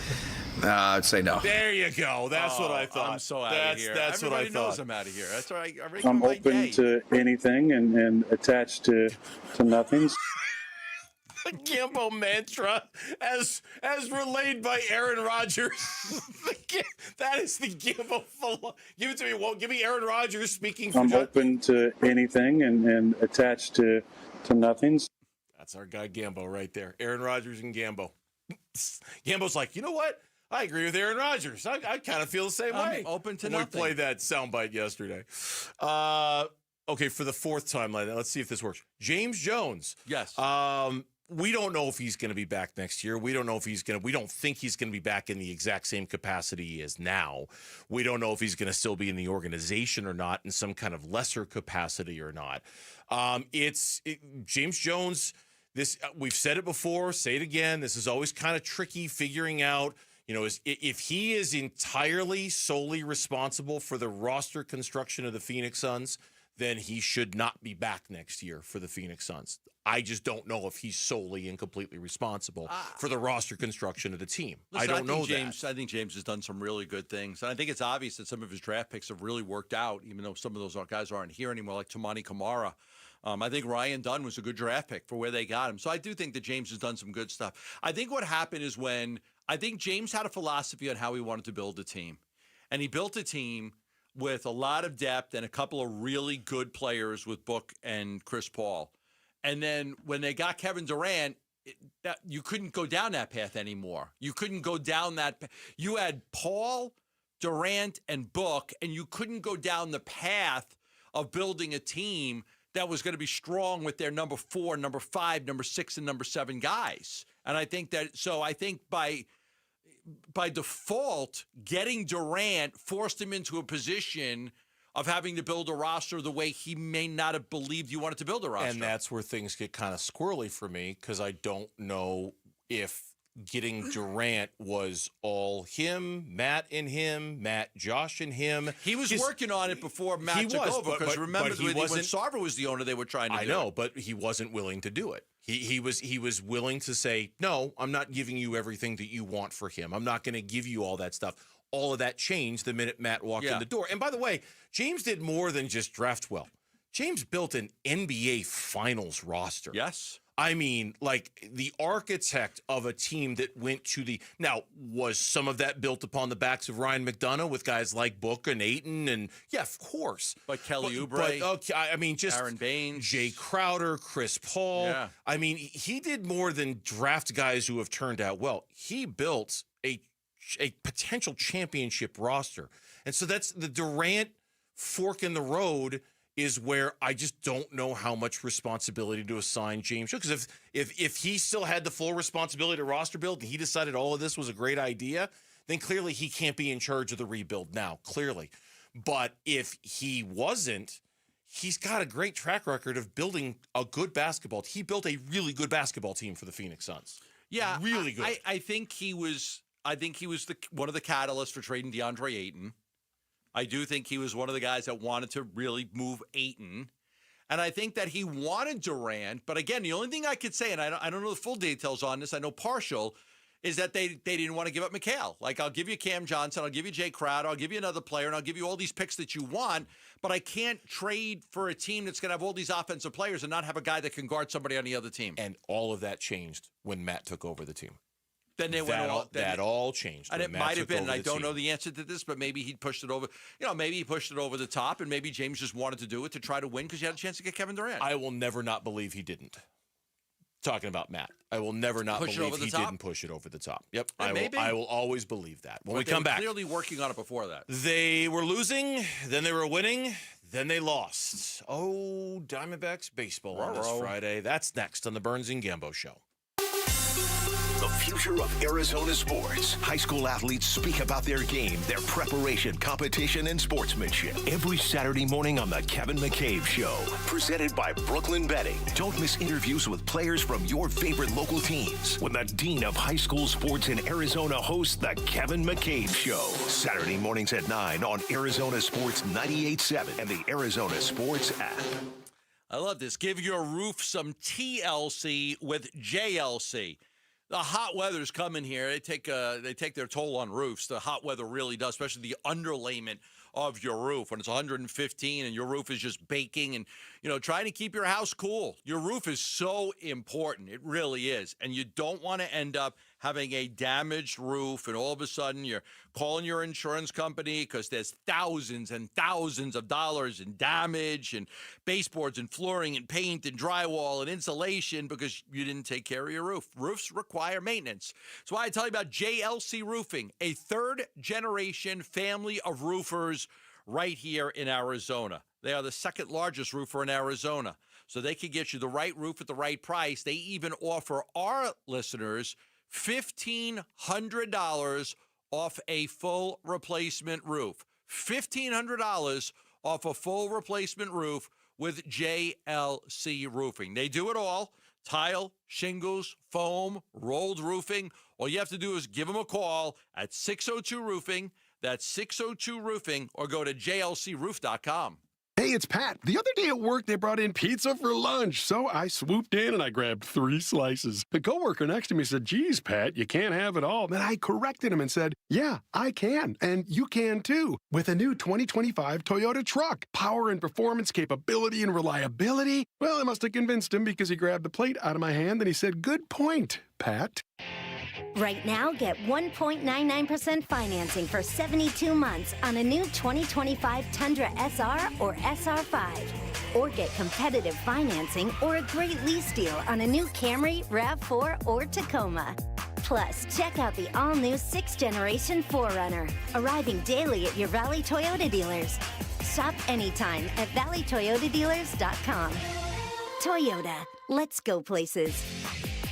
I'd say no. There you go. That's what I thought. I'm so out of here. That's what I thought. Everybody knows I'm out of here. That's right. I'm open to anything and attached to nothing. The Gambo mantra, as relayed by Aaron Rodgers. That is the Gambo. Give it to me. Well, give me Aaron Rodgers speaking. I'm open to anything and attached to nothing. That's our guy Gambo right there. Aaron Rodgers and Gambo. Gambo's like, you know what? I agree with Aaron Rodgers. I kind of feel the same way. Open to when nothing. We played that soundbite yesterday. Okay, for the fourth time, let's see if this works. James Jones. Yes. we don't know if he's going to be back next year. We don't know if we don't think he's going to be back in the exact same capacity he is now. We don't know if he's going to still be in the organization or not, in some kind of lesser capacity or not. James Jones, we've said it before, say it again. This is always kind of tricky figuring out, if he is entirely solely responsible for the roster construction of the Phoenix Suns, then he should not be back next year for the Phoenix Suns. I just don't know if he's solely and completely responsible for the roster construction of the team. Listen, I don't know James, I think James has done some really good things. And I think it's obvious that some of his draft picks have really worked out, even though some of those guys aren't here anymore, like Tamani Kamara. I think Ryan Dunn was a good draft pick for where they got him. So I do think that James has done some good stuff. I think what happened is I think James had a philosophy on how he wanted to build a team. And he built a team with a lot of depth and a couple of really good players with Book and Chris Paul. And then when they got Kevin Durant, you couldn't go down that path anymore. You couldn't go down that path. You had Paul, Durant, and Book, and you couldn't go down the path of building a team that was going to be strong with their number 4, number 5, number 6, and number 7 guys. And I think by default, getting Durant forced him into a position of having to build a roster the way he may not have believed you wanted to build a roster. And that's where things get kind of squirrely for me, because I don't know if getting Durant was all him, Matt and him, Matt, Josh and him. He was working on it before Matt took over, because remember when Sarver was the owner, they were trying to do it. I know, but he wasn't willing to do it. He was willing to say, no, I'm not giving you everything that you want for him. I'm not going to give you all that stuff. All of that changed the minute Matt walked in the door. And by the way, James did more than just draft well. James built an NBA Finals roster. Yes. I mean, like the architect of a team that went to the – now, was some of that built upon the backs of Ryan McDonough with guys like Book and Ayton? And yeah, of course. But Kelly Oubre. I mean, just Aaron Baines. Jay Crowder, Chris Paul. Yeah. I mean, he did more than draft guys who have turned out well. He built a potential championship roster. And so that's the Durant fork in the road is where I just don't know how much responsibility to assign James. Because if he still had the full responsibility to roster build and he decided all of this was a great idea, then clearly he can't be in charge of the rebuild now, clearly. But if he wasn't, he's got a great track record of building a good basketball. He built a really good basketball team for the Phoenix Suns. Yeah, really good. I think he was one of the catalysts for trading DeAndre Ayton. I do think he was one of the guys that wanted to really move Ayton. And I think that he wanted Durant. But again, the only thing I could say, and I don't know the full details on this, I know partial, is that they didn't want to give up Mikal. Like, I'll give you Cam Johnson, I'll give you Jay Crowder, I'll give you another player, and I'll give you all these picks that you want, but I can't trade for a team that's going to have all these offensive players and not have a guy that can guard somebody on the other team. And all of that changed when Matt took over the team. Then they went all changed. And it might have been, and I don't know the answer to this, but maybe he pushed it over. Maybe he pushed it over the top, and maybe James just wanted to do it to try to win because he had a chance to get Kevin Durant. I will never not believe he didn't. Talking about Matt, I will never not believe he didn't push it over the top. Yep, I will always believe that. When we come back, clearly working on it before that. They were losing, then they were winning, then they lost. Oh, Diamondbacks baseball on this Friday. That's next on the Burns and Gambo Show. The future of Arizona sports. High school athletes speak about their game, their preparation, competition, and sportsmanship. Every Saturday morning on The Kevin McCabe Show. Presented by Brooklyn Betting. Don't miss interviews with players from your favorite local teams when the Dean of High School Sports in Arizona hosts The Kevin McCabe Show. Saturday mornings at 9 on Arizona Sports 98.7 and the Arizona Sports app. I love this. Give your roof some TLC with JLC. The hot weather's coming here. They take their toll on roofs. The hot weather really does, especially the underlayment of your roof when it's 115 and your roof is just baking and, trying to keep your house cool. Your roof is so important. It really is. And you don't want to end up having a damaged roof and all of a sudden you're calling your insurance company because there's thousands and thousands of dollars in damage and baseboards and flooring and paint and drywall and insulation because you didn't take care of your roof. Roofs require maintenance. That's why I tell you about JLC Roofing, a third-generation family of roofers right here in Arizona. They are the second largest roofer in Arizona. so they can get you the right roof at the right price. They even offer our listeners $1,500 off a full replacement roof. $1,500 off a full replacement roof with JLC Roofing. They do it all. Tile, shingles, foam, rolled roofing. All you have to do is give them a call at 602-ROOFING. That's 602-ROOFING, or go to jlcroof.com. Hey, it's Pat. The other day at work, they brought in pizza for lunch, so I swooped in and I grabbed 3 slices. The coworker next to me said, "Geez, Pat, you can't have it all." Then I corrected him and said, "Yeah, I can, and you can too. With a new 2025 Toyota truck, power and performance, capability and reliability." Well, I must have convinced him because he grabbed the plate out of my hand and he said, "Good point, Pat." Right now, get 1.99% financing for 72 months on a new 2025 Tundra SR or SR5. Or get competitive financing or a great lease deal on a new Camry, RAV4, or Tacoma. Plus, check out the all-new 6th-generation 4Runner, arriving daily at your Valley Toyota dealers. Shop anytime at valleytoyotadealers.com. Toyota, let's go places.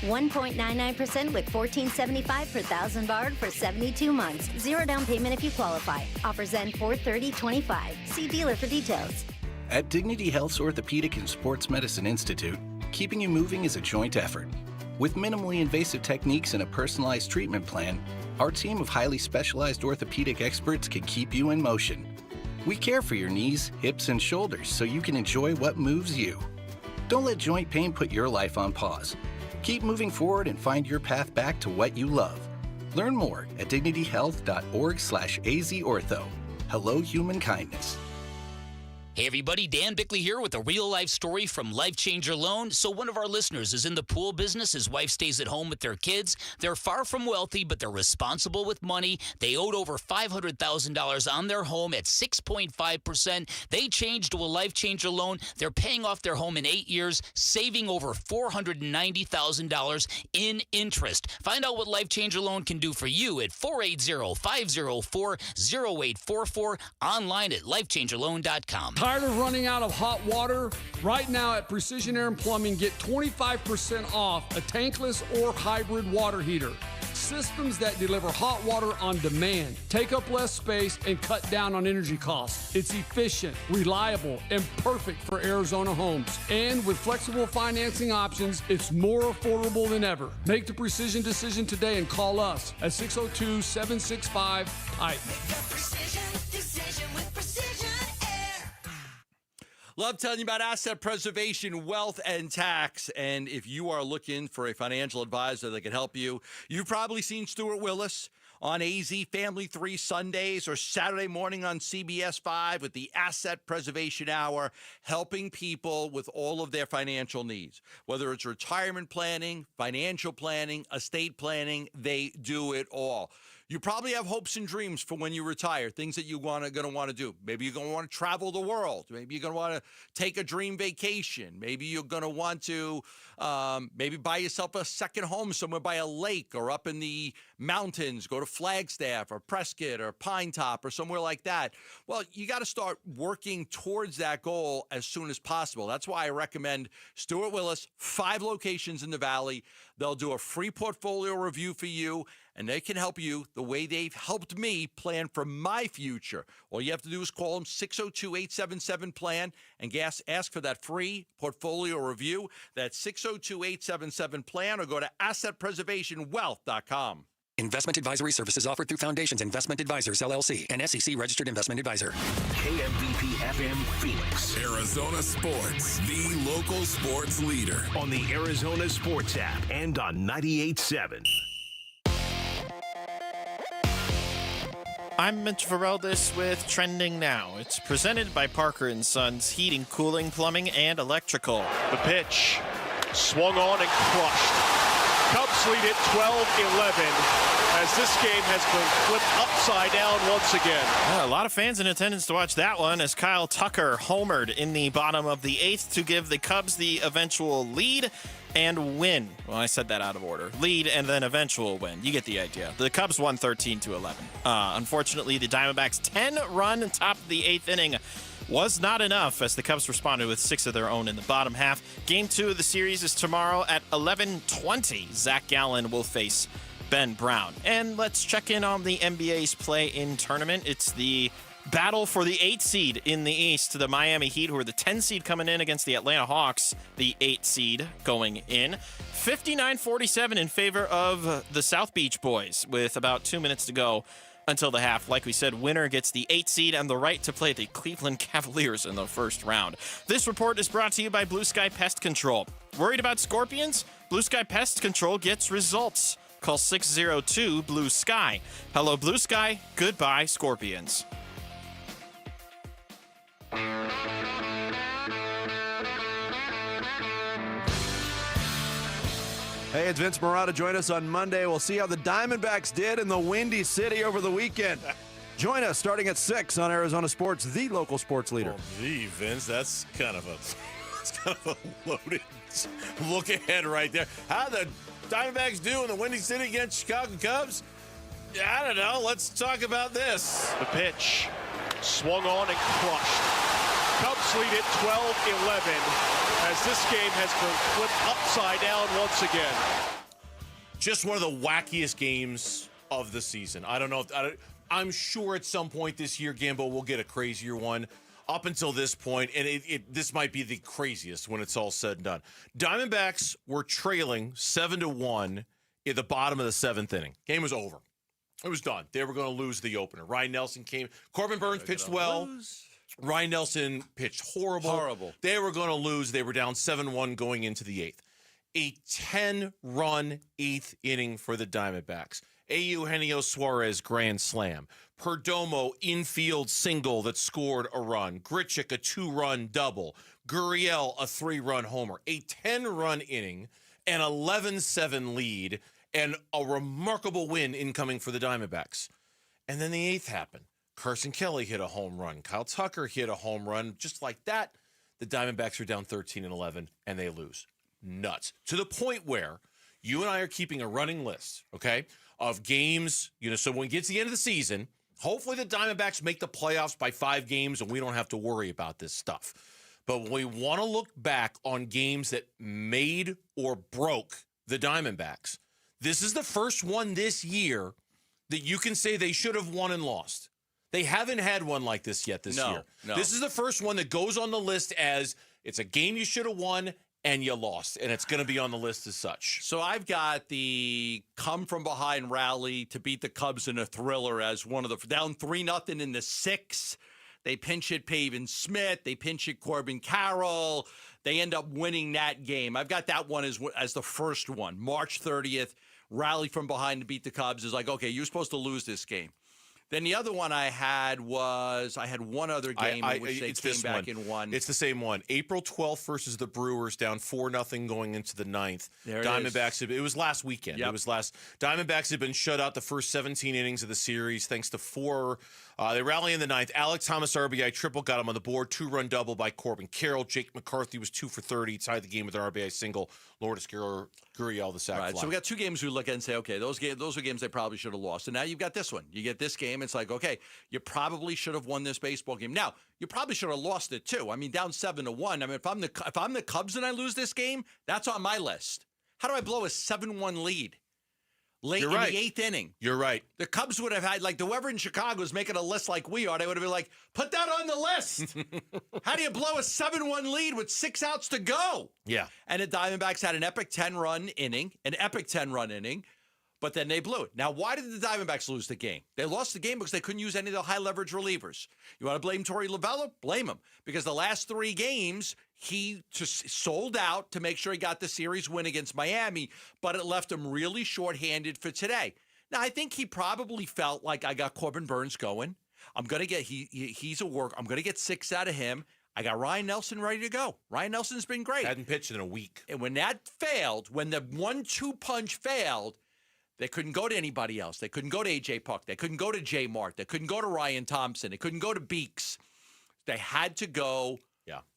1.99% with $1,475 per thousand borrowed for 72 months. 0 down payment if you qualify. Offers end 4/30/25. See dealer for details. At Dignity Health's Orthopedic and Sports Medicine Institute, keeping you moving is a joint effort. With minimally invasive techniques and a personalized treatment plan, our team of highly specialized orthopedic experts can keep you in motion. We care for your knees, hips, and shoulders so you can enjoy what moves you. Don't let joint pain put your life on pause. Keep moving forward and find your path back to what you love. Learn more at dignityhealth.org/azortho. Hello, human kindness. Hey everybody, Dan Bickley here with a real-life story from Life Changer Loan. So one of our listeners is in the pool business. His wife stays at home with their kids. They're far from wealthy, but they're responsible with money. They owed over $500,000 on their home at 6.5%. They changed to a Life Changer Loan. They're paying off their home in 8 years, saving over $490,000 in interest. Find out what Life Changer Loan can do for you at 480-504-0844, online at lifechangerloan.com. Tired of running out of hot water? Right now at Precision Air and Plumbing, get 25% off a tankless or hybrid water heater. Systems that deliver hot water on demand, take up less space, and cut down on energy costs. It's efficient, reliable, and perfect for Arizona homes. And with flexible financing options, it's more affordable than ever. Make the precision decision today and call us at 602-765-PIPE. Love telling you about asset preservation, wealth, and tax. And if you are looking for a financial advisor that can help you, you've probably seen Stuart Willis on AZ Family 3 Sundays or Saturday morning on CBS 5 with the Asset Preservation Hour, helping people with all of their financial needs. Whether it's retirement planning, financial planning, estate planning, they do it all. You probably have hopes and dreams for when you retire, things that you're going to want to do. Maybe you're going to want to travel the world. Maybe you're going to want to take a dream vacation. Maybe you're going to want to maybe buy yourself a second home somewhere by a lake or up in the mountains, go to Flagstaff or Prescott or Pine Top or somewhere like that. Well, you got to start working towards that goal as soon as possible. That's why I recommend Stuart Willis, 5 locations in the Valley. They'll do a free portfolio review for you, and they can help you the way they've helped me plan for my future. All you have to do is call them 602-877-PLAN and ask for that free portfolio review. That's 602-877-PLAN, or go to assetpreservationwealth.com. Investment advisory services offered through Foundations Investment Advisors, LLC, an SEC-registered investment advisor. KMBP FM Phoenix. Arizona Sports, the local sports leader. On the Arizona Sports app and on 98.7. I'm Mitch Vareldis with Trending Now. It's presented by Parker & Sons Heating, Cooling, Plumbing, and Electrical. The pitch swung on and crushed. Cubs lead it 12-11 as this game has been flipped upside down once again. Yeah, a lot of fans in attendance to watch that one as Kyle Tucker homered in the bottom of the 8th to give the Cubs the eventual lead and win. Well, I said that out of order. Lead and then eventual win. You get the idea. The Cubs won 13-11. Unfortunately, the Diamondbacks 10-run top of the 8th inning was not enough as the Cubs responded with 6 of their own in the bottom half. Game 2 of the series is tomorrow at 11:20. Zach Gallen will face Ben Brown. And let's check in on the NBA's play-in tournament. It's the battle for the 8th seed in the East. The Miami Heat, who are the 10 seed coming in against the Atlanta Hawks, the 8 seed going in. 59-47 in favor of the South Beach boys with about 2 minutes to go until the half. Like we said, winner gets the 8th seed and the right to play the Cleveland Cavaliers in the first round. This report is brought to you by Blue Sky Pest Control. Worried about scorpions? Blue Sky Pest Control gets results. Call 602-BLUE-SKY. Hello, Blue Sky. Goodbye, scorpions. Hey, it's Vince Marotta. Join us on Monday. We'll see how the Diamondbacks did in the Windy City over the weekend. Join us starting at 6 on Arizona Sports, the local sports leader. Oh, gee, Vince, that's kind of a loaded look ahead right there. How the Diamondbacks do in the Windy City against Chicago Cubs? I don't know. Let's talk about this. The pitch swung on and crushed. Cubs lead it 12-11 as this game has been flipped upside down once again. Just one of the wackiest games of the season. I don't know. I'm sure at some point this year, Gambo, we'll get a crazier one. Up until this point, and this might be the craziest when it's all said and done. Diamondbacks were trailing 7-1 at the bottom of the 7th inning. Game was over. It was done. They were going to lose the opener. Ryan Nelson came. Corbin Burns pitched well. Ryan Nelson pitched horrible. They were going to lose. They were down 7-1 going into the 8th. A 10-run 8th inning for the Diamondbacks. Eugenio Suarez grand slam. Perdomo infield single that scored a run. Grichuk a 2-run double. Gurriel a 3-run homer. A 10-run inning, an 11-7 lead, and a remarkable win incoming for the Diamondbacks. And then the 8th happened. Carson Kelly hit a home run. Kyle Tucker hit a home run. Just like that, the Diamondbacks are down 13-11, and they lose. Nuts. To the point where you and I are keeping a running list, okay, of games, so when it gets to the end of the season, hopefully the Diamondbacks make the playoffs by 5 games and we don't have to worry about this stuff. But when we want to look back on games that made or broke the Diamondbacks, this is the first one this year that you can say they should have won and lost. They haven't had one like this yet this year. No. This is the first one that goes on the list as it's a game you should have won and you lost, and it's going to be on the list as such. So I've got the come-from-behind rally to beat the Cubs in a thriller as one of the down 3-0 in the 6th. They pinch hit Pavin Smith. They pinch hit Corbin Carroll. They end up winning that game. I've got that one as the first one. March 30th, rally from behind to beat the Cubs is like, okay, you're supposed to lose this game. Then the other one I had one other game in which they came back and won. It's the same one. April 12th versus the Brewers, down 4-0 going into the 9th. There Diamondbacks. It was last weekend. Yep. Diamondbacks had been shut out the first 17 innings of the series thanks to 4. They rally in the 9th. Alex Thomas RBI triple got him on the board. 2-run double by Corbin Carroll. Jake McCarthy was 2 for 30. Tied the game with an RBI single. Lourdes Gurriel the sac fly. So we got 2 games we look at and say, okay, those are games they probably should have lost. And now you've got this one. You get this game. It's like, okay, you probably should have won this baseball game. Now, you probably should have lost it too. I mean, down 7-1. I mean, if I'm the Cubs and I lose this game, that's on my list. How do I blow a 7-1 lead late in the 8th inning? You're right. The Cubs would have had, like, whoever in Chicago is making a list like we are, they would have been like, put that on the list. How do you blow a 7-1 lead with 6 outs to go? Yeah. And the Diamondbacks had an epic 10-run inning, but then they blew it. Now, why did the Diamondbacks lose the game? They lost the game because they couldn't use any of the high-leverage relievers. You want to blame Torey Lovullo? Blame him. Because the last 3 games, he just sold out to make sure he got the series win against Miami, but it left him really shorthanded for today. Now, I think he probably felt like, I got Corbin Burns going. I'm going to get, he's a work. I'm going to get 6 out of him. I got Ryan Nelson ready to go. Ryan Nelson's been great. Hadn't pitched in a week. And when that failed, when the 1-2 punch failed, they couldn't go to anybody else. They couldn't go to A.J. Puck. They couldn't go to J. Mart. They couldn't go to Ryan Thompson. They couldn't go to Beeks. They had to go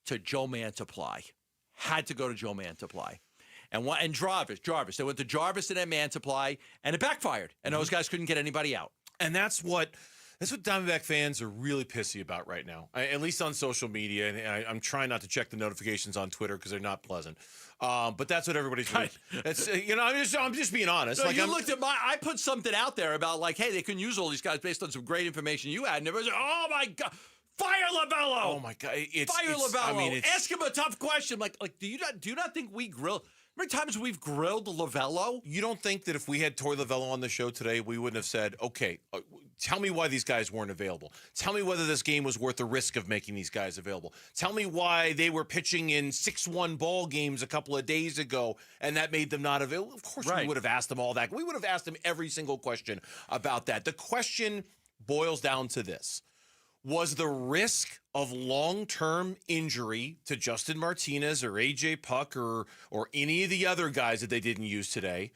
to Joe Mantiply. Had to go to Joe Mantiply. And Jarvis. They went to Jarvis and then Mantiply, and it backfired. And those guys couldn't get anybody out. And that's what That's what Diamondback fans are really pissy about right now, at least on social media. And I'm trying not to check the notifications on Twitter because they're not pleasant. But that's what everybody's doing. It's, I'm just being honest. No, looked at I put something out there about like, hey, they can use all these guys based on some great information you had. And everybody's like, oh my God. Fire Lovello! Oh my God! Fire Lovello! Ask him a tough question. Like, do you not think we grill? How many times we've grilled Lovello? You don't think that if we had Torey Lovello on the show today, we wouldn't have said, "Okay, tell me why these guys weren't available. Tell me whether this game was worth the risk of making these guys available. Tell me why they were pitching in 6-1 ball games a couple of days ago, and that made them not available." Of course, we would have asked them all that. We would have asked them every single question about that. The question boils down to this. Was the risk of long-term injury to Justin Martinez or A.J. Puck or any of the other guys that they didn't use today,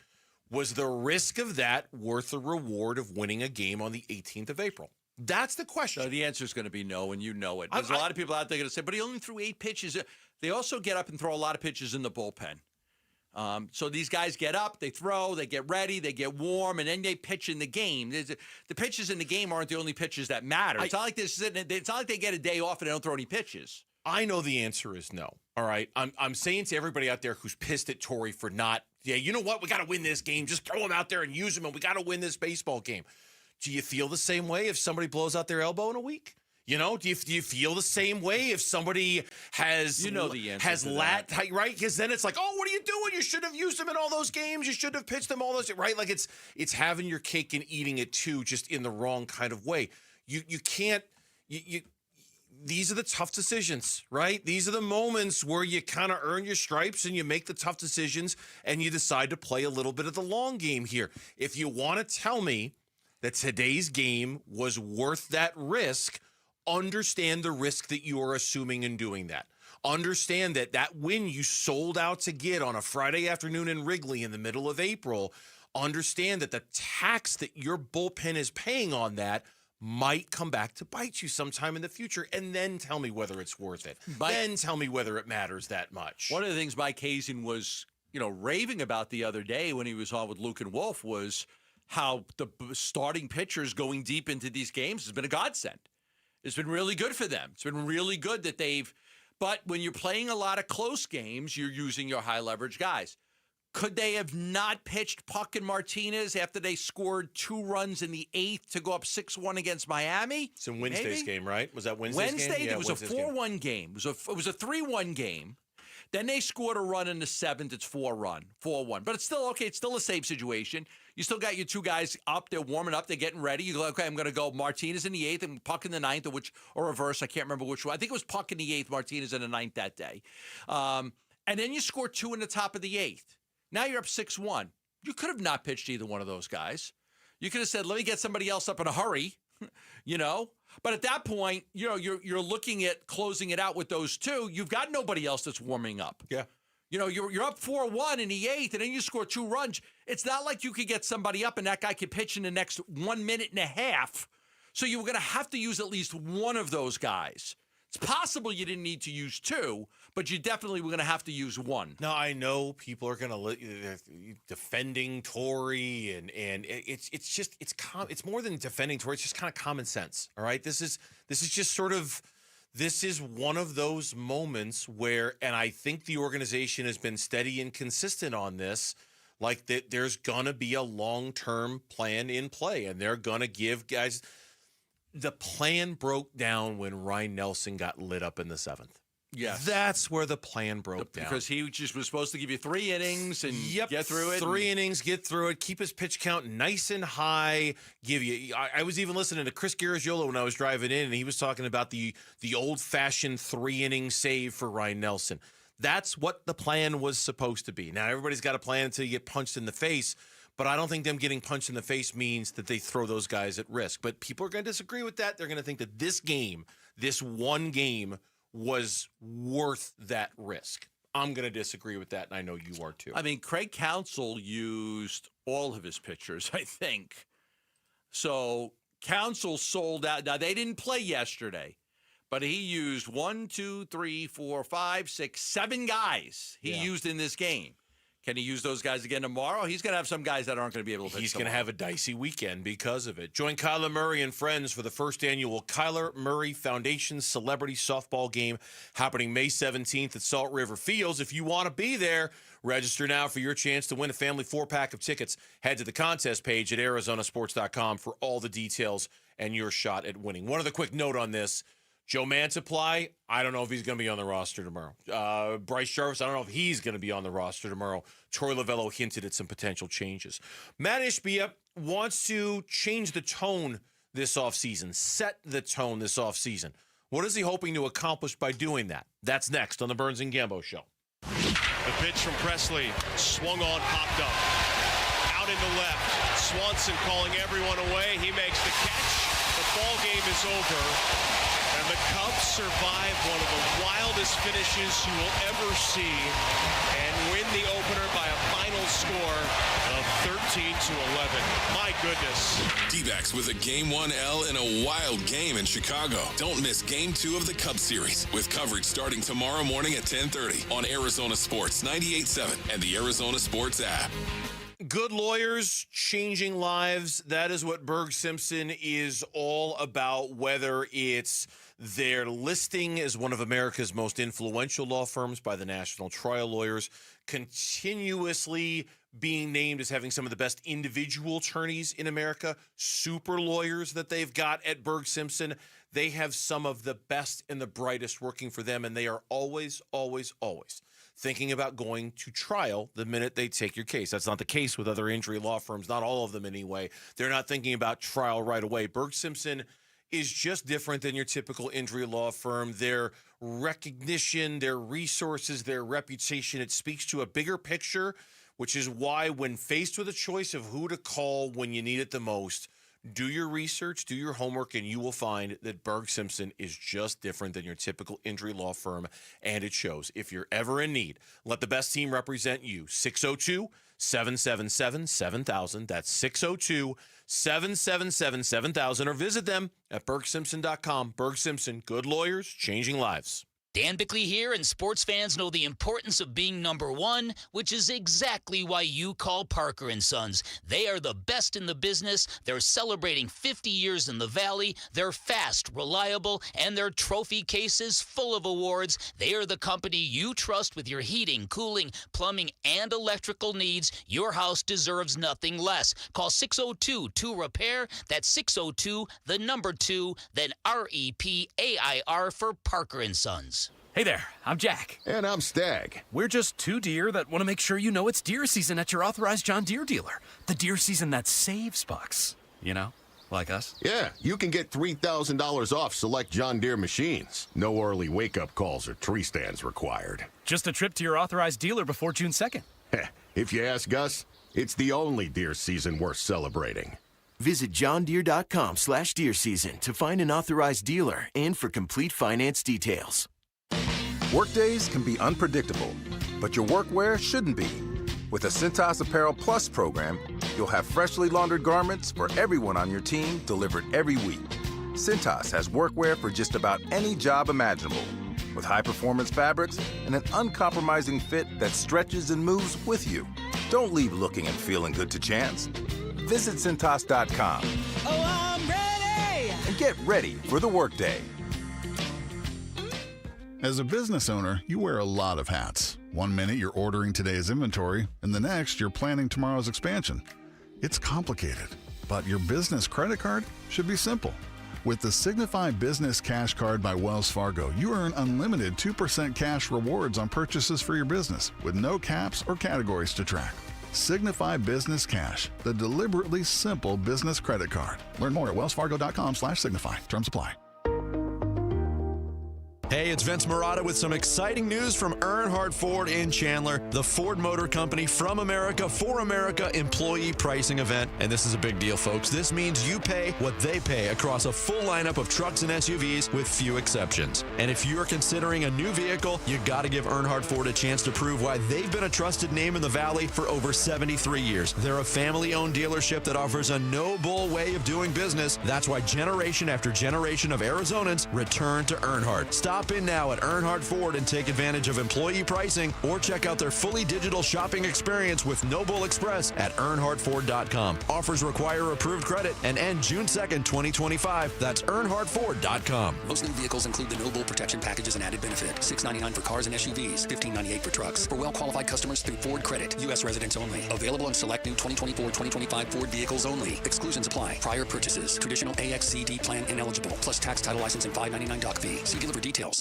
was the risk of that worth the reward of winning a game on the 18th of April? That's the question. No, the answer is going to be no, and you know it. There's a lot of people out there going to say, but he only threw 8 pitches. They also get up and throw a lot of pitches in the bullpen. So these guys get up, they throw, they get ready, they get warm, and then they pitch in the game. The pitches in the game aren't the only pitches that matter. It's not like it's not like they get a day off and they don't throw any pitches. I know the answer is no. All right. I'm saying to everybody out there who's pissed at Torey for not, you know what? We got to win this game. Just throw him out there and use him, and we got to win this baseball game. Do you feel the same way if somebody blows out their elbow in a week? You know, do you feel the same way if somebody has the answer has to lat that. right? Because then it's like, oh, what are you doing? You should have used them in all those games. You should have pitched them all those, right? Like it's having your cake and eating it too, just in the wrong kind of way. You can't. These are the tough decisions, right? These are the moments where you kind of earn your stripes and you make the tough decisions and you decide to play a little bit of the long game here. If you want to tell me that today's game was worth that risk, understand the risk that you are assuming in doing that. Understand that win you sold out to get on a Friday afternoon in Wrigley in the middle of April, understand that the tax that your bullpen is paying on that might come back to bite you sometime in the future, and then tell me whether it's worth it. Then tell me whether it matters that much. One of the things Mike Hazen was, raving about the other day when he was on with Luke and Wolf was how the starting pitchers going deep into these games has been a godsend. It's been really good for them. It's been really good that but when you're playing a lot of close games, you're using your high leverage guys. Could they have not pitched Puck and Martinez after they scored 2 runs in the 8th to go up 6-1 against Miami? It's in Wednesday's game, right? Was that Wednesday's game? Wednesday, it was a 4-1 game. It was a 3-1 game. Then they scored a run in the 7th. It's 4-1. But it's still okay. It's still a safe situation. You still got your 2 guys up. They're warming up. They're getting ready. You go, okay, I'm going to go Martinez in the 8th and Puck in the 9th, or reverse. I can't remember which one. I think it was Puck in the 8th, Martinez in the 9th that day. And then you score 2 in the top of the 8th. Now you're up 6-1. You could have not pitched either one of those guys. You could have said, let me get somebody else up in a hurry, But at that point, you're looking at closing it out with those 2. You've got nobody else that's warming up. Yeah. You're up 4-1 in the 8th, and then you score 2 runs. It's not like you could get somebody up and that guy could pitch in the next 1 minute and a half. So you were going to have to use at least one of those guys. It's possible you didn't need to use 2, but you definitely were going to have to use 1. Now, I know people are going to defending Torey, and it's more than defending Torey. It's just kind of common sense. All right, this is one of those moments where, and I think the organization has been steady and consistent on this. Like that, there's going to be a long-term plan in play, and they're going to give guys. The plan broke down when Ryan Nelson got lit up in the 7th. Yes. That's where the plan broke down. Because he just was supposed to give you 3 innings and get through it. 3 innings, get through it, keep his pitch count nice and high. I was even listening to Chris Garagiola when I was driving in, and he was talking about the old-fashioned 3-inning save for Ryan Nelson. That's what the plan was supposed to be. Now, everybody's got a plan until you get punched in the face, but I don't think them getting punched in the face means that they throw those guys at risk. But people are going to disagree with that. They're going to think that this one game, was worth that risk. I'm going to disagree with that, and I know you are too. I mean, Craig Counsell used all of his pitchers, I think. So Counsell sold out. Now, they didn't play yesterday, but he used 1, 2, 3, 4, 5, 6, 7 guys he used in this game. Can he use those guys again tomorrow? He's going to have some guys that aren't going to be able to pitch. He's going to have a dicey weekend because of it. Join Kyler Murray and friends for the first annual Kyler Murray Foundation Celebrity Softball Game happening May 17th at Salt River Fields. If you want to be there, register now for your chance to win a family 4-pack of tickets. Head to the contest page at arizonasports.com for all the details and your shot at winning. One other quick note on this. Joe Mantiply, I don't know if he's going to be on the roster tomorrow. Bryce Jarvis, I don't know if he's going to be on the roster tomorrow. Troy Lavello hinted at some potential changes. Matt Ishbia wants to change the tone this offseason, set the tone this offseason. What is he hoping to accomplish by doing that? That's next on the Burns and Gambo Show. The pitch from Presley, swung on, popped up. Out into left. Swanson calling everyone away. He makes the catch. The ball game is over. And the Cubs survive one of the wildest finishes you will ever see and win the opener by a final score of 13-11. My goodness. D-backs with a Game 1L in a wild game in Chicago. Don't miss Game 2 of the Cubs series with coverage starting tomorrow morning at 10:30 on Arizona Sports 98.7 and the Arizona Sports app. Good lawyers changing lives. That is what Berg Simpson is all about, whether it's their listing as one of America's most influential law firms by the National Trial Lawyers, continuously being named as having some of the best individual attorneys in America, super lawyers that they've got at Berg Simpson. They have some of the best and the brightest working for them, and they are always, always, always thinking about going to trial the minute they take your case. That's not the case with other injury law firms, not all of them anyway. They're not thinking about trial right away. Berg Simpson is just different than your typical injury law firm. Their recognition, their resources, their reputation, it speaks to a bigger picture, which is why when faced with a choice of who to call when you need it the most, do your research, do your homework, and you will find that Berg Simpson is just different than your typical injury law firm, and it shows. If you're ever in need, let the best team represent you. 602-777-7000. That's 602-777-7000, or visit them at bergsimpson.com. Berg Simpson, good lawyers, changing lives. Dan Bickley here, and sports fans know the importance of being number one, which is exactly why you call Parker & Sons. They are the best in the business. They're celebrating 50 years in the Valley. They're fast, reliable, and their trophy cases full of awards. They are the company you trust with your heating, cooling, plumbing, and electrical needs. Your house deserves nothing less. Call 602-2REPAIR. That's 602-2, then REPAIR for Parker & Sons. Hey there, I'm Jack. And I'm Stag. We're just two deer that want to make sure you know it's deer season at your authorized John Deere dealer. The deer season that saves bucks. You know, like us. Yeah, you can get $3,000 off select John Deere machines. No early wake-up calls or tree stands required. Just a trip to your authorized dealer before June 2nd. If you ask us, it's the only deer season worth celebrating. Visit johndeere.com/deer season to find an authorized dealer and for complete finance details. Workdays can be unpredictable, but your workwear shouldn't be. With the Cintas Apparel Plus program, you'll have freshly laundered garments for everyone on your team delivered every week. Cintas has workwear for just about any job imaginable, with high-performance fabrics and an uncompromising fit that stretches and moves with you. Don't leave looking and feeling good to chance. Visit Cintas.com. Oh, I'm ready! And get ready for the workday. As a business owner, you wear a lot of hats. One minute you're ordering today's inventory, and the next you're planning tomorrow's expansion. It's complicated, but your business credit card should be simple. With the Signify Business Cash Card by Wells Fargo, you earn unlimited 2% cash rewards on purchases for your business, with no caps or categories to track. Signify Business Cash, the deliberately simple business credit card. Learn more at wellsfargo.com/signify. Terms apply. Hey, it's Vince Marotta with some exciting news from Earnhardt Ford in Chandler, the Ford Motor Company from America for America employee pricing event. And this is a big deal, folks. This means you pay what they pay across a full lineup of trucks and SUVs with few exceptions. And if you're considering a new vehicle, you got to give Earnhardt Ford a chance to prove why they've been a trusted name in the Valley for over 73 years. They're a family-owned dealership that offers a no-bull way of doing business. That's why generation after generation of Arizonans return to Earnhardt. Stop Stop in now at Earnhardt Ford and take advantage of employee pricing or check out their fully digital shopping experience with Noble Express at earnhardtford.com. Offers require approved credit and end June 2nd, 2025. That's earnhardtford.com. Most new vehicles include the Noble Protection Package as an added benefit. $699 for cars and SUVs, $1598 for trucks. For well-qualified customers through Ford Credit. U.S. residents only. Available on select new 2024-2025 Ford vehicles only. Exclusions apply. Prior purchases. Traditional AXCD plan ineligible. Plus tax, title, license, and $599 doc fee. See dealer for details.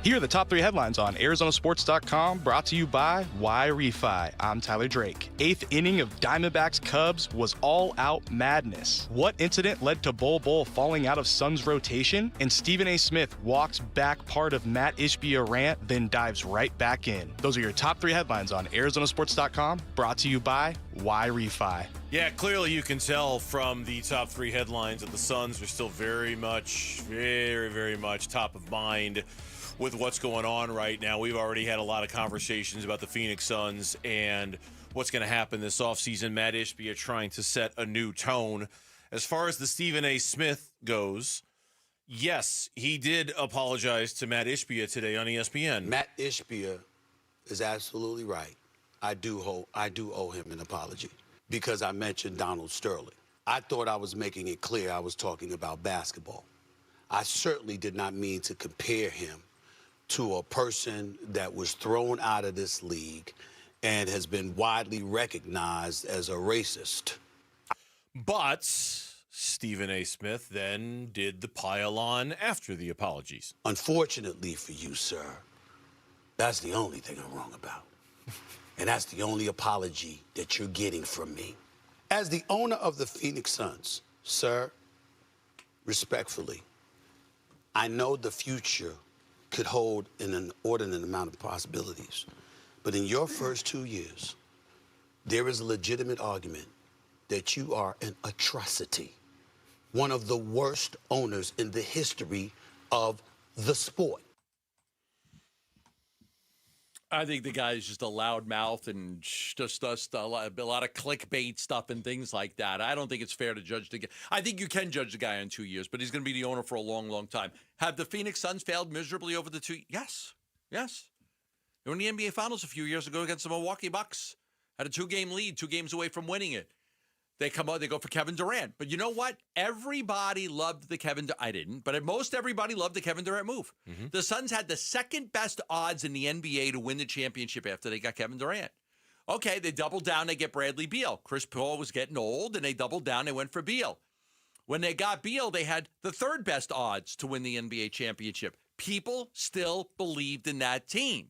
Here are the top 3 headlines on ArizonaSports.com, brought to you by Y-Refi. I'm Tyler Drake. 8th inning of Diamondbacks Cubs was all-out madness. What incident led to Bol falling out of Suns rotation? And Stephen A. Smith walks back part of Matt Ishbia rant, then dives right back in. Those are your top 3 headlines on ArizonaSports.com, brought to you by Y-Refi. Yeah, clearly you can tell from the top 3 headlines that the Suns are still very much top of mind with what's going on right now. We've already had a lot of conversations about the Phoenix Suns and what's going to happen this offseason. Matt Ishbia trying to set a new tone. As far as the Stephen A. Smith goes, yes, he did apologize to Matt Ishbia today on ESPN. Matt Ishbia is absolutely right. I do owe him an apology because I mentioned Donald Sterling. I thought I was making it clear I was talking about basketball. I certainly did not mean to compare him to a person that was thrown out of this league and has been widely recognized as a racist. But Stephen A. Smith then did the pile-on after the apologies. Unfortunately for you, sir, that's the only thing I'm wrong about. And that's the only apology that you're getting from me. As the owner of the Phoenix Suns, sir, respectfully, I know the future could hold an inordinate amount of possibilities. But in your first 2 years, there is a legitimate argument that you are an atrocity, one of the worst owners in the history of the sport. I think the guy is just a loud mouth and just does a lot of clickbait stuff and things like that. I don't think it's fair to judge the guy. I think you can judge the guy in 2 years, but he's going to be the owner for a long, long time. Have the Phoenix Suns failed miserably over the 2 years? Yes. They were in the NBA Finals a few years ago against the Milwaukee Bucks. Had a 2-game lead, 2 games away from winning it. They come out, they go for Kevin Durant. But you know what? Everybody loved the Kevin Durant. I didn't, but most everybody loved the Kevin Durant move. Mm-hmm. The Suns had the second best odds in the NBA to win the championship after they got Kevin Durant. Okay, they doubled down, they get Bradley Beal. Chris Paul was getting old, and they doubled down, they went for Beal. When they got Beal, they had the third best odds to win the NBA championship. People still believed in that team.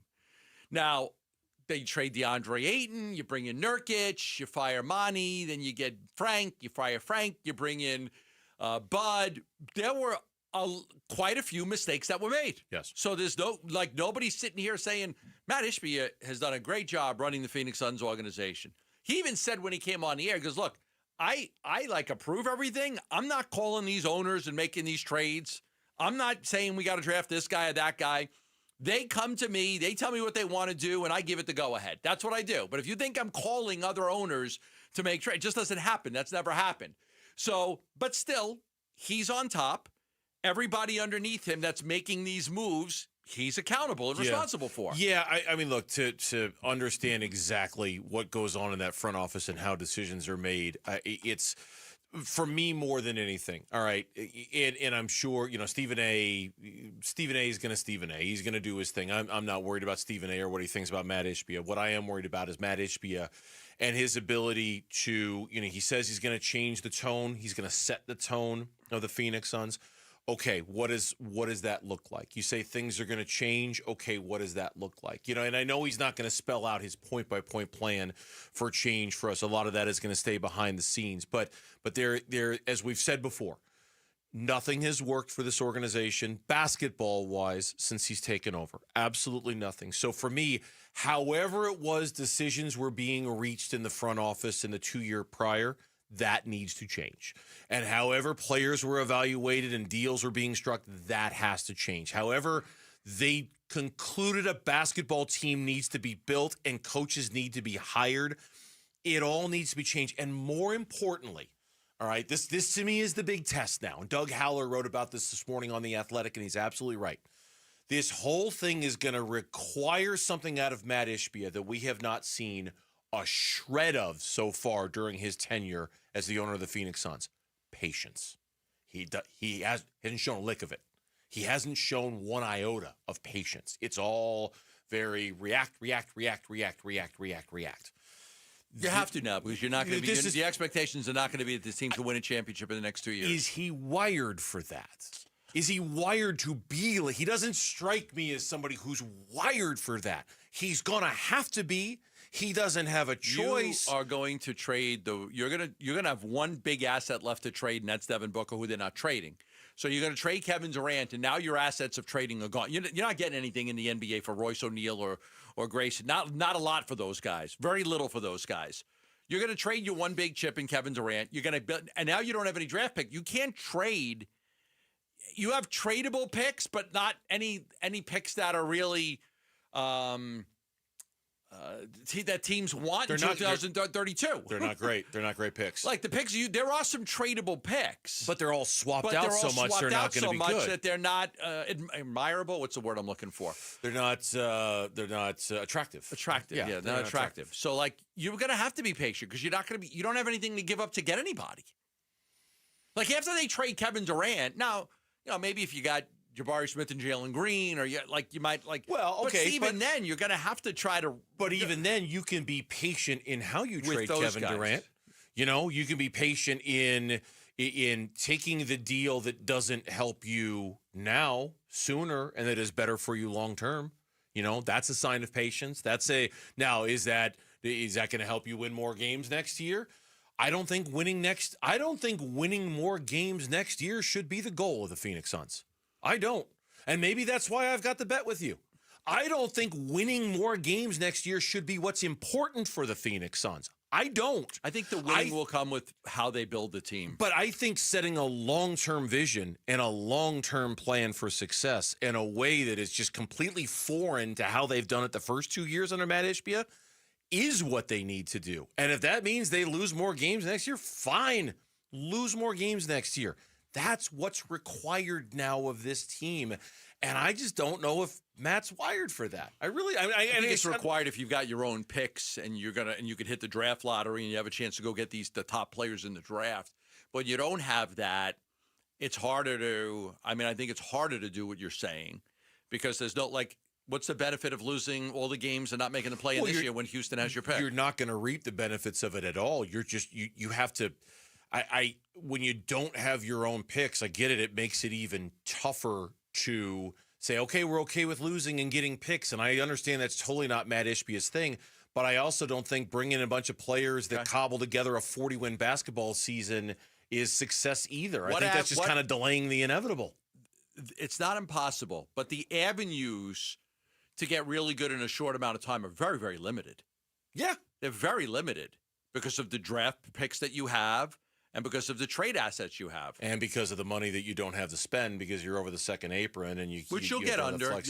Now, they trade DeAndre Ayton, you bring in Nurkic, you fire Monty, then you get Frank, you fire Frank, you bring in Bud. There were quite a few mistakes that were made. Yes. So there's nobody's sitting here saying Matt Ishbia has done a great job running the Phoenix Suns organization. He even said when he came on the air, he goes, look, I approve everything. I'm not calling these owners and making these trades. I'm not saying we got to draft this guy or that guy. They come to me, they tell me what they want to do, and I give it the go-ahead. That's what I do. But if you think I'm calling other owners to make trades, it just doesn't happen. That's never happened. So, but still, he's on top. Everybody underneath him that's making these moves, he's accountable and responsible for. Yeah, I mean, look, to understand exactly what goes on in that front office and how decisions are made, it's for me more than anything. All right, and I'm sure Stephen A. is going to Stephen A. He's going to do his thing. I'm not worried about Stephen A. or what he thinks about Matt Ishbia. What I am worried about is Matt Ishbia and his ability to, he says he's going to change the tone. He's going to set the tone of the Phoenix Suns. Okay, what does that look like? You say things are going to change. Okay, what does that look like? And I know he's not going to spell out his point-by-point plan for change for us. A lot of that is going to stay behind the scenes. But there, as we've said before, nothing has worked for this organization basketball-wise since he's taken over. Absolutely nothing. So for me, however it was decisions were being reached in the front office in the 2 year prior, that needs to change. And however players were evaluated and deals were being struck, that has to change. However, they concluded a basketball team needs to be built and coaches need to be hired. It all needs to be changed. And more importantly, All right, this to me is the big test now. And Doug Howler wrote about this morning on The Athletic, and he's absolutely right. This whole thing is going to require something out of Matt Ishbia that we have not seen a shred of so far during his tenure as the owner of the Phoenix Suns. Patience. He hasn't shown a lick of it. He hasn't shown one iota of patience. It's all very react. You have to now because you're not going to be. The expectations are not going to be that this team can win a championship in the next 2 years. Is he wired for that? Is he wired to be like? He doesn't strike me as somebody who's wired for that. He's gonna have to be. He doesn't have a choice. You are going to trade you're gonna have one big asset left to trade, and that's Devin Booker, who they're not trading. So you're going to trade Kevin Durant, and now your assets of trading are gone. You're not getting anything in the NBA for Royce O'Neal or Grayson. Not a lot for those guys. Very little for those guys. You're going to trade your one big chip in Kevin Durant. You're going to build, and now you don't have any draft pick. You can't trade. You have tradable picks, but not any picks that are really that teams want in 2032. They're not great. They're not great picks. Like the picks, there are some tratable picks, but they're all swapped out so much they're not going to be good. That they're not admirable. What's the word I'm looking for? They're not attractive. Attractive, yeah, not attractive. So like you're going to have to be patient because you're not going to be. You don't have anything to give up to get anybody. Like after they trade Kevin Durant, now maybe if you got Jabari Smith and Jalen Green, or you might like. Well, okay, but even then you're going to have to try to. But even then, you can be patient in how you trade Kevin Durant. You can be patient in taking the deal that doesn't help you now sooner and that is better for you long term. That's a sign of patience. Now is that going to help you win more games next year? I don't think winning more games next year should be the goal of the Phoenix Suns. I don't. And maybe that's why I've got the bet with you. I don't think winning more games next year should be what's important for the Phoenix Suns. I don't. I think the winning will come with how they build the team. But I think setting a long-term vision and a long-term plan for success in a way that is just completely foreign to how they've done it the first 2 years under Matt Ishbia is what they need to do. And if that means they lose more games next year, fine. Lose more games next year. That's what's required now of this team. And I just don't know if Matt's wired for that. I think it's required if you've got your own picks and you could hit the draft lottery and you have a chance to go get the top players in the draft. But you don't have that. It's harder to. I think it's harder to do what you're saying because there's no what's the benefit of losing all the games and not making the play this year when Houston has your pick? You're not going to reap the benefits of it at all. You're just you have to. When you don't have your own picks, I get it. It makes it even tougher to say, okay, we're okay with losing and getting picks. And I understand that's totally not Matt Ishbia's thing. But I also don't think bringing in a bunch of players that cobble together a 40-win basketball season is success either. I think that's just kind of delaying the inevitable. It's not impossible, but the avenues to get really good in a short amount of time are very, very limited. Yeah. They're very limited because of the draft picks that you have and because of the trade assets you have. And because of the money that you don't have to spend because you're over the second apron and you'll get under.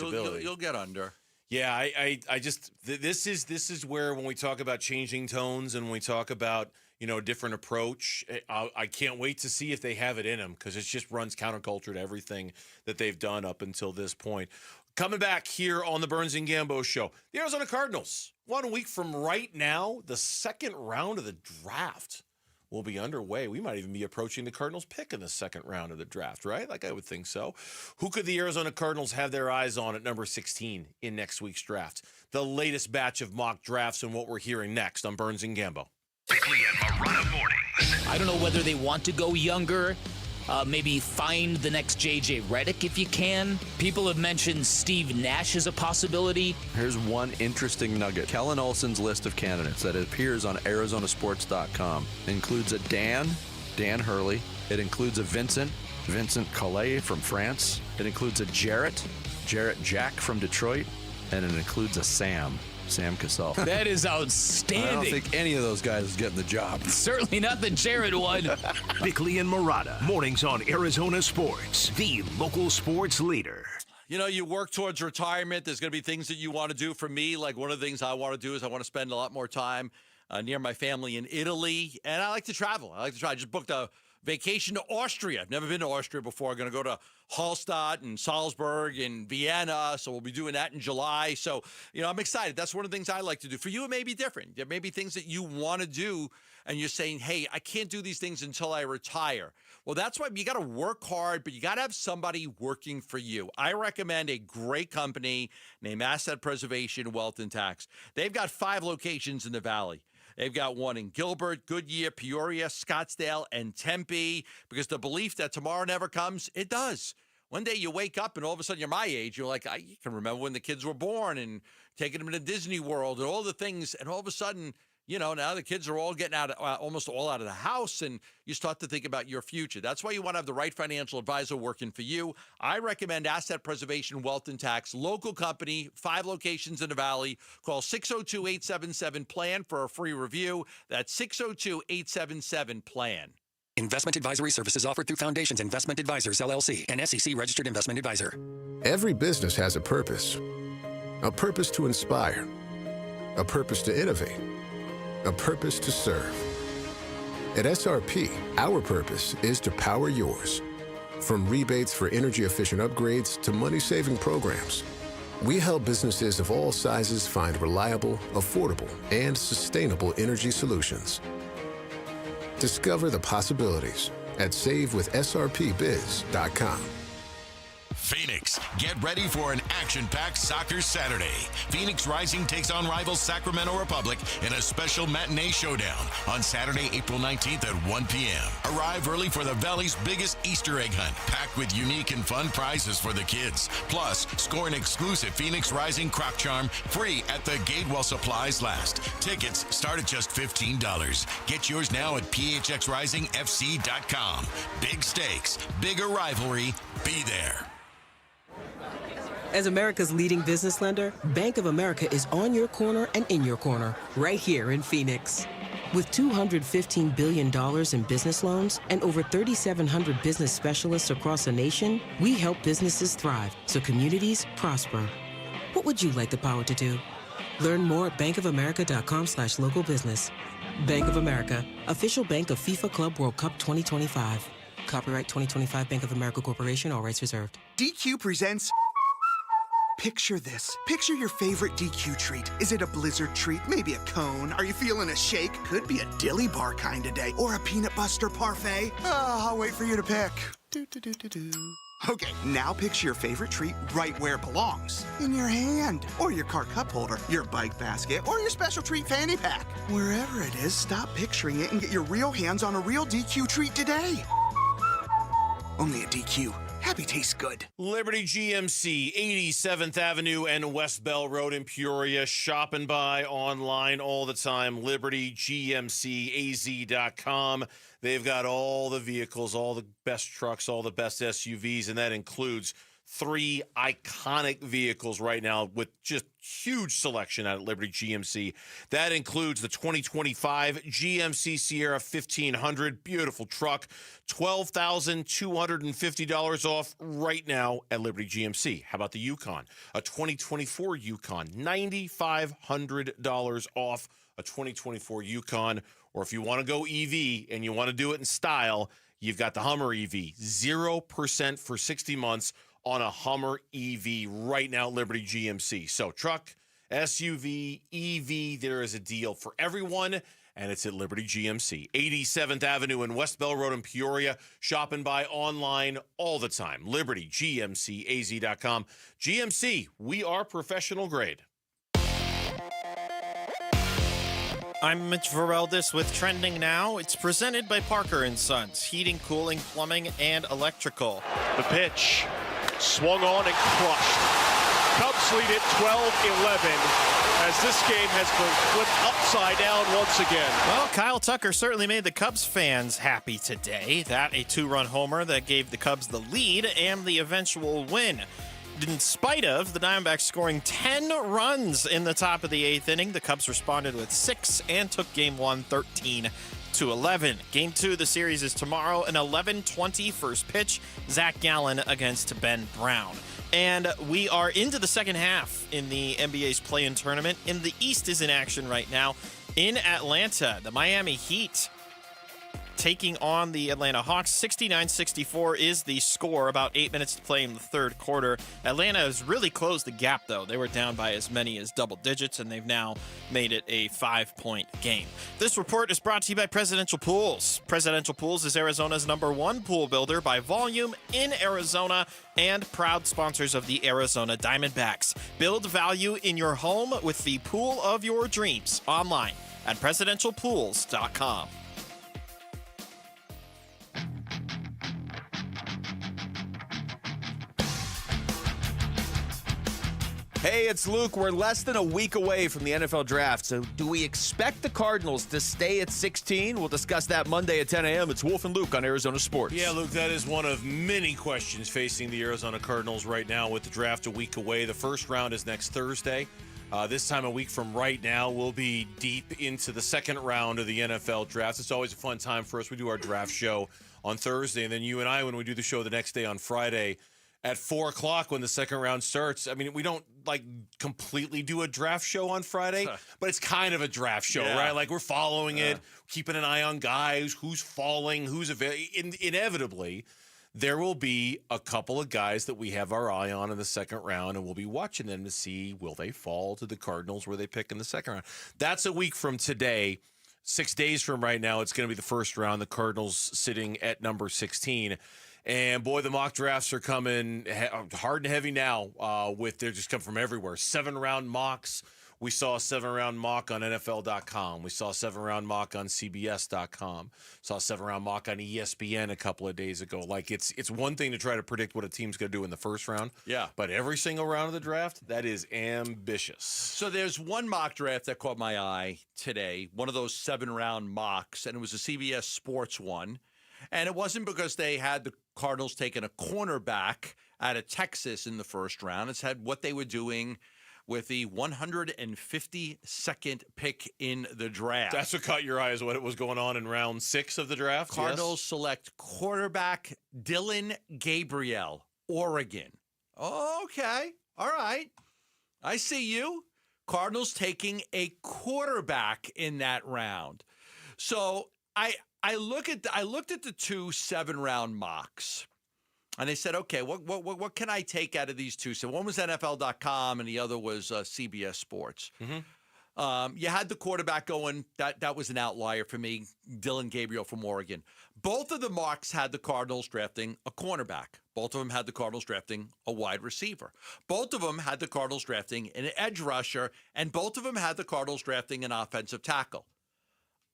You'll get under. Yeah, I just this is where when we talk about changing tones and when we talk about a different approach, I can't wait to see if they have it in them because it just runs counterculture to everything that they've done up until this point. Coming back here on the Burns and Gambo Show, the Arizona Cardinals. 1 week from right now, the second round of the draft will be underway. We might even be approaching the Cardinals pick in the second round of the draft, right? I would think so. Who could the Arizona Cardinals have their eyes on at number 16 in next week's draft? The latest batch of mock drafts and what we're hearing next on Burns and Gambo. Bickley and Marotta mornings. I don't know whether they want to go younger. Maybe find the next J.J. Redick if you can. People have mentioned Steve Nash as a possibility. Here's one interesting nugget. Kellen Olson's list of candidates that appears on ArizonaSports.com includes a Dan Hurley. It includes a Vincent Collet from France. It includes a Jarrett Jack from Detroit. And it includes a Sam Cassell. That is outstanding. I don't think any of those guys is getting the job. Certainly not the Jared one. Bickley and Marotta, mornings on Arizona Sports, the local sports leader. You work towards retirement. There's going to be things that you want to do. For me, like one of the things I want to do is I want to spend a lot more time near my family in Italy. And I like to travel. I just booked a Vacation to Austria. I've never been to Austria before. I'm going to go to Hallstatt and Salzburg and Vienna. So we'll be doing that in July. So, I'm excited. That's one of the things I like to do. For you, it may be different. There may be things that you want to do and you're saying, hey, I can't do these things until I retire. Well, that's why you got to work hard, but you got to have somebody working for you. I recommend a great company named Asset Preservation Wealth and Tax. They've got 5 locations in the Valley. They've got one in Gilbert, Goodyear, Peoria, Scottsdale, and Tempe, because the belief that tomorrow never comes, it does. One day you wake up and all of a sudden you're my age. You're like, I can remember when the kids were born and taking them to Disney World and all the things. And all of a sudden, now the kids are all getting out, almost all out of the house, and you start to think about your future. That's why you want to have the right financial advisor working for you. I recommend Asset Preservation Wealth and Tax, local company, 5 locations in the Valley. Call 602-877-PLAN for a free review. That's 602-877-PLAN. Investment advisory services offered through Foundations Investment Advisors, LLC, an SEC-registered investment advisor. Every business has a purpose to inspire, a purpose to innovate, a purpose to serve. At SRP, our purpose is to power yours. From rebates for energy-efficient upgrades to money-saving programs, we help businesses of all sizes find reliable, affordable, and sustainable energy solutions. Discover the possibilities at savewithsrpbiz.com. Phoenix, get ready for an action-packed soccer Saturday. Phoenix Rising takes on rivals Sacramento Republic in a special matinee showdown on Saturday, April 19th at 1 p.m. Arrive early for the Valley's biggest Easter egg hunt, packed with unique and fun prizes for the kids. Plus, score an exclusive Phoenix Rising Croc Charm free at the gate while supplies last. Tickets start at just $15. Get yours now at phxrisingfc.com. Big stakes, bigger rivalry, be there. As America's leading business lender, Bank of America is on your corner and in your corner, right here in Phoenix. With $215 billion in business loans and over 3,700 business specialists across the nation, we help businesses thrive so communities prosper. What would you like the power to do? Learn more at bankofamerica.com/local business. Bank of America, official bank of FIFA Club World Cup 2025. Copyright 2025 Bank of America Corporation, all rights reserved. DQ presents... Picture this. Picture your favorite DQ treat. Is it a blizzard treat? Maybe a cone? Are you feeling a shake? Could be a dilly bar kind of day. Or a peanut buster parfait. I'll wait for you to pick. Okay, now picture your favorite treat right where it belongs. In your hand. Or your car cup holder. Your bike basket. Or your special treat fanny pack. Wherever it is, stop picturing it and get your real hands on a real DQ treat today. Only at DQ. Happy tastes good. Liberty GMC, 87th Avenue and West Bell Road in Peoria. Shop and buy online all the time. LibertyGMCAZ.com. They've got all the vehicles, all the best trucks, all the best SUVs, and that includes 3 iconic vehicles right now with just huge selection out at Liberty GMC. That includes the 2025 GMC Sierra 1500, beautiful truck, $12,250 off right now at Liberty GMC. How about the Yukon? A 2024 Yukon, $9,500 off a 2024 Yukon. Or if you want to go EV and you want to do it in style, you've got the Hummer EV, 0% for 60 months on a Hummer EV right now at Liberty GMC. So truck, SUV, EV, there is a deal for everyone, and it's at Liberty GMC. 87th Avenue and West Bell Road in Peoria. Shop and buy online all the time. LibertyGMCAZ.com. GMC, we are professional grade. I'm Mitch Vareldis with Trending Now. It's presented by Parker & Sons, heating, cooling, plumbing, and electrical. The pitch. Swung on and crushed. Cubs lead it 12-11 as this game has been flipped upside down once again. Well, Kyle Tucker certainly made the Cubs fans happy today. That a 2-run homer that gave the Cubs the lead and the eventual win. In spite of the Diamondbacks scoring 10 runs in the top of the 8th inning, the Cubs responded with 6 and took Game 1 13-11. Game 2 of the series is tomorrow, an 11:20 first pitch. Zach Gallen against Ben Brown. And we are into the second half in the NBA's play-in tournament. And the East is in action right now in Atlanta. The Miami Heat taking on the Atlanta Hawks. 69-64 is the score. About 8 minutes to play in the third quarter. Atlanta has really closed the gap, though. They were down by as many as double digits, and they've now made it a 5-point game. This report is brought to you by Presidential Pools. Presidential Pools is Arizona's #1 pool builder by volume in Arizona and proud sponsors of the Arizona Diamondbacks. Build value in your home with the pool of your dreams online at presidentialpools.com. Hey, it's Luke. We're less than a week away from the NFL draft, so do we expect the Cardinals to stay at 16? We'll discuss that Monday at 10 a.m. It's Wolf and Luke on Arizona Sports. Yeah, Luke, that is one of many questions facing the Arizona Cardinals right now with the draft a week away. The first round is next Thursday. This time a week from right now, we'll be deep into the second round of the NFL draft. It's always a fun time for us. We do our draft show on Thursday, and then you and I, when we do the show the next day on Friday, at 4 o'clock when the second round starts. I mean, we don't completely do a draft show on Friday, but it's kind of a draft show, right? Like we're following it, keeping an eye on guys, who's falling, who's available. Inevitably, there will be a couple of guys that we have our eye on in the second round, and we'll be watching them to see, will they fall to the Cardinals where they pick in the second round. That's a week from today. 6 days from right now, it's going to be the first round. The Cardinals sitting at number 16. And, boy, the mock drafts are coming hard and heavy now. They're just come from everywhere. 7-round mocks. We saw a 7-round mock on NFL.com. We saw a 7-round mock on CBS.com. Saw a 7-round mock on ESPN a couple of days ago. Like, it's one thing to try to predict what a team's going to do in the first round. Yeah. But every single round of the draft, that is ambitious. So there's one mock draft that caught my eye today, one of those 7-round mocks, and it was a CBS Sports one. And it wasn't because they had the Cardinals taking a cornerback out of Texas in the first round. It's had what they were doing with the 152nd pick in the draft. That's what caught your eye, is what it was going on in round 6 of the draft. Cardinals select quarterback Dillon Gabriel, Oregon. Okay. All right. I see you. Cardinals taking a quarterback in that round. So I looked at the two 7-round mocks, and they said, okay, what can I take out of these two? So one was NFL.com, and the other was CBS Sports. Mm-hmm. You had the quarterback going. That was an outlier for me, Dillon Gabriel from Oregon. Both of the mocks had the Cardinals drafting a cornerback. Both of them had the Cardinals drafting a wide receiver. Both of them had the Cardinals drafting an edge rusher, and both of them had the Cardinals drafting an offensive tackle.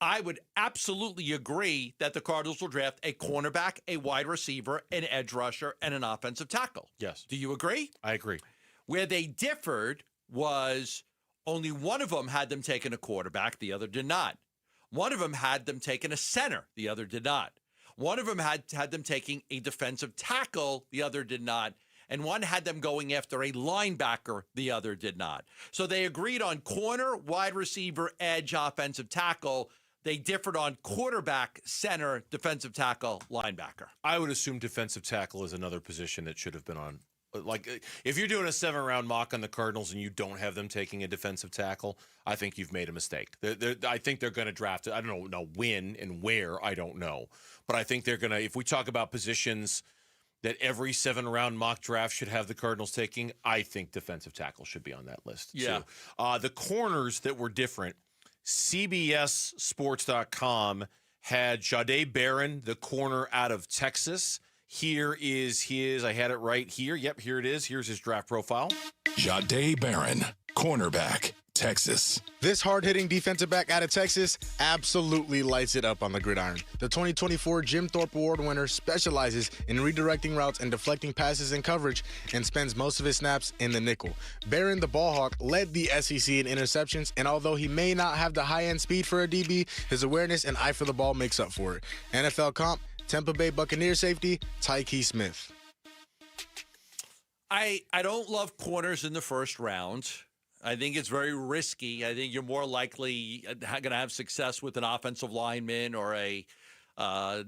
I would absolutely agree that the Cardinals will draft a cornerback, a wide receiver, an edge rusher, and an offensive tackle. Yes. Do you agree? I agree. Where they differed was only one of them had them taking a quarterback, the other did not. One of them had them taking a center, the other did not. One of them had them taking a defensive tackle, the other did not. And one had them going after a linebacker, the other did not. So they agreed on corner, wide receiver, edge, offensive tackle. They differed on quarterback, center, defensive tackle, linebacker. I would assume defensive tackle is another position that should have been on. Like, if you're doing a 7-round mock on the Cardinals and you don't have them taking a defensive tackle, I think you've made a mistake. I think they're going to draft it. I don't know when and where, I don't know. But I think they're going to, if we talk about positions that every 7-round mock draft should have the Cardinals taking, I think defensive tackle should be on that list, yeah. too. The corners that were different, CBSSports.com had Jahdae Barron, the corner out of Texas. Here is his, I had it right here. Yep, here it is. Here's his draft profile. Jahdae Barron, cornerback, Texas. This hard-hitting defensive back out of Texas absolutely lights it up on the gridiron. The 2024 Jim Thorpe Award winner specializes in redirecting routes and deflecting passes in coverage and spends most of his snaps in the nickel. Barron, the ball hawk, led the SEC in interceptions, and although he may not have the high-end speed for a DB, his awareness and eye for the ball makes up for it. NFL comp, Tampa Bay Buccaneers safety, Tyke Smith. I don't love corners in the first round. I think it's very risky. I think you're more likely going to have success with an offensive lineman or a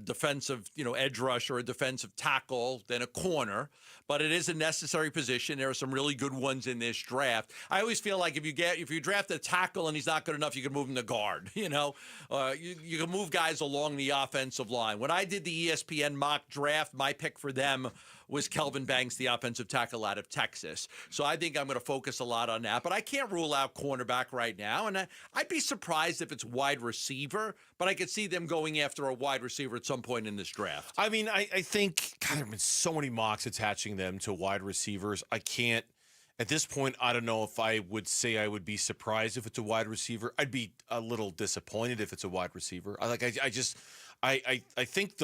defensive, edge rush or a defensive tackle than a corner, but it is a necessary position. There are some really good ones in this draft. I always feel like if you draft a tackle and he's not good enough, you can move him to guard. You can move guys along the offensive line. When I did the ESPN mock draft, my pick for them was Kelvin Banks, the offensive tackle out of Texas. So I think I'm going to focus a lot on that. But I can't rule out cornerback right now. And I'd be surprised if it's wide receiver, but I could see them going after a wide receiver at some point in this draft. I mean, I think, God, there have been so many mocks attaching them to wide receivers. I can't, at this point, I don't know if I would say I would be surprised if it's a wide receiver. I'd be a little disappointed if it's a wide receiver. I think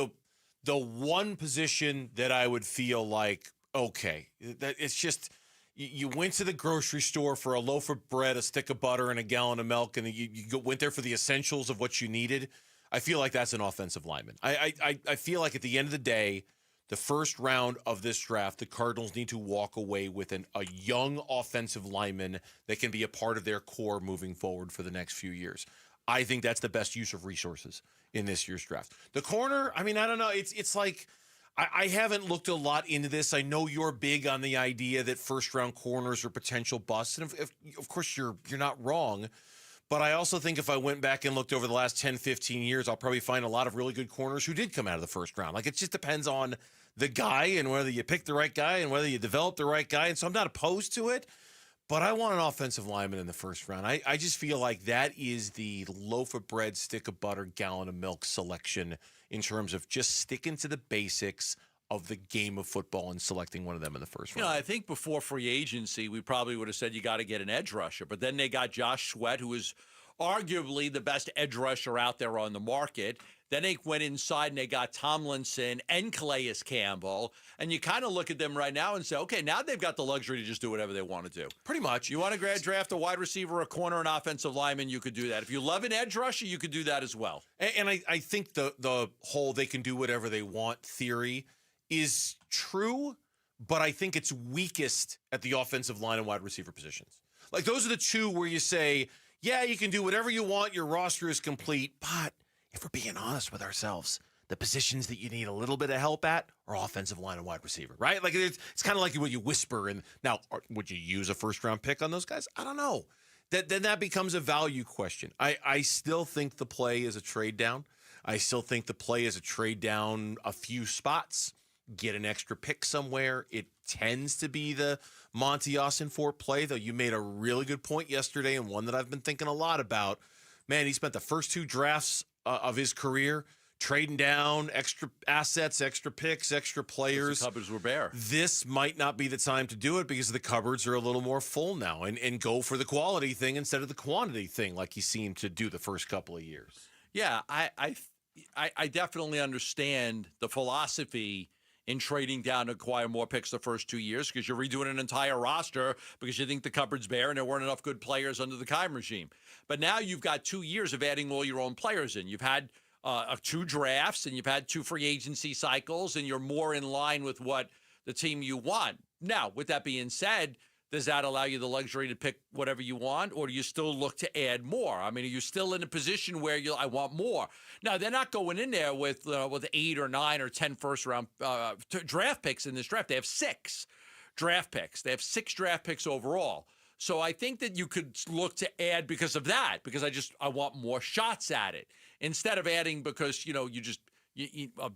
the one position that I would feel like, okay, that it's just you went to the grocery store for a loaf of bread, a stick of butter, and a gallon of milk, and you went there for the essentials of what you needed. I feel like that's an offensive lineman. I feel like at the end of the day, the first round of this draft, the Cardinals need to walk away with a young offensive lineman that can be a part of their core moving forward for the next few years. I think that's the best use of resources in this year's draft. The corner, I mean, I don't know. It's like I haven't looked a lot into this. I know you're big on the idea that first-round corners are potential busts, and of course you're not wrong. But I also think if I went back and looked over the last 10, 15 years, I'll probably find a lot of really good corners who did come out of the first round. Like, it just depends on the guy and whether you pick the right guy and whether you develop the right guy. And so I'm not opposed to it. But I want an offensive lineman in the first round. I just feel like that is the loaf of bread, stick of butter, gallon of milk selection in terms of just sticking to the basics of the game of football and selecting one of them in the first round. I think before free agency, we probably would have said you got to get an edge rusher. But then they got Josh Sweat, who is arguably the best edge rusher out there on the market. Then they went inside and they got Tomlinson and Calais Campbell. And you kind of look at them right now and say, okay, now they've got the luxury to just do whatever they want to do. Pretty much. You want to draft a wide receiver, a corner, an offensive lineman, you could do that. If you love an edge rusher, you could do that as well. And I think the whole they can do whatever they want theory is true, but I think it's weakest at the offensive line and wide receiver positions. Like, those are the two where you say, yeah, you can do whatever you want, your roster is complete, but if we're being honest with ourselves, the positions that you need a little bit of help at are offensive line and wide receiver, right? Like, it's kind of like what you whisper. And now, would you use a first-round pick on those guys? I don't know. Then that becomes a value question. I still think the play is a trade down. I still think the play is a trade down a few spots, get an extra pick somewhere. It tends to be the Monty Ossenfort play, though you made a really good point yesterday and one that I've been thinking a lot about. Man, he spent the first two drafts of his career trading down extra assets, extra picks, extra players. The cupboards were bare. This might not be the time to do it because the cupboards are a little more full now, and go for the quality thing instead of the quantity thing like he seemed to do the first couple of years. Yeah, I definitely understand the philosophy in trading down to acquire more picks the first 2 years because you're redoing an entire roster because you think the cupboard's bare and there weren't enough good players under the Keim regime. But now you've got 2 years of adding all your own players in. You've had 2 drafts and you've had 2 free agency cycles and you're more in line with what the team you want. Now, with that being said, does that allow you the luxury to pick whatever you want, or do you still look to add more? I mean, are you still in a position where I want more? Now, they're not going in there with 8 or 9 or 10 first-round draft picks in this draft. They have 6 draft picks. They have 6 draft picks overall. So I think that you could look to add because of that, because I want more shots at it. Instead of adding because,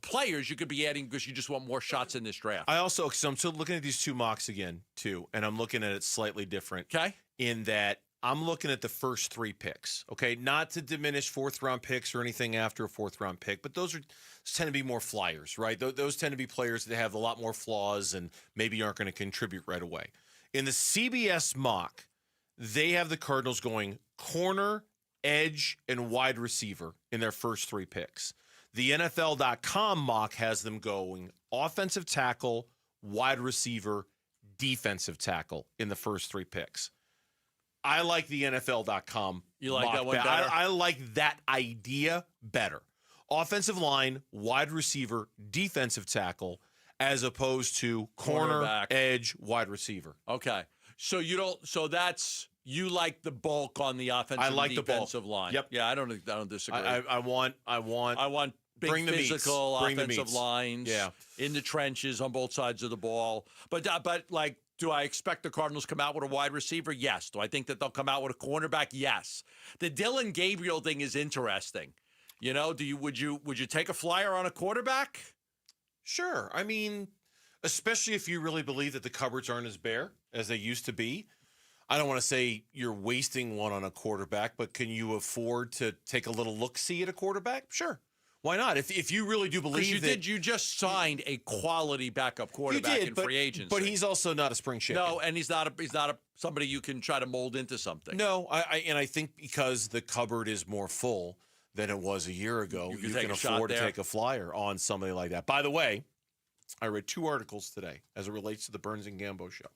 players, you could be adding because you just want more shots in this draft. I'm still looking at these 2 mocks again, too, and I'm looking at it slightly different. Okay. In that I'm looking at the first 3 picks, okay? Not to diminish 4th-round picks or anything after a 4th-round pick, but those tend to be more flyers, right? Those tend to be players that have a lot more flaws and maybe aren't going to contribute right away. In the CBS mock, they have the Cardinals going corner, edge, and wide receiver in their first 3 picks. The NFL.com mock has them going offensive tackle, wide receiver, defensive tackle in the first 3 picks. I like the NFL.com. You like that one better? I like that idea better. Offensive line, wide receiver, defensive tackle, as opposed to corner, edge, wide receiver. Okay. So you like the bulk on the offensive and defensive line. Yep. Yeah, I don't disagree. I want big Bring the meats. physical Bring the offensive meats. lines Yeah. in the trenches on both sides of the ball. But like, do I expect the Cardinals to come out with a wide receiver? Yes. Do I think that they'll come out with a cornerback? Yes. The Dylan Gabriel thing is interesting. You know, would you take a flyer on a quarterback? Sure. I mean, especially if you really believe that the cupboards aren't as bare as they used to be. I don't want to say you're wasting one on a quarterback, but can you afford to take a little look-see at a quarterback? Sure. Why not? If you really do believe you just signed a quality backup quarterback in free agency. But he's also not a spring chicken. No, and he's not somebody you can try to mold into something. No, I think because the cupboard is more full than it was a year ago, you can afford to take a flyer on somebody like that. By the way, I read 2 articles today as it relates to the Burns and Gambo show.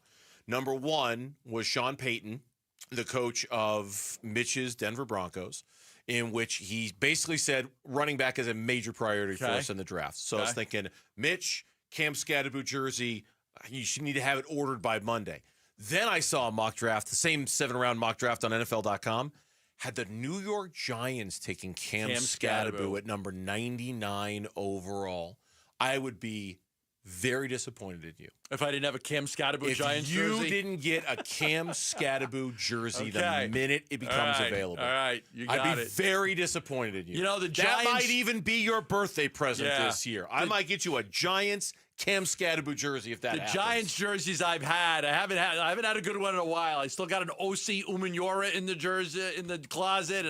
Number 1 was Sean Payton, the coach of Mitch's Denver Broncos, in which he basically said running back is a major priority for us in the draft. So I was thinking, Mitch, Cam Scatterboot jersey, you should need to have it ordered by Monday. Then I saw a mock draft, the same 7-round mock draft on NFL.com, had the New York Giants taking Cam Scatterboot at number 99 overall. I would be very disappointed in you. If I didn't have a Cam Scatterboot Giants jersey? If you didn't get a Cam Scatterboot jersey the minute it becomes available. All right, you got I'd be very disappointed in you. You know, the Giants... That might even be your birthday present this year. I might get you a Giants Cam Scatterboot jersey if that happens. The Giants jerseys I haven't had a good one in a while. I still got an O.C. Umenyiora in the jersey in the closet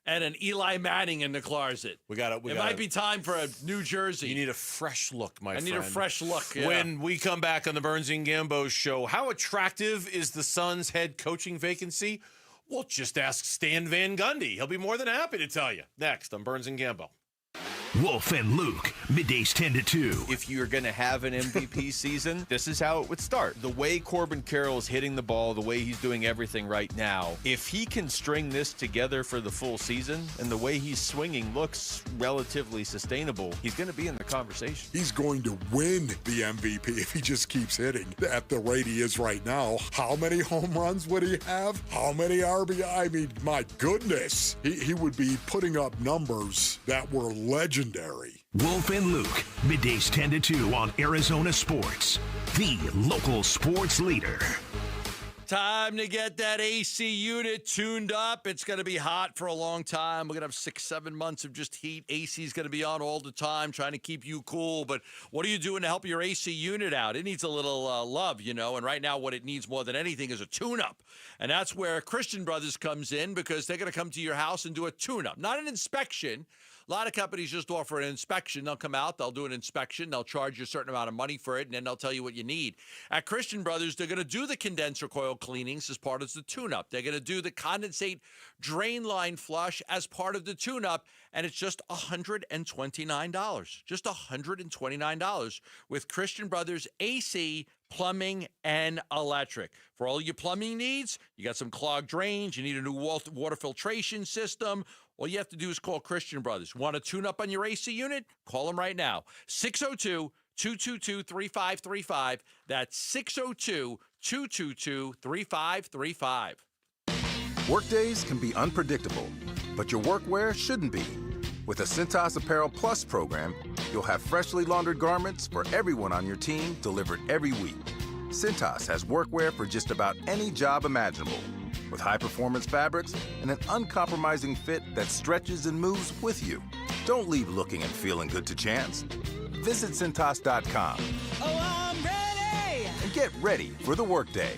and an Eli Manning in the closet. It might be time for a new jersey. You need a fresh look, my friend. I need a fresh look. Yeah. When we come back on the Burns and Gambo show, how attractive is the Suns' head coaching vacancy? Well, just ask Stan Van Gundy. He'll be more than happy to tell you. Next on Burns and Gambo. Wolf and Luke, middays 10 to 2. If you're going to have an MVP season, this is how it would start. The way Corbin Carroll is hitting the ball, the way he's doing everything right now, if he can string this together for the full season and the way he's swinging looks relatively sustainable, he's going to be in the conversation. He's going to win the MVP if he just keeps hitting at the rate he is right now. How many home runs would he have? How many RBI? I mean, my goodness. He would be putting up numbers that were legendary. Wolf and Luke, middays 10 to 2 on Arizona Sports, the local sports leader. Time to get that AC unit tuned up. It's going to be hot for a long time. We're going to have 6-7 months of just heat. AC is going to be on all the time, trying to keep you cool. But what are you doing to help your AC unit out? It needs a little love, you know. And right now what it needs more than anything is a tune-up. And that's where Christian Brothers comes in, because they're going to come to your house and do a tune-up. Not an inspection. A lot of companies just offer an inspection. They'll come out, they'll do an inspection, they'll charge you a certain amount of money for it, and then they'll tell you what you need. At Christian Brothers, they're going to do the condenser coil cleanings as part of the tune-up. They're going to do the condensate drain line flush as part of the tune-up, and it's just $129. Just $129 with Christian Brothers AC, plumbing, and electric. For all your plumbing needs, you got some clogged drains, you need a new water filtration system. All you have to do is call Christian Brothers. Want to tune up on your AC unit? Call them right now. 602-222-3535. That's 602-222-3535. Workdays can be unpredictable, but your workwear shouldn't be. With the Cintas Apparel Plus program, you'll have freshly laundered garments for everyone on your team delivered every week. Cintas has workwear for just about any job imaginable, with high-performance fabrics and an uncompromising fit that stretches and moves with you. Don't leave looking and feeling good to chance. Visit Cintas.com. Oh, I'm ready! And get ready for the workday.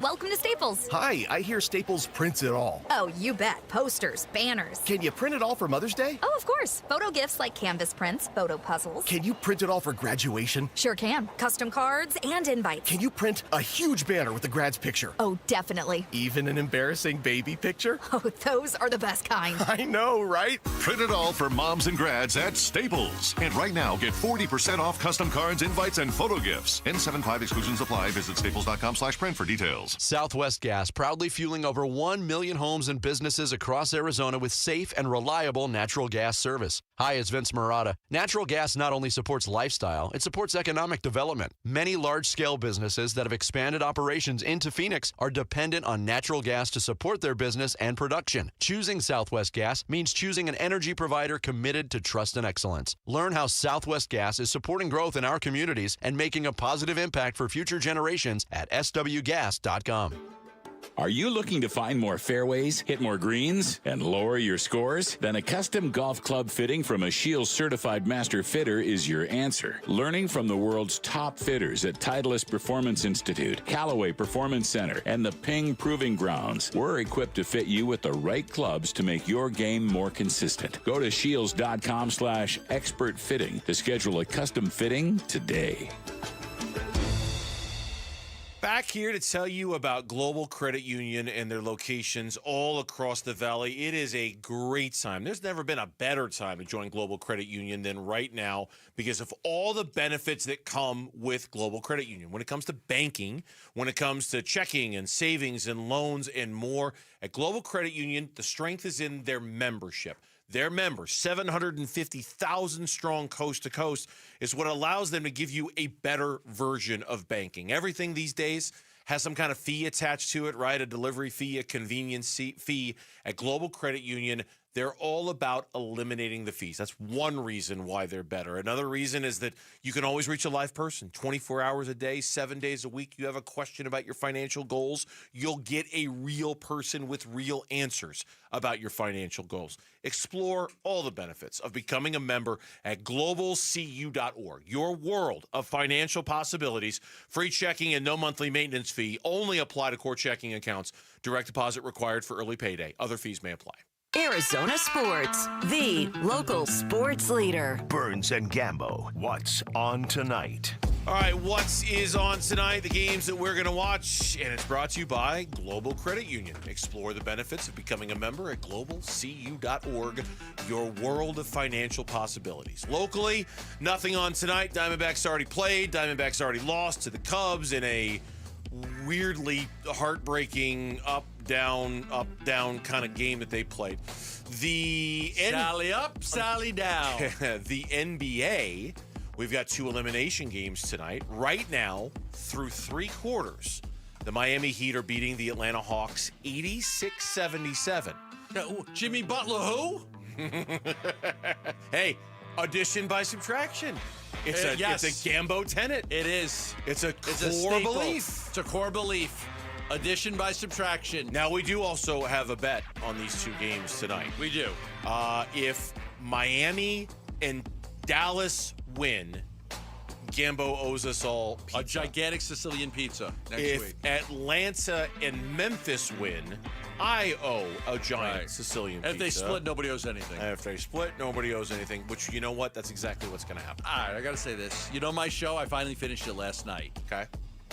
Welcome to Staples. Hi, I hear Staples prints it all. Oh, you bet. Posters, banners. Can you print it all for Mother's Day? Oh, of course. Photo gifts like canvas prints, photo puzzles. Can you print it all for graduation? Sure can. Custom cards and invites. Can you print a huge banner with the grad's picture? Oh, definitely. Even an embarrassing baby picture? Oh, those are the best kind. I know, right? Print it all for moms and grads at Staples. And right now, get 40% off custom cards, invites, and photo gifts. N75 exclusions apply. Visit staples.com/print for details. Southwest Gas, proudly fueling over 1 million homes and businesses across Arizona with safe and reliable natural gas service. Hi, it's Vince Marotta. Natural gas not only supports lifestyle, it supports economic development. Many large-scale businesses that have expanded operations into Phoenix are dependent on natural gas to support their business and production. Choosing Southwest Gas means choosing an energy provider committed to trust and excellence. Learn how Southwest Gas is supporting growth in our communities and making a positive impact for future generations at swgas.com. Are you looking to find more fairways, hit more greens, and lower your scores? Then a custom golf club fitting from a Shields certified master fitter is your answer. Learning from the world's top fitters at Titleist Performance Institute, Callaway Performance Center, and the Ping Proving Grounds, we're equipped to fit you with the right clubs to make your game more consistent. Go to shields.com/expert fitting to schedule a custom fitting today. Back here to tell you about Global Credit Union and their locations all across the valley. It is a great time. There's never been a better time to join Global Credit Union than right now because of all the benefits that come with Global Credit Union. When it comes to banking, when it comes to checking and savings and loans and more, at Global Credit Union, the strength is in their membership. Their members, 750,000 strong coast to coast, is what allows them to give you a better version of banking. Everything these days has some kind of fee attached to it, right? A delivery fee, a convenience fee. At Global Credit Union, they're all about eliminating the fees. That's one reason why they're better. Another reason is that you can always reach a live person 24 hours a day, 7 days a week. You have a question about your financial goals, you'll get a real person with real answers about your financial goals. Explore all the benefits of becoming a member at globalcu.org. Your world of financial possibilities. Free checking and no monthly maintenance fee. Only apply to core checking accounts. Direct deposit required for early payday. Other fees may apply. Arizona Sports, the local sports leader. Burns and Gambo, what's on tonight? All right, what's is on tonight? The games that we're going to watch, and it's brought to you by Global Credit Union. Explore the benefits of becoming a member at globalcu.org, your world of financial possibilities. Locally, nothing on tonight. Diamondbacks already played. Diamondbacks already lost to the Cubs in a weirdly heartbreaking up, down kind of game that they played. Sally up, Sally down. The NBA, we've got 2 elimination games tonight. Right now, through 3 quarters, the Miami Heat are beating the Atlanta Hawks 86-77. Jimmy Butler who? Hey, addition by subtraction. It's a Gambo tenet. It is. It's a core belief. It's a core belief. Addition by subtraction. Now, we do also have a bet on these 2 games tonight. We do. If Miami and Dallas win, Gambo owes us all pizza. A gigantic Sicilian pizza next if week. Atlanta and Memphis win, I owe a giant Sicilian pizza. If they split, nobody owes anything. If they split, nobody owes anything, which, you know what? That's exactly what's going to happen. All right, I got to say this. You know my show? I finally finished it last night. Okay.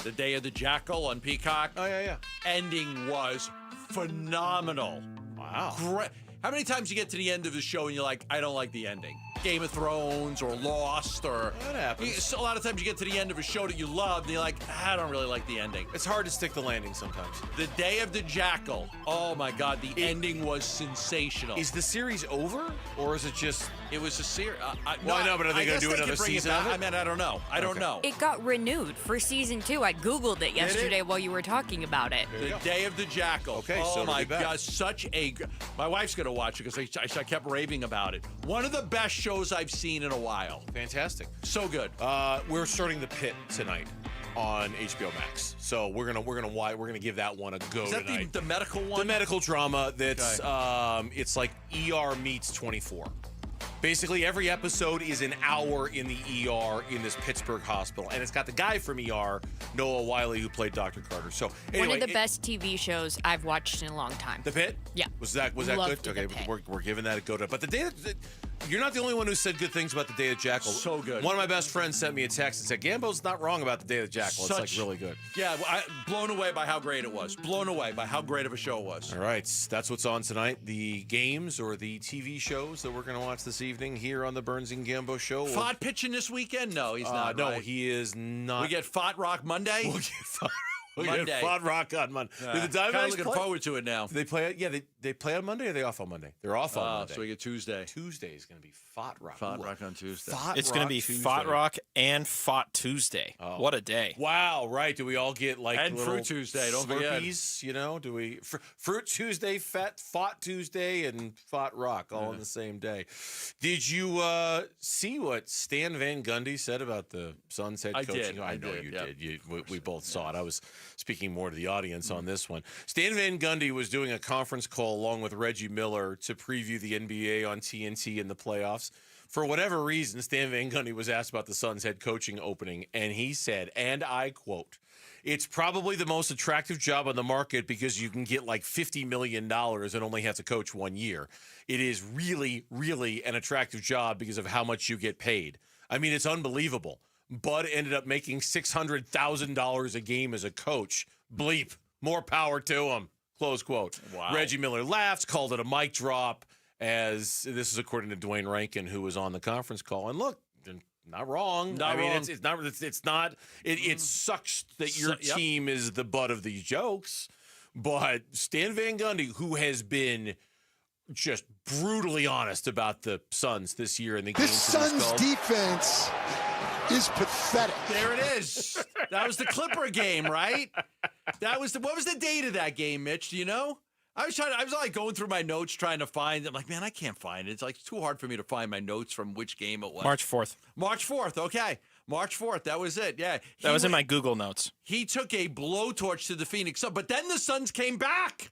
The Day of the Jackal on Peacock. Oh, yeah. Ending was phenomenal. Wow. Great. How many times you get to the end of the show and you're like, I don't like the ending? Game of Thrones or Lost or... That happens. A lot of times you get to the end of a show that you love and you're like, I don't really like the ending. It's hard to stick the landing sometimes. The Day of the Jackal. Oh, my God. The ending was sensational. Is the series over or is it just... It was a series. I know, but are they going to do another season of it? I mean, I don't know. I don't know. It got renewed for season 2. I Googled it yesterday while you were talking about it. The Day of the Jackal. Okay, oh so my God, such a... My wife's going to watch it because I kept raving about it. One of the best shows I've seen in a while. Fantastic. So good. We're starting The Pit tonight on HBO Max. So we're gonna give that one a go Is that tonight. the medical one? The medical drama that's it's like ER meets 24. Basically, every episode is an hour in the ER in this Pittsburgh hospital. And it's got the guy from ER, Noah Wiley, who played Dr. Carter. So anyway, one of the best TV shows I've watched in a long time. The Pit? Yeah. Was that Loved good? The Okay, Pit. we're giving that a go to. But you're not the only one who said good things about The Day of the Jackal. So good. One of my best friends sent me a text and said, Gambo's not wrong about The Day of the Jackal. It's like really good. Yeah, blown away by how great it was. Blown away by how great of a show it was. All right, that's what's on tonight. The games or the TV shows that we're going to watch this evening here on the Burns and Gambo Show. Fott pitching this weekend? No, he's not. No, right? he is not. We get Fott Rock Monday? We'll get Fott Monday. Flat Rock on Monday. Do the Diamondbacks Kind of looking play? forward to it now. Do they play? Yeah, they play on Monday. Or are they off on Monday? They're off on Monday. So we get Tuesday. Tuesday is going to be Flat Rock. Flat Rock on Tuesday. It's going to be Fat Rock and Fat Tuesday. Oh. What a day! Wow, right? Do we all get like And little Fruit Tuesday? Don't forget. Slurpees, you know? Do we Fruit Tuesday, Fat Tuesday, and Fat Rock all on the same day? Did you see what Stan Van Gundy said about the Suns head coaching? did. I know did, you yep. did. We both saw it. I was speaking more to the audience on this one. Stan Van Gundy was doing a conference call along with Reggie Miller to preview the NBA on TNT in the playoffs. For whatever reason, Stan Van Gundy was asked about the Suns head coaching opening, and he said, and I quote, "It's probably the most attractive job on the market because you can get like $50 million and only have to coach 1 year. It is really, really an attractive job because of how much you get paid. I mean, it's unbelievable. Bud ended up making $600,000 a game as a coach. Bleep. More power to him." Close quote. Wow. Reggie Miller laughed, called it a mic drop, as this is according to Dwayne Rankin, who was on the conference call. And look, they're not wrong. It sucks that your team is the butt of these jokes. But Stan Van Gundy, who has been just brutally honest about the Suns this year in the This games that he's Suns called. defense is pathetic. There it is. That was the Clipper game, right? What was the date of that game, Mitch? Do you know? I was like going through my notes trying to find it. I'm like, man, I can't find it. It's like too hard for me to find my notes from which game it was. March 4th. March 4th. Okay. March 4th. That was it. Yeah. That was in my Google notes. He took a blowtorch to the Phoenix Suns, but then the Suns came back.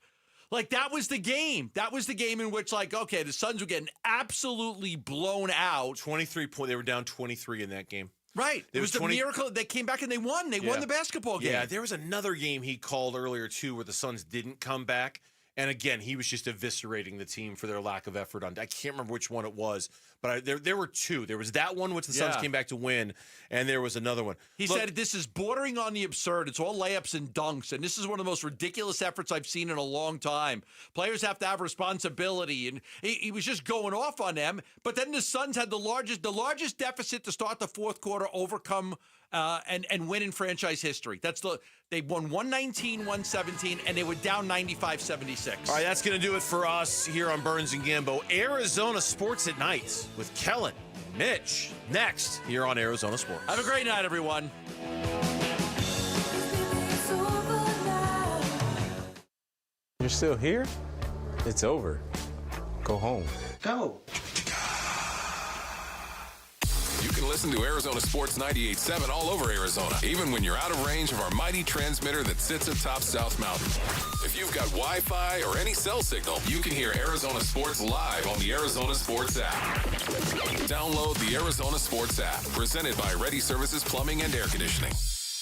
Like, that was the game. That was the game in which, like, okay, the Suns were getting absolutely blown out. 23 points. They were down 23 in that game. Right. It was the miracle. They came back and they won. They won the basketball game. Yeah, there was another game he called earlier, too, where the Suns didn't come back. And again, he was just eviscerating the team for their lack of effort on. I can't remember which one it was, but there were two. There was that one which the Suns came back to win, and there was another one. He said, "This is bordering on the absurd. It's all layups and dunks, and this is one of the most ridiculous efforts I've seen in a long time. Players have to have responsibility." And he was just going off on them. But then the Suns had the largest deficit to start the fourth quarter overcome and win in franchise history. They won 119-117, and they were down 95-76. All right, that's going to do it for us here on Burns and Gambo. Arizona Sports at Night with Kellen, Mitch, next here on Arizona Sports. Have a great night, everyone. You're still here? It's over. Go home. Go. You can listen to Arizona Sports 98.7 all over Arizona, even when you're out of range of our mighty transmitter that sits atop South Mountain. If you've got Wi-Fi or any cell signal, you can hear Arizona Sports live on the Arizona Sports app. Download the Arizona Sports app, presented by Ready Services Plumbing and Air Conditioning.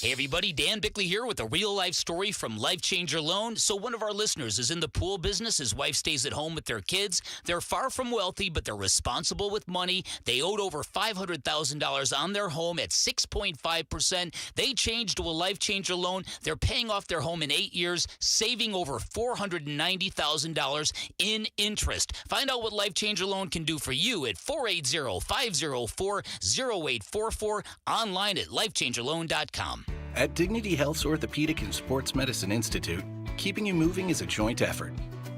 Hey everybody, Dan Bickley here with a real-life story from Life Changer Loan. So one of our listeners is in the pool business. His wife stays at home with their kids. They're far from wealthy, but they're responsible with money. They owed over $500,000 on their home at 6.5%. They changed to a Life Changer Loan. They're paying off their home in 8 years, saving over $490,000 in interest. Find out what Life Changer Loan can do for you at 480-504-0844, online at lifechangerloan.com. At Dignity Health's Orthopedic and Sports Medicine Institute, keeping you moving is a joint effort.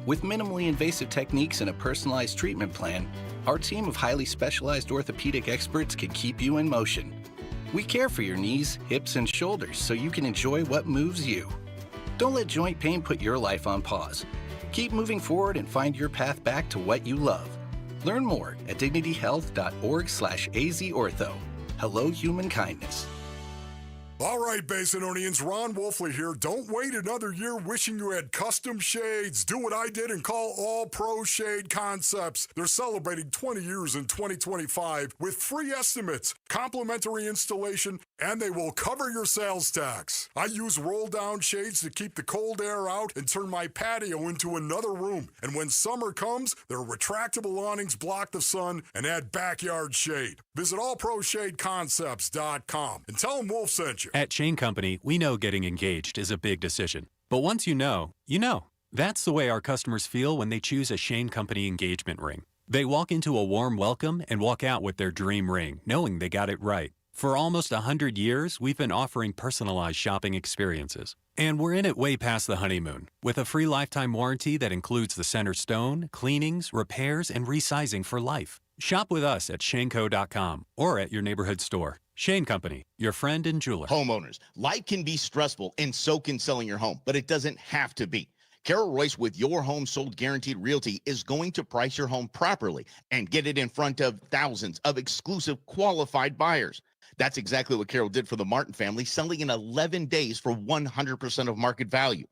With minimally invasive techniques and a personalized treatment plan, our team of highly specialized orthopedic experts can keep you in motion. We care for your knees, hips, and shoulders so you can enjoy what moves you. Don't let joint pain put your life on pause. Keep moving forward and find your path back to what you love. Learn more at dignityhealth.org/azortho. Hello, human kindness. All right, Basinonians, Ron Wolfley here. Don't wait another year wishing you had custom shades. Do what I did and call All Pro Shade Concepts. They're celebrating 20 years in 2025 with free estimates, complimentary installation, and they will cover your sales tax. I use roll-down shades to keep the cold air out and turn my patio into another room. And when summer comes, their retractable awnings block the sun and add backyard shade. Visit allproshadeconcepts.com and tell them Wolf sent you. At Chain Company, we know getting engaged is a big decision. But once you know, you know. That's the way our customers feel when they choose a Chain Company engagement ring. They walk into a warm welcome and walk out with their dream ring, knowing they got it right. For almost 100 years, we've been offering personalized shopping experiences. And we're in it way past the honeymoon, with a free lifetime warranty that includes the center stone, cleanings, repairs, and resizing for life. Shop with us at shaneco.com or at your neighborhood store. Shane Company, your friend and jeweler. Homeowners, life can be stressful, and so can selling your home, but it doesn't have to be. Carol Royce with Your Home Sold Guaranteed Realty is going to price your home properly and get it in front of thousands of exclusive qualified buyers. That's exactly what Carol did for the Martin family, selling in 11 days for 100% of market value.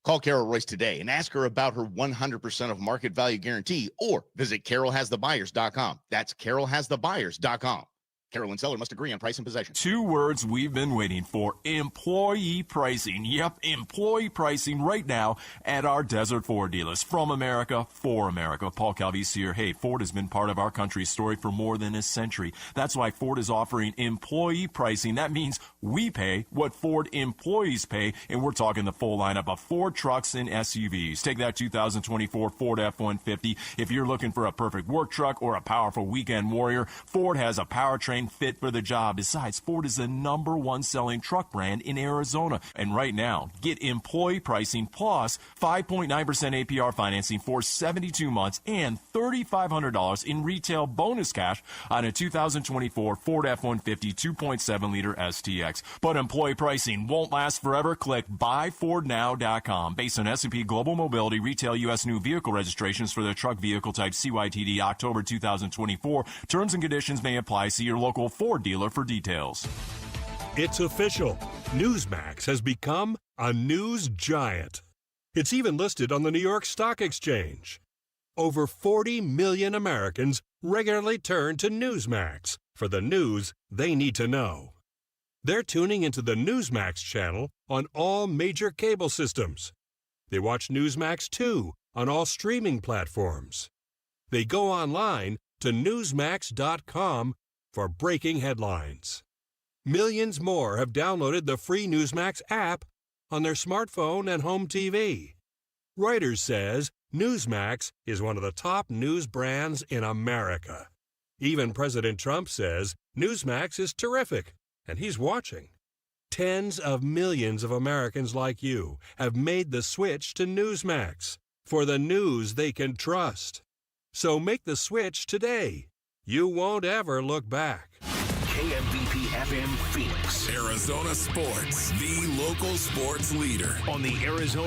Call Carol Royce today and ask her about her 100% of market value guarantee, or visit carolhasthebuyers.com. That's carolhasthebuyers.com. Carol and seller must agree on price and possession. 2 words we've been waiting for: employee pricing. Yep, employee pricing right now at our Desert Ford dealers. From America, for America. Paul Calvise here. Hey, Ford has been part of our country's story for more than a century. That's why Ford is offering employee pricing. That means we pay what Ford employees pay, and we're talking the full lineup of Ford trucks and SUVs. Take that 2024 Ford F-150. If you're looking for a perfect work truck or a powerful weekend warrior, Ford has a powertrain fit for the job. Besides, Ford is the #1 selling truck brand in Arizona. And right now, get employee pricing plus 5.9% APR financing for 72 months and $3,500 in retail bonus cash on a 2024 Ford F-150 2.7-liter STX. But employee pricing won't last forever. Click buyfordnow.com. Based on S&P Global Mobility retail U.S. new vehicle registrations for the truck vehicle type CYTD October 2024. Terms and conditions may apply. See your local Ford dealer for details. It's official. Newsmax has become a news giant. It's even listed on the New York Stock Exchange. Over 40 million Americans regularly turn to Newsmax for the news they need to know. They're tuning into the Newsmax channel on all major cable systems. They watch Newsmax 2 on all streaming platforms. They go online to newsmax.com for breaking headlines. Millions more have downloaded the free Newsmax app on their smartphone and home TV. Reuters says Newsmax is one of the top news brands in America. Even President Trump says Newsmax is terrific, and he's watching. Tens of millions of Americans like you have made the switch to Newsmax for the news they can trust. So make the switch today. You won't ever look back. KMVP FM Phoenix. Arizona Sports, the local sports leader. On the Arizona